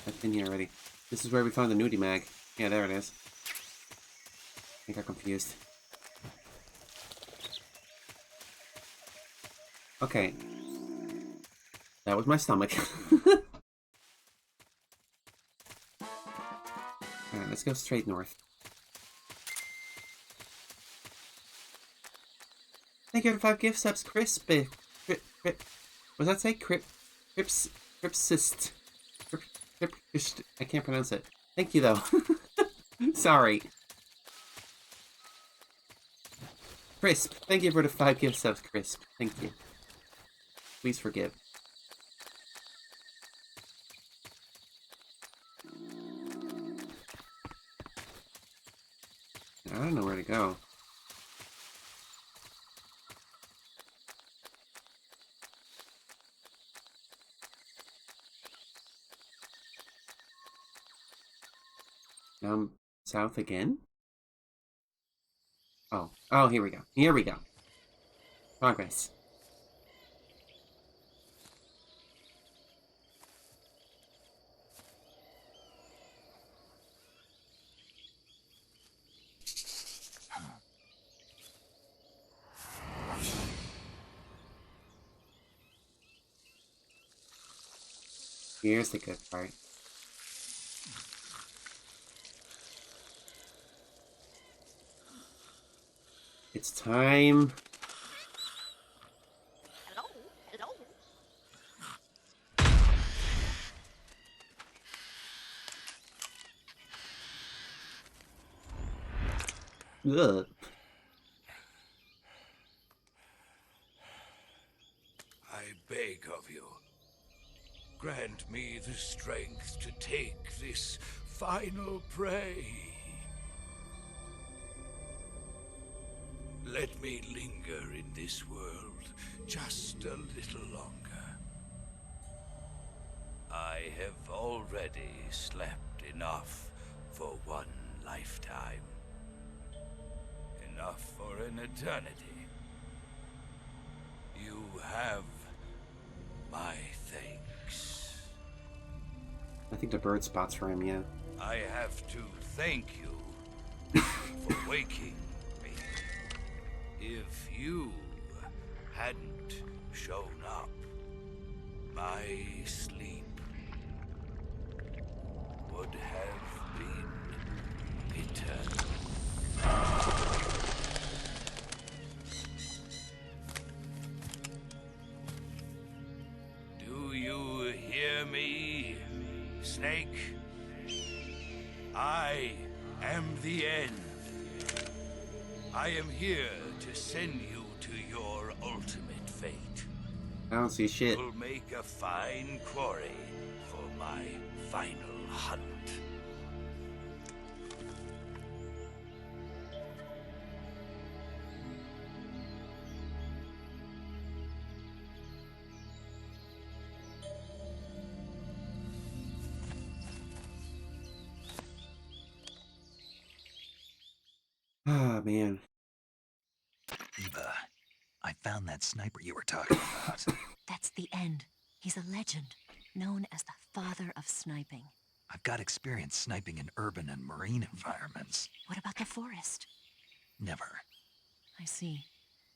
I've been here already. This is where we found the nudie mag. Yeah, there it is. I got confused. Okay. That was my stomach. Alright, let's go straight north. Thank you for 5 gift subs, Crispy. What does that say? Cripsist. I can't pronounce it. Thank you, though. Sorry. Crisp, thank you for the 5 gift subs, Crisp. Thank you. Please forgive. I don't know where to go. South again? Oh. Oh, here we go. Here we go. Progress. Here's the good part. It's time. Hello? Hello? Ugh. I beg of you, grant me the strength to take this final prey. Let me linger in this world just a little longer. I have already slept enough for one lifetime. Enough for an eternity. You have my thanks. I think the bird spot's for him, yeah. I have to thank you for waking me. If you hadn't shown up, my sleep would have been eternal. Do you hear me, Snake? I am the end. I am here to send you to your ultimate fate. I don't see shit. You'll make a fine quarry for my final hunt. Ah, man. Eva, I found that sniper you were talking about. That's the end. He's a legend, known as the father of sniping. I've got experience sniping in urban and marine environments. What about the forest? Never. I see.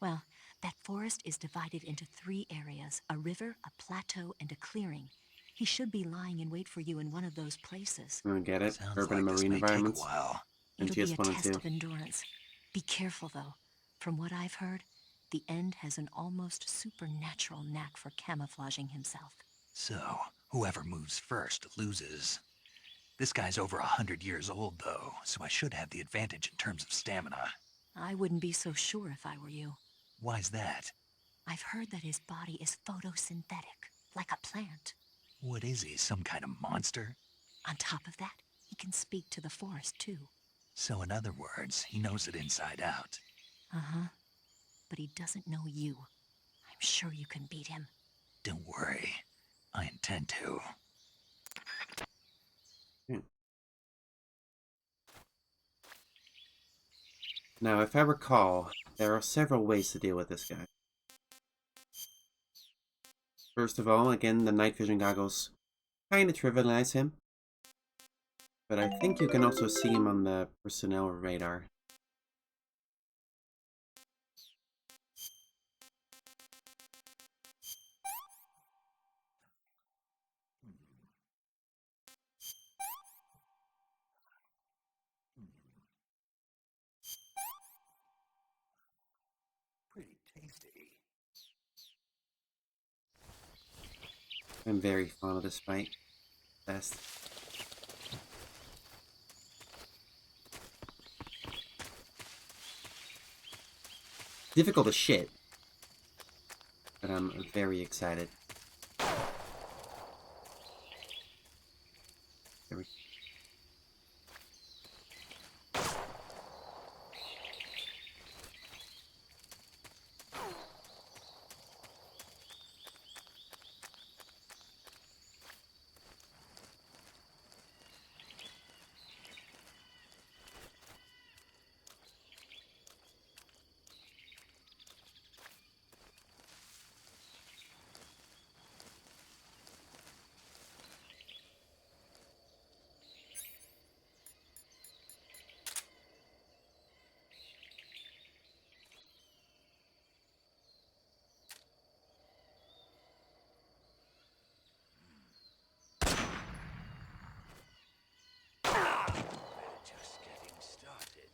Well, that forest is divided into 3 areas, a river, a plateau, and a clearing. He should be lying in wait for you in one of those places. I don't get it. Sounds Urban like and this marine may take a environments. while. It'll be MGS a 1 and test 2. of endurance. Be careful, though. From what I've heard, the End has an almost supernatural knack for camouflaging himself. So, whoever moves first loses. This guy's over 100 years old, though, so I should have the advantage in terms of stamina. I wouldn't be so sure if I were you. Why's that? I've heard that his body is photosynthetic, like a plant. What is he, some kind of monster? On top of that, he can speak to the forest, too. So in other words, he knows it inside out. Uh-huh. But he doesn't know you. I'm sure you can beat him. Don't worry. I intend to. Now, if I recall, there are several ways to deal with this guy. First of all, again, the night vision goggles kind of trivialize him. But I think you can also see him on the personnel radar. Pretty tasty. I'm very fond of this fight. Best. difficult as shit. But I'm very excited. There we go. Just getting started.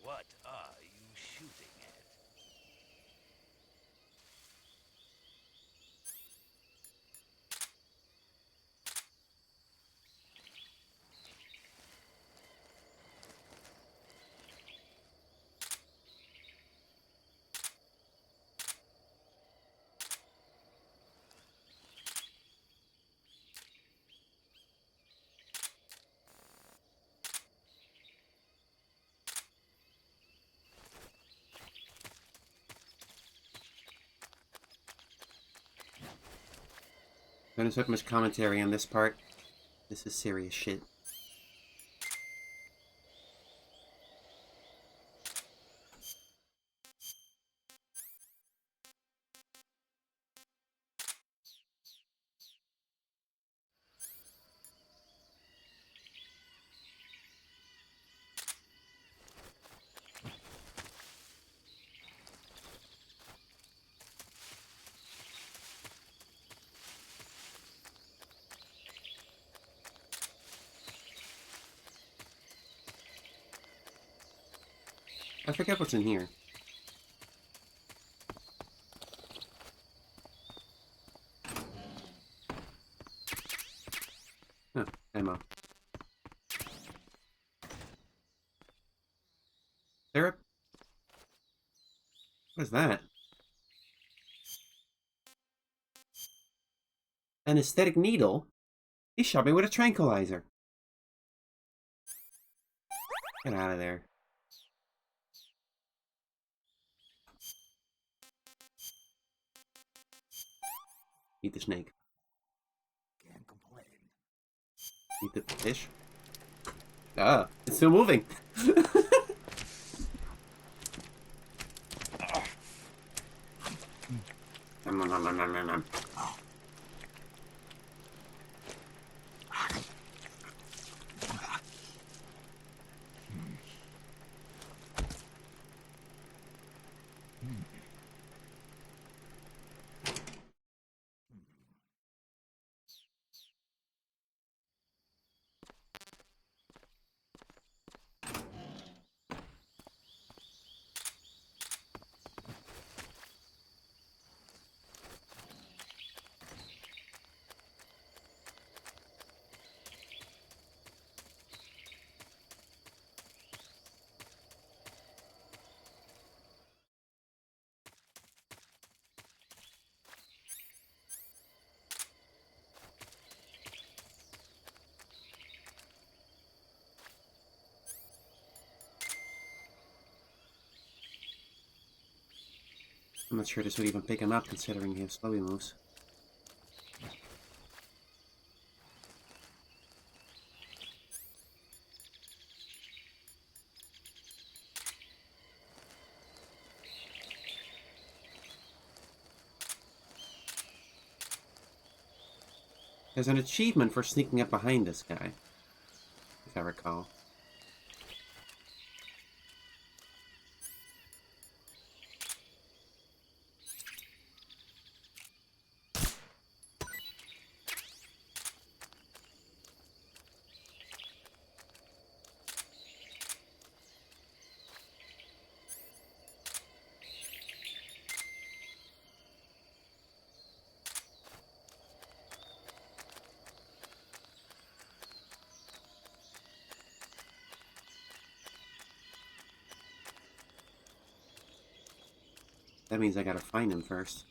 What are you shooting at? Don't have much commentary on this part. This is serious shit. I forget what's in here. Oh, ammo. Syrup? What is that? An aesthetic needle? He shot me with a tranquilizer. Get out of there. Eat the snake. Can't complain. Eat the fish. Ah, it's still moving. Nom, nom, nom, nom, nom, nom. I'm not sure this would even pick him up, considering how slow he moves. There's an achievement for sneaking up behind this guy, if I recall. That means I gotta find him first.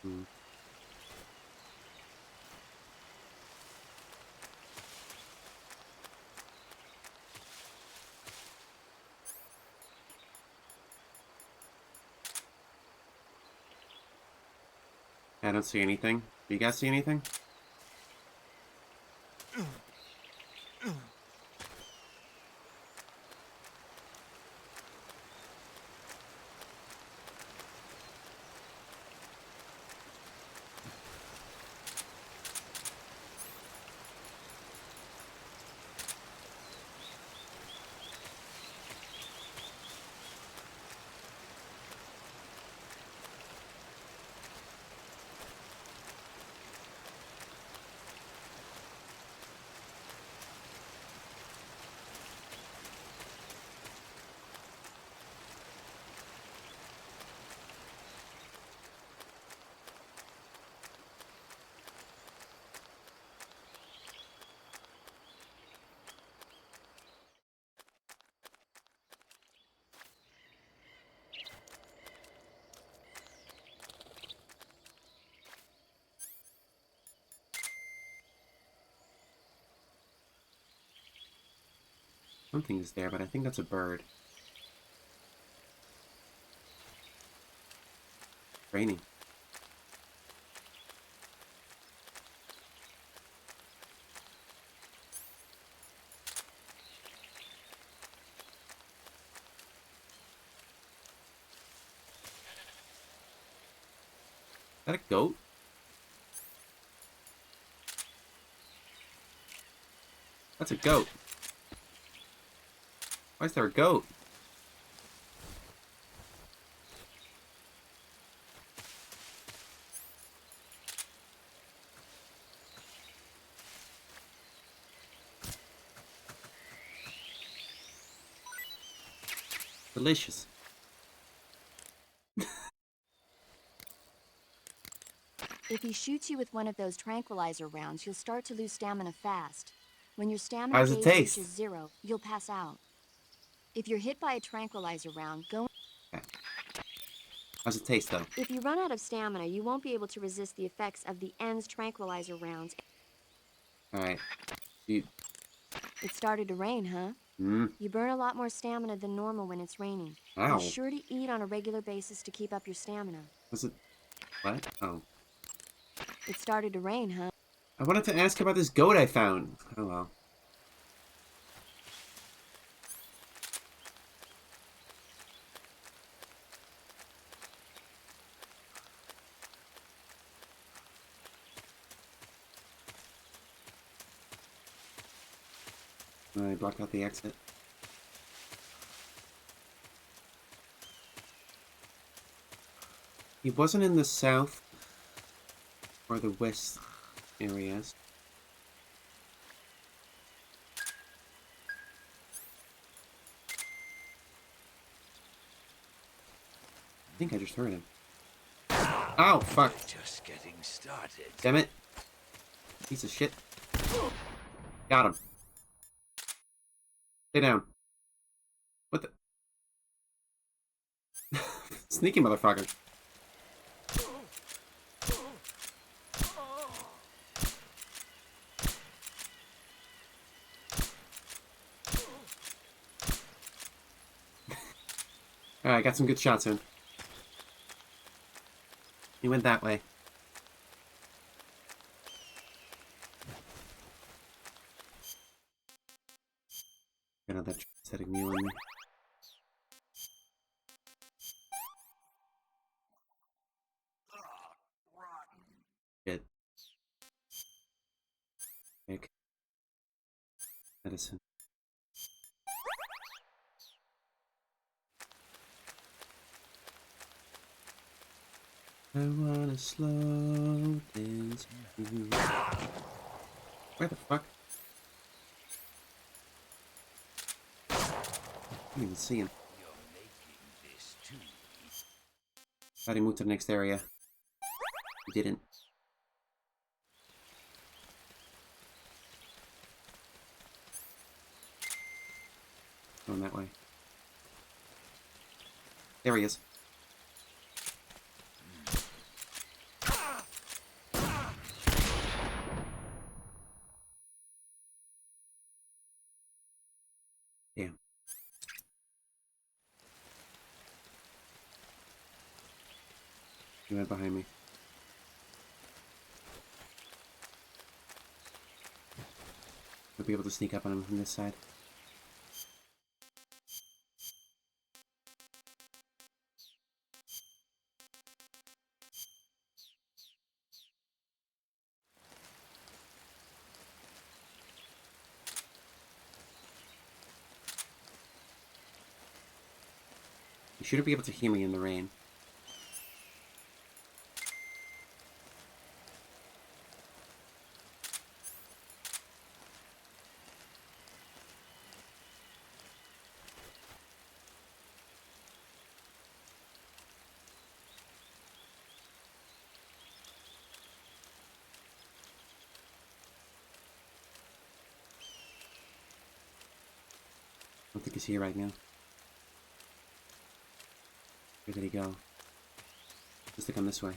Hmm. I don't see anything. Do you guys see anything? Something is there, but I think that's a bird. Raining. Is that a goat? That's a goat. Why is there a goat? Delicious. If he shoots you with one of those tranquilizer rounds, you'll start to lose stamina fast. When your How stamina does it gauge taste? reaches 0, you'll pass out. If you're hit by a tranquilizer round, go... Okay. How's it taste, though? If you run out of stamina, you won't be able to resist the effects of the end's tranquilizer rounds. Alright. You... It started to rain, huh? You burn a lot more stamina than normal when it's raining. Ow. Be sure to eat on a regular basis to keep up your stamina. Was it... What? Oh. It started to rain, huh? I wanted to ask about this goat I found. Oh well. I blocked out the exit. He wasn't in the south or the west areas. I think I just heard him. Ow, fuck. Just getting started. Damn it. Piece of shit. Got him. Stay down. What the? Sneaky motherfucker. Alright, got some good shots in. He went that way. Got that setting meal in me. Shit. Big. Medicine. I wanna slow dance with you. Where the fuck? I didn't even see him. Thought he moved to the next area. He didn't. Going that way. There he is. Damn. He went behind me. I'll be able to sneak up on him from this side. You shouldn't be able to hear me in the rain. I don't think he's here right now. Where did he go? Just to come this way.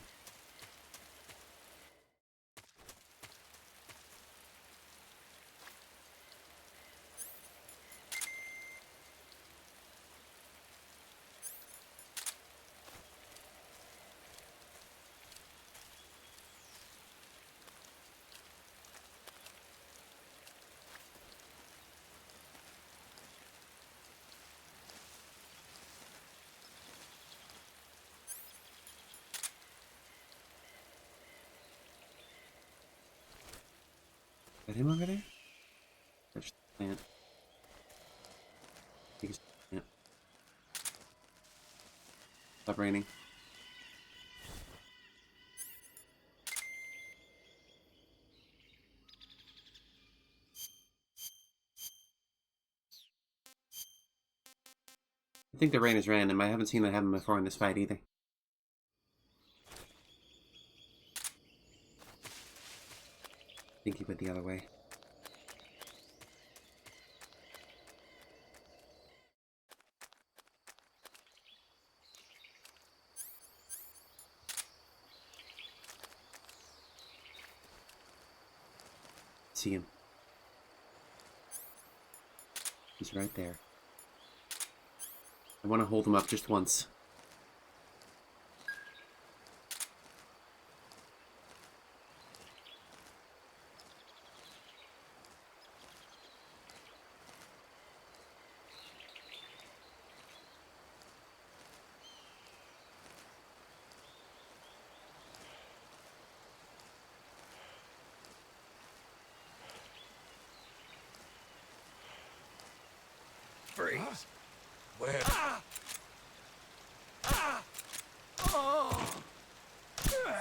Is that him over there? Or just a plant? I think it's just a plant. Stop raining. I think the rain is random. I haven't seen that happen before in this fight either. I think he went the other way. See him. He's right there. I want to hold him up just once. Freeze. Where?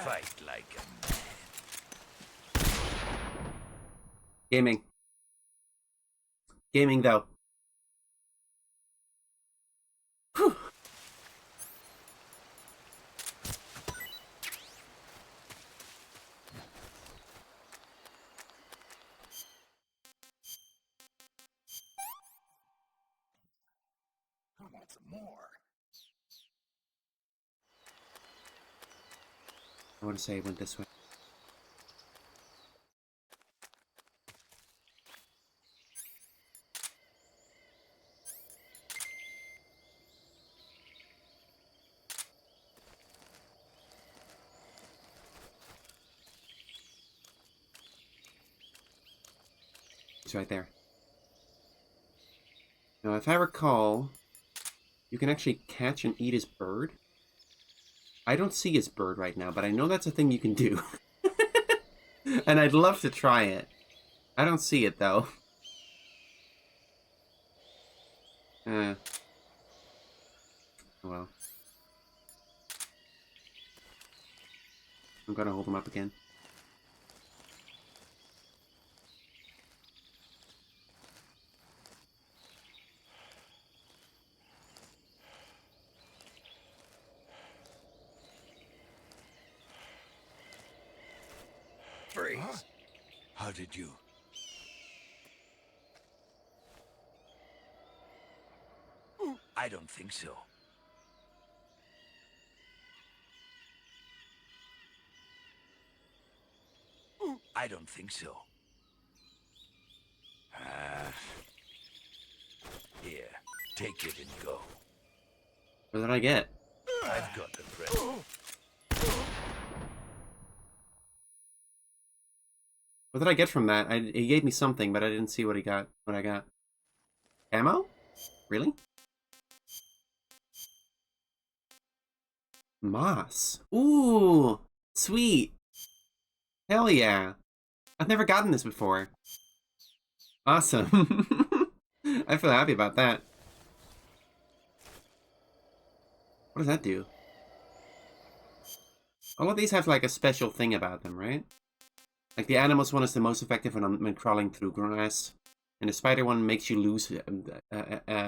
Fight like a man. Gaming. Gaming, though. Whew. I want some more. I want to say it went this way. He's right there. Now, if I recall, you can actually catch and eat his bird. I don't see his bird right now, but I know that's a thing you can do. And I'd love to try it. I don't see it, though. Oh well. I'm gonna hold him up again. Freeze. Huh? How did you? I don't think so. I don't think so. Here, take it and go. What did I get? I've got the present. What did I get from that? He gave me something, but I didn't see what he got. What I got? Ammo? Really? Moss. Ooh, sweet. Hell yeah. I've never gotten this before. Awesome. I feel happy about that. What does that do? All of these have like a special thing about them, right? Like the animals one is the most effective when crawling through grass. And the spider one makes you lose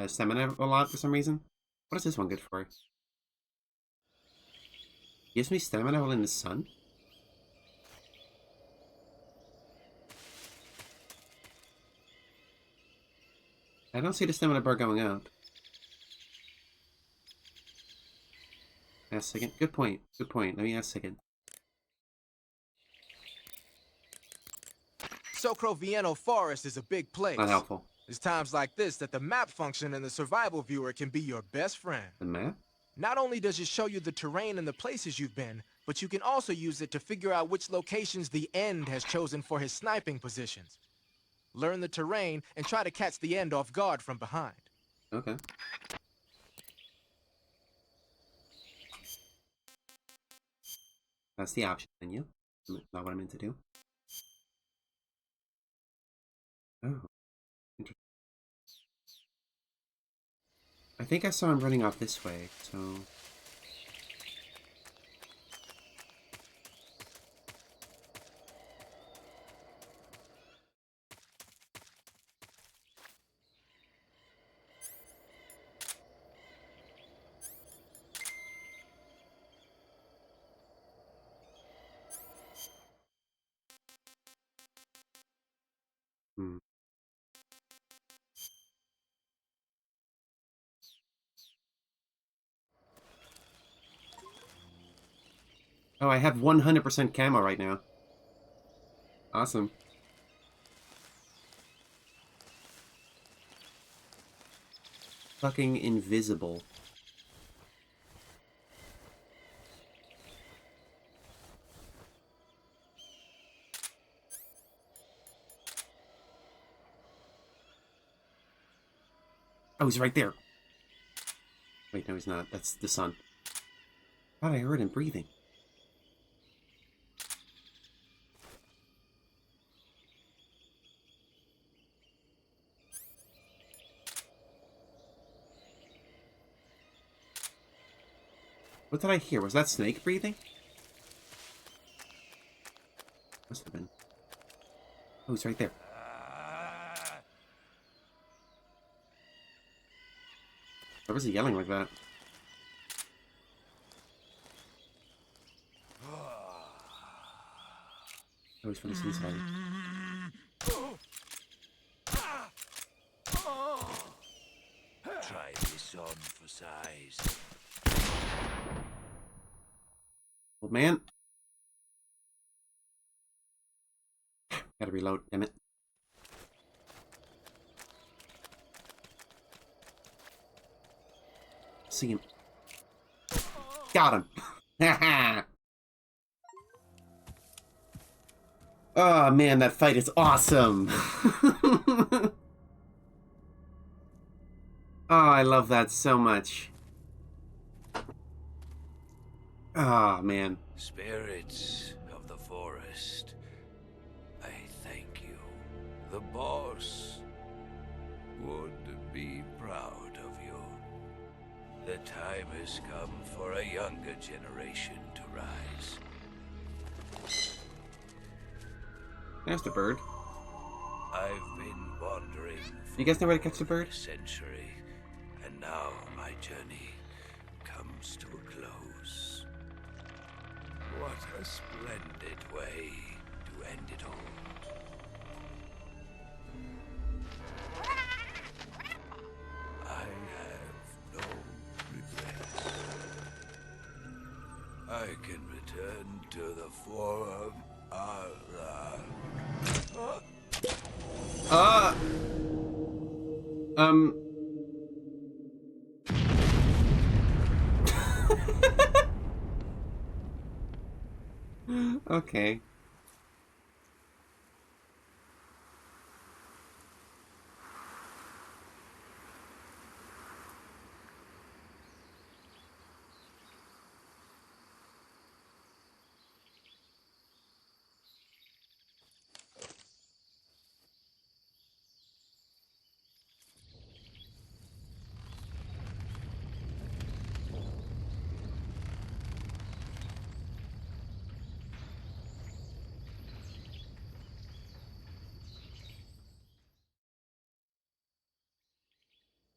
stamina a lot for some reason. What is this one good for? Gives me stamina while in the sun? I don't see the stamina bar going up. Ask a second. Good point. Good point. Let me ask a second. Socrovieno Forest is a big place. Not helpful. It's times like this that the map function in the survival viewer can be your best friend. The map? Not only does it show you the terrain and the places you've been, but you can also use it to figure out which locations the End has chosen for his sniping positions. Learn the terrain and try to catch the End off guard from behind. Okay. That's the option menu. Not what I meant to do. Oh. Interesting. I think I saw him running off this way, so... Hmm. Oh, I have 100% camo right now. Awesome. Fucking invisible. Oh, he's right there. Wait, no, he's not. That's the sun. I thought I heard him breathing. What did I hear? Was that Snake breathing? Must have been. Oh, he's right there. Why was he yelling like that? Oh, he's from the seaside. Try this on for size. Old man. Gotta reload, damn it. See him. Got him. Oh man, that fight is awesome. Oh, I love that so much. Ah, man. Spirits of the forest, I thank you. The boss would be proud of you. The time has come for a younger generation to rise. There's the bird. I've been wandering for You guys know where to catch the bird? a century, and now my journey comes to a close. What a splendid way to end it all. I have no regrets. I can return to the forum. Um. Okay.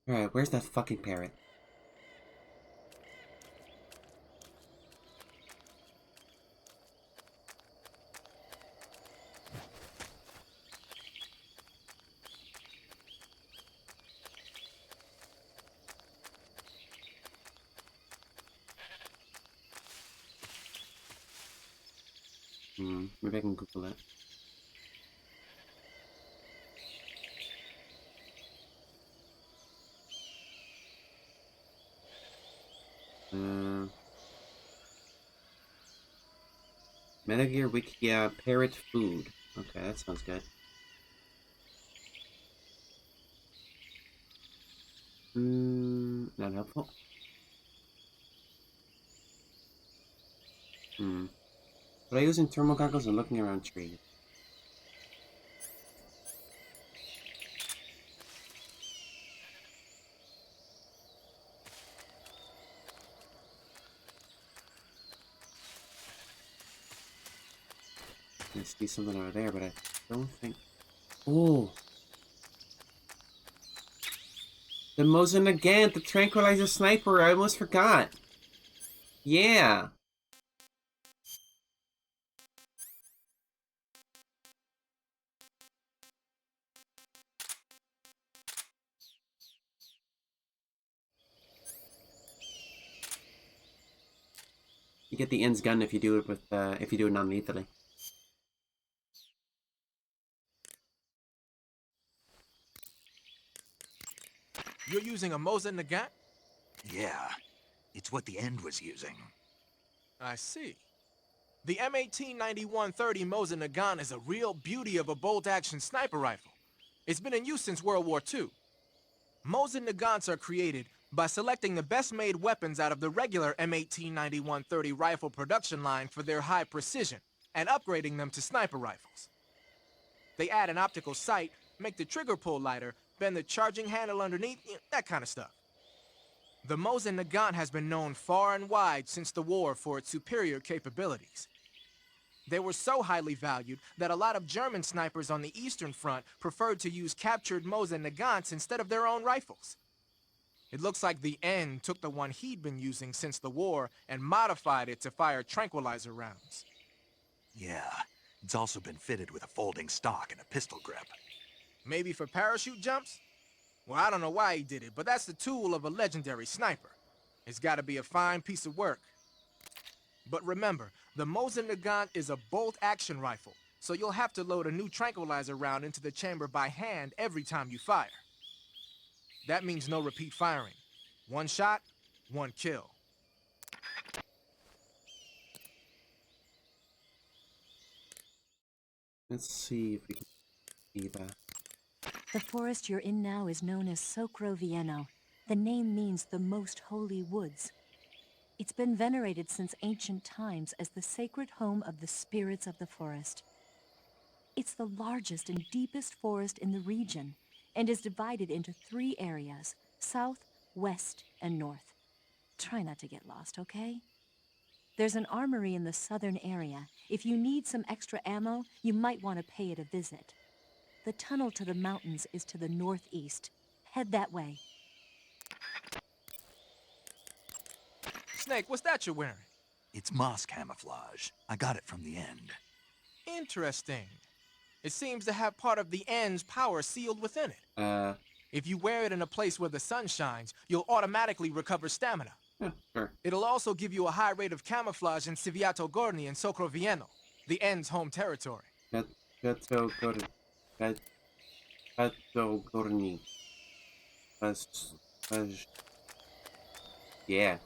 Alright, where's that fucking parrot? Maybe I can Google that. Metal Gear Wiki, parrot food. Okay, that sounds good. Not helpful. But I using thermal goggles and looking around trees. I see something over there, but I don't think. Oh, the Mosin again, the tranquilizer sniper. I almost forgot. Yeah. You get the ends gun if you do it with if you do it non-lethally. You're using a Mosin Nagant? Yeah, it's what the End was using. I see. The M1891-30 Mosin Nagant is a real beauty of a bolt-action sniper rifle. It's been in use since World War II. Mosin Nagants are created by selecting the best-made weapons out of the regular M1891-30 rifle production line for their high precision, and upgrading them to sniper rifles. They add an optical sight, make the trigger pull lighter, bend the charging handle underneath, that kind of stuff. The Mosin Nagant has been known far and wide since the war for its superior capabilities. They were so highly valued that a lot of German snipers on the Eastern Front preferred to use captured Mosin Nagants instead of their own rifles. It looks like the N took the one he'd been using since the war and modified it to fire tranquilizer rounds. Yeah, it's also been fitted with a folding stock and a pistol grip. Maybe for parachute jumps? Well, I don't know why he did it, but that's the tool of a legendary sniper. It's gotta be a fine piece of work. But remember, the Mosin Nagant is a bolt-action rifle, so you'll have to load a new tranquilizer round into the chamber by hand every time you fire. That means no repeat firing. One shot, one kill. Let's see if we can see that. The forest you're in now is known as Sokro Vieno. The name means the most holy woods. It's been venerated since ancient times as the sacred home of the spirits of the forest. It's the largest and deepest forest in the region and is divided into 3 areas: south, west, and north. Try not to get lost, okay? There's an armory in the southern area. If you need some extra ammo, you might want to pay it a visit. The tunnel to the mountains is to the northeast. Head that way. Snake, what's that you're wearing? It's moss camouflage. I got it from the end. Interesting. It seems to have part of the end's power sealed within it. If you wear it in a place where the sun shines, you'll automatically recover stamina. Yeah, sure. It'll also give you a high rate of camouflage in Civiato Gorni and Socrovieno, the end's home territory. Gato Gorni. Yeah.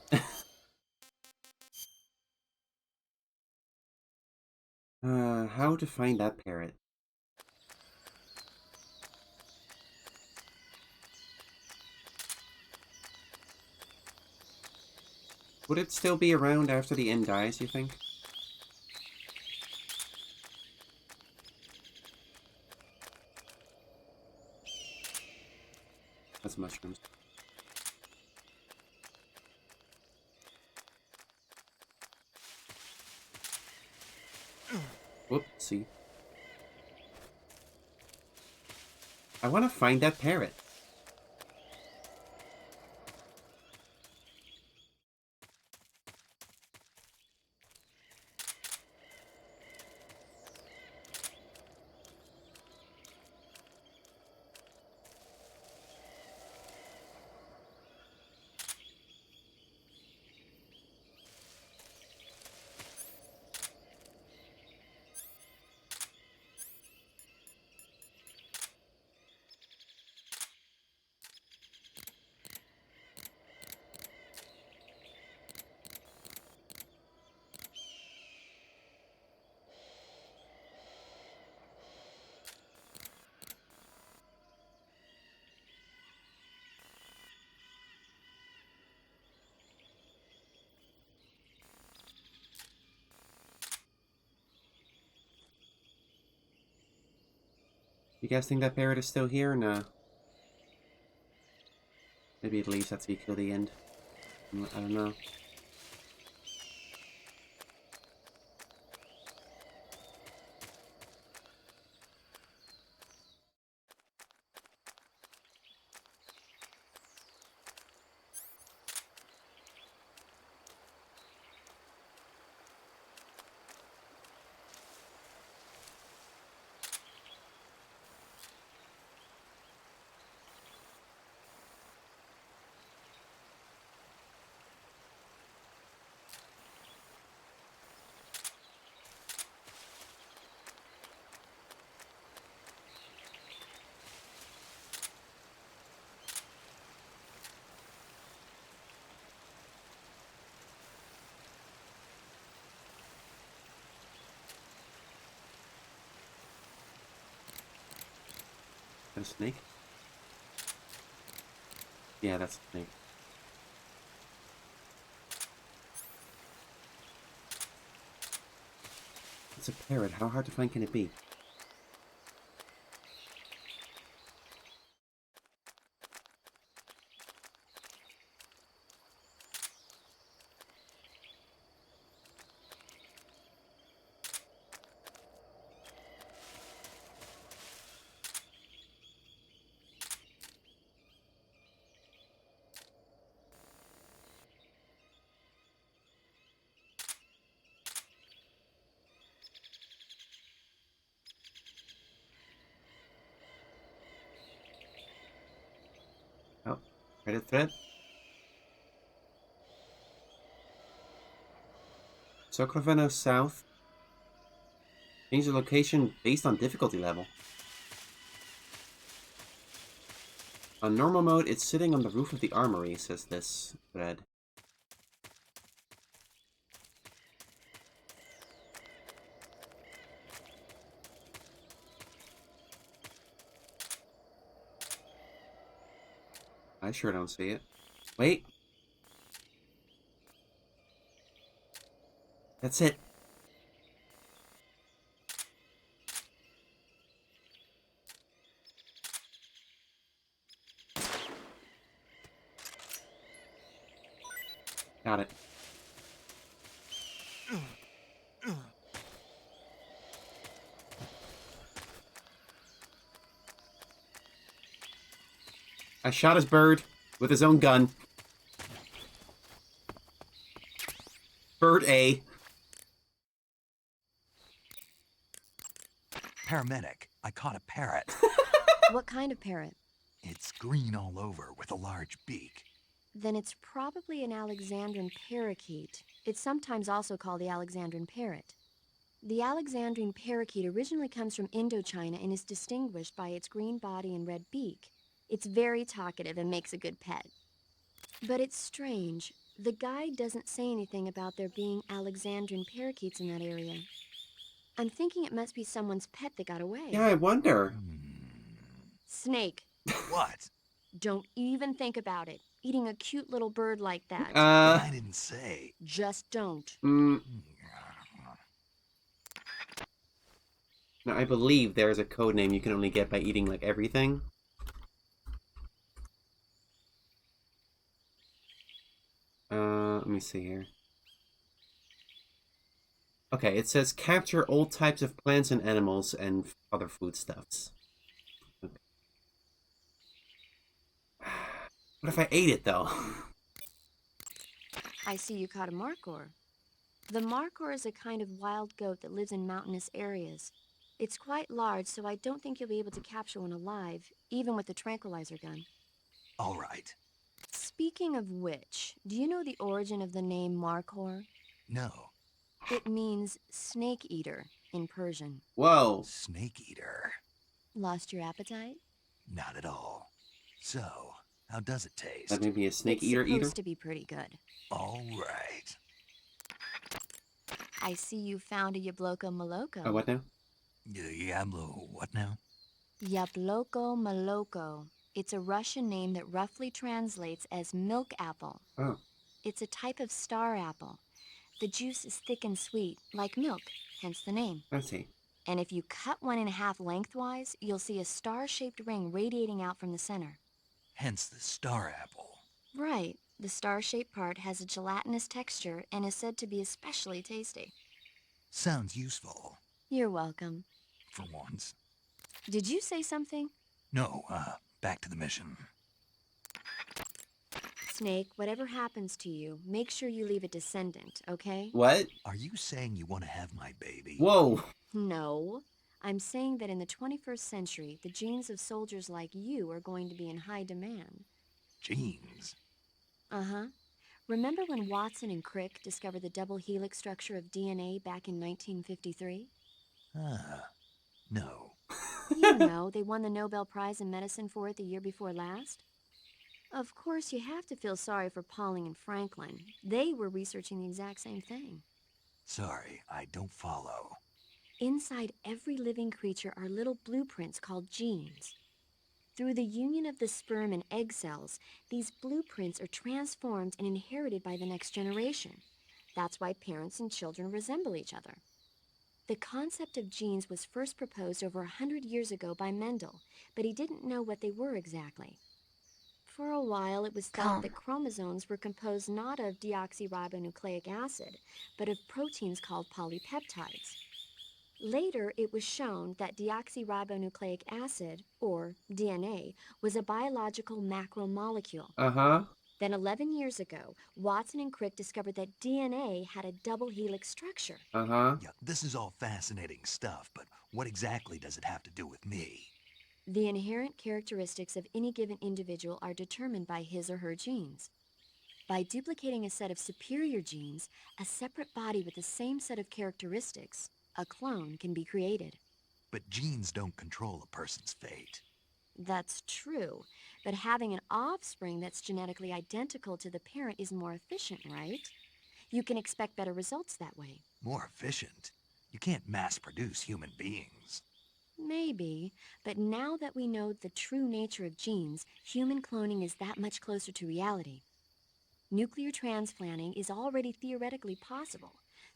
How to find that parrot? Would it still be around after the end dies, you think? That's mushrooms. Whoopsie. I want to find that parrot. You guys think that parrot is still here? No. Maybe it leaves after we kill the end. I don't know. That a snake? Yeah, that's a snake. It's a parrot. How hard to find can it be? Oh, credit thread. Socroveno South. Change the location based on difficulty level. On normal mode, it's sitting on the roof of the armory, says this thread. I sure don't see it. Wait. That's it. Got it. I shot his bird with his own gun. Bird A. Paramedic, I caught a parrot. What kind of parrot? It's green all over with a large beak. Then it's probably an Alexandrine parakeet. It's sometimes also called the Alexandrine parrot. The Alexandrine parakeet originally comes from Indochina and is distinguished by its green body and red beak. It's very talkative and makes a good pet. But it's strange. The guide doesn't say anything about there being Alexandrine parakeets in that area. I'm thinking it must be someone's pet that got away. Yeah, I wonder. Snake. What? Don't even think about it. Eating a cute little bird like that. I didn't say. Just don't. Now, I believe there's a code name you can only get by eating, like, everything. Let me see here. Okay, it says capture all types of plants and animals and other foodstuffs. Okay. What if I ate it, though? I see you caught a markhor. The markhor is a kind of wild goat that lives in mountainous areas. It's quite large, so I don't think you'll be able to capture one alive, even with the tranquilizer gun. All right. Speaking of which, do you know the origin of the name markhor? No. It means snake eater in Persian. Whoa. Snake Eater. Lost your appetite? Not at all. So, how does it taste? That may be a snake eater It's supposed to be pretty good. All right. I see you found a Yabloko Maloko. Oh, what now? Diablo, what now? Yabloko Maloko. It's a Russian name that roughly translates as milk apple. Oh. It's a type of star apple. The juice is thick and sweet, like milk, hence the name. I see. And if you cut one in half lengthwise, you'll see a star-shaped ring radiating out from the center. Hence the star apple. Right. The star-shaped part has a gelatinous texture and is said to be especially tasty. Sounds useful. You're welcome. For once. Did you say something? No, back to the mission. Snake, whatever happens to you, make sure you leave a descendant, okay? What? Are you saying you want to have my baby? Whoa. No. I'm saying that in the 21st century, the genes of soldiers like you are going to be in high demand. Genes? Uh-huh. Remember when Watson and Crick discovered the double helix structure of DNA back in 1953? No. You know, they won the Nobel Prize in Medicine for it the year before last. Of course, you have to feel sorry for Pauling and Franklin. They were researching the exact same thing. Sorry, I don't follow. Inside every living creature are little blueprints called genes. Through the union of the sperm and egg cells, these blueprints are transformed and inherited by the next generation. That's why parents and children resemble each other. The concept of genes was first proposed over 100 years ago by Mendel, but he didn't know what they were exactly. For a while, it was thought that chromosomes were composed not of deoxyribonucleic acid, but of proteins called polypeptides. Later, it was shown that deoxyribonucleic acid, or DNA, was a biological macromolecule. Uh-huh. Then 11 years ago, Watson and Crick discovered that DNA had a double helix structure. Uh-huh. Yeah, this is all fascinating stuff, but what exactly does it have to do with me? The inherent characteristics of any given individual are determined by his or her genes. By duplicating a set of superior genes, a separate body with the same set of characteristics, a clone, can be created. But genes don't control a person's fate. That's true, but having an offspring that's genetically identical to the parent is more efficient, right? You can expect better results that way. More efficient? You can't mass-produce human beings. Maybe, but now that we know the true nature of genes, human cloning is that much closer to reality. Nuclear transplanting is already theoretically possible.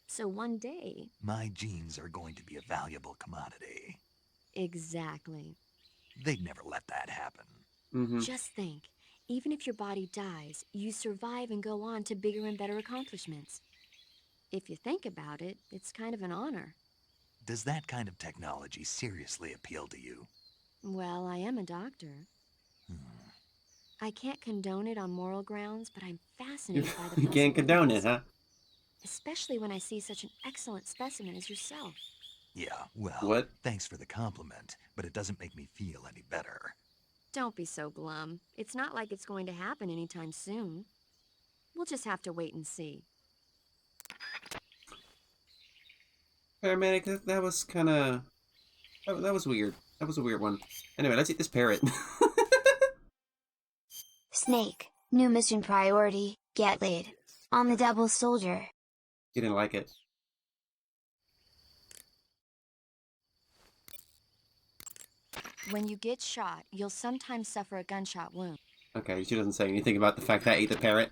So one day... My genes are going to be a valuable commodity. Exactly. They'd never let that happen. Just think, even if your body dies, you survive and go on to bigger and better accomplishments. If you think about it, it's kind of an honor. Does that kind of technology seriously appeal to you? Well, I am a doctor. I can't condone it on moral grounds, but I'm fascinated by the You can't condone it, possibilities. huh? Especially when I see such an excellent specimen as yourself. Yeah, well, What? thanks for the compliment, but it doesn't make me feel any better. Don't be so glum. It's not like it's going to happen anytime soon. We'll just have to wait and see. Paramedic, that was kind of... That was weird. That was a weird one. Anyway, let's eat this parrot. Snake, new mission priority, get laid. On the double soldier. You didn't like it. When you get shot, you'll sometimes suffer a gunshot wound. Okay, she doesn't say anything about the fact that I ate the parrot.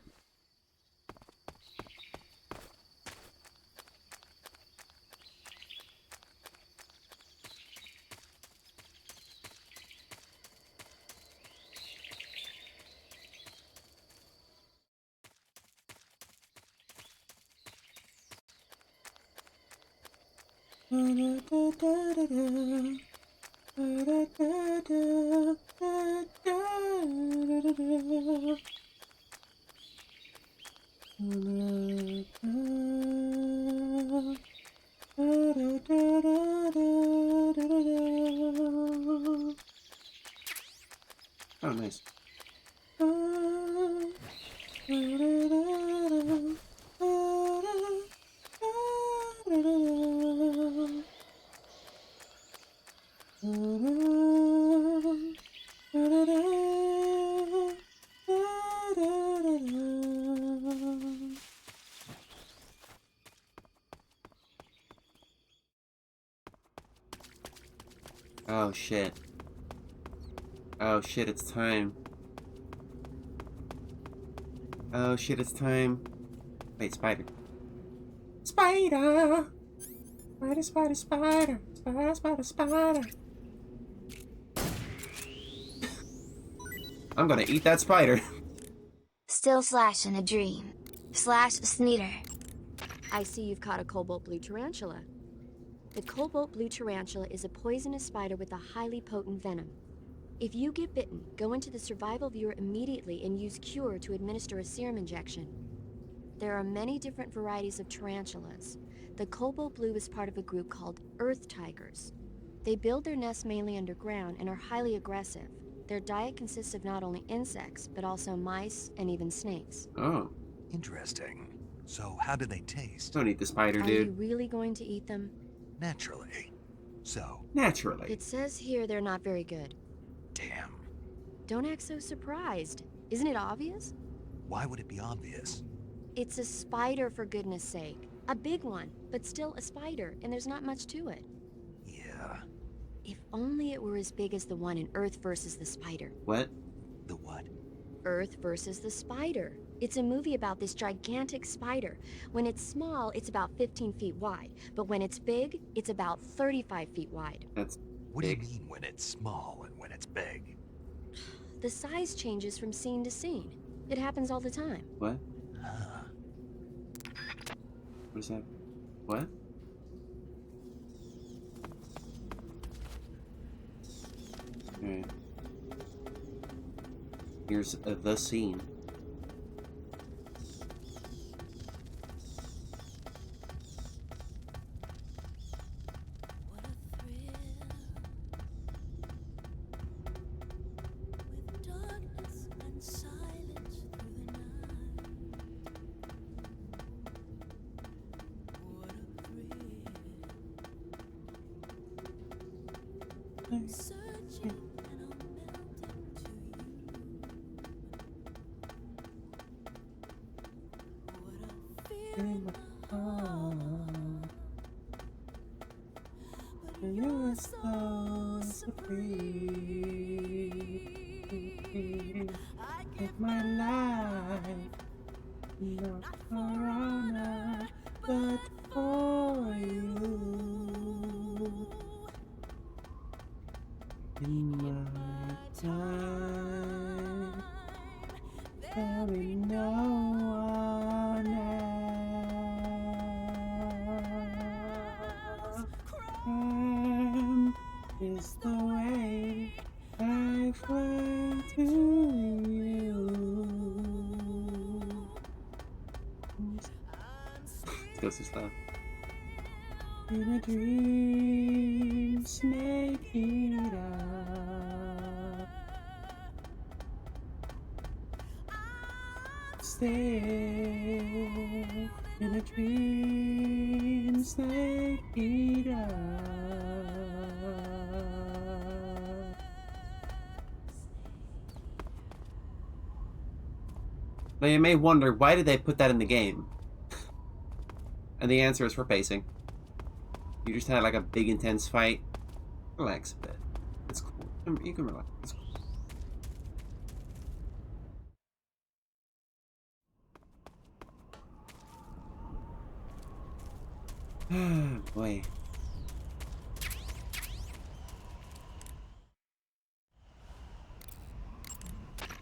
Oh, nice. Oh shit. Oh shit, it's time. Oh shit, it's time. Wait, spider. Spider! Spider, spider, spider. Spider, spider, spider. I'm gonna eat that spider. Still Slash in a dream. Slash Sneater. I see you've caught a cobalt blue tarantula. The cobalt blue tarantula is a poisonous spider with a highly potent venom. If you get bitten, go into the survival viewer immediately and use Cure to administer a serum injection. There are many different varieties of tarantulas. The cobalt blue is part of a group called earth tigers. They build their nests mainly underground and are highly aggressive. Their diet consists of not only insects, but also mice and even snakes. Oh. Interesting. So how do they taste? Don't eat the spider, Are dude. you really going to eat them? Naturally. So? Naturally. It says here they're not very good. Damn. Don't act so surprised. Isn't it obvious? Why would it be obvious? It's a spider, for goodness sake. A big one, but still a spider, and there's not much to it. Yeah. If only it were as big as the one in Earth versus the Spider. What? The what? Earth versus the Spider. It's a movie about this gigantic spider. When it's small, it's about 15 feet wide. But when it's big, it's about 35 feet wide. That's What big. do you mean when it's small and when it's big? The size changes from scene to scene. It happens all the time. What? Huh. What is that? What? Alright. Here's the scene. You're so free. Get my life Not for honor, but for you. In my time, there will no one else. Crime is the way I fly to you. It goes too slow. In a dream, Snake Eater. Stay in a dream, Snake Eater. Now you may wonder, why did they put that in the game? And the answer is for pacing. You just had like a big intense fight. Relax a bit. It's cool. You can relax. It's cool. Boy.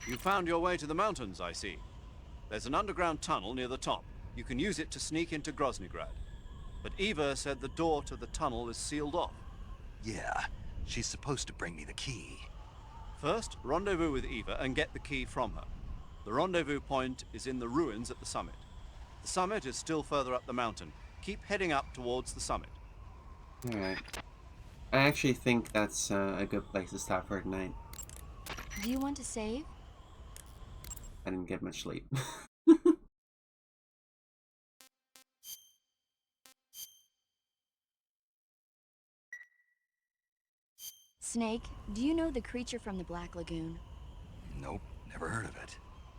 You found your way to the mountains, I see. There's an underground tunnel near the top. You can use it to sneak into Groznygrad. But Eva said the door to the tunnel is sealed off. Yeah, she's supposed to bring me the key. First, rendezvous with Eva and get the key from her. The rendezvous point is in the ruins at the summit. The summit is still further up the mountain. Keep heading up towards the summit. Alright. I actually think that's a good place to stop for tonight. Do you want to save? I didn't get much sleep. Snake, do you know the creature from the Black Lagoon? Nope, never heard of it.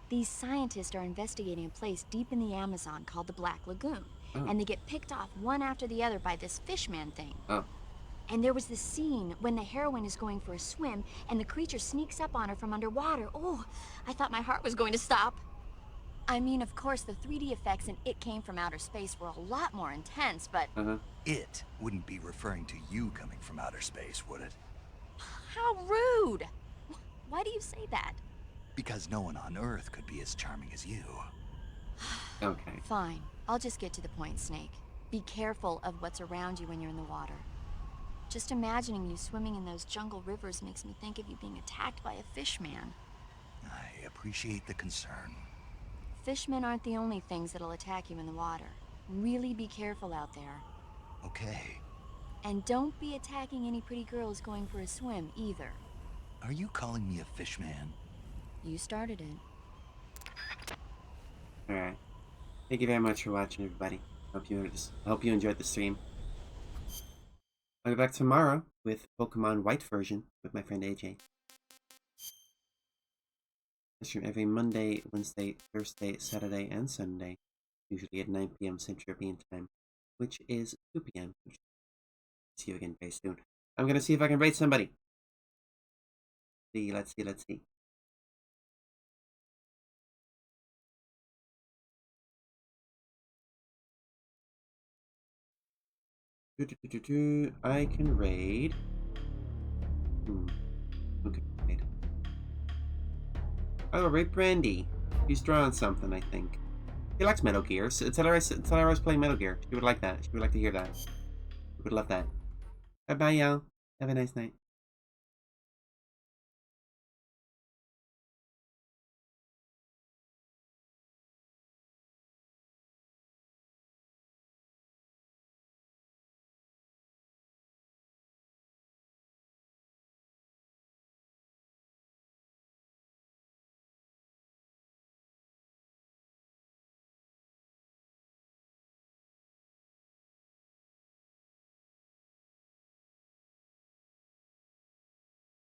These scientists are investigating a place deep in the Amazon called the Black Lagoon. Oh. And they get picked off one after the other by this fishman thing. Oh. And there was this scene when the heroine is going for a swim and the creature sneaks up on her from underwater. Oh, I thought my heart was going to stop. I mean, of course, the 3D effects in It Came from Outer Space were a lot more intense, but... It wouldn't be referring to you coming from outer space, would it? How rude! Why do you say that? Because no one on Earth could be as charming as you. Okay. Fine. I'll just get to the point, Snake. Be careful of what's around you when you're in the water. Just imagining you swimming in those jungle rivers makes me think of you being attacked by a fishman. I appreciate the concern. Fishmen aren't the only things that'll attack you in the water. Really be careful out there. Okay. And don't be attacking any pretty girls going for a swim, either. Are you calling me a fishman? You started it. Alright. Thank you very much for watching, everybody. Hope you enjoyed the stream. I'll be back tomorrow with Pokemon White version with my friend AJ. I stream every Monday, Wednesday, Thursday, Saturday, and Sunday, usually at 9 p.m. Central European Time, which is 2 p.m. See you again very soon. I'm gonna see if I can rate somebody. Let's see. I can raid. Okay. Oh, raid Brandy. He's drawing something, I think. He likes Metal Gear. So tell her I was playing Metal Gear. She would like that. She would like to hear that. She would love that. Bye bye, y'all. Have a nice night.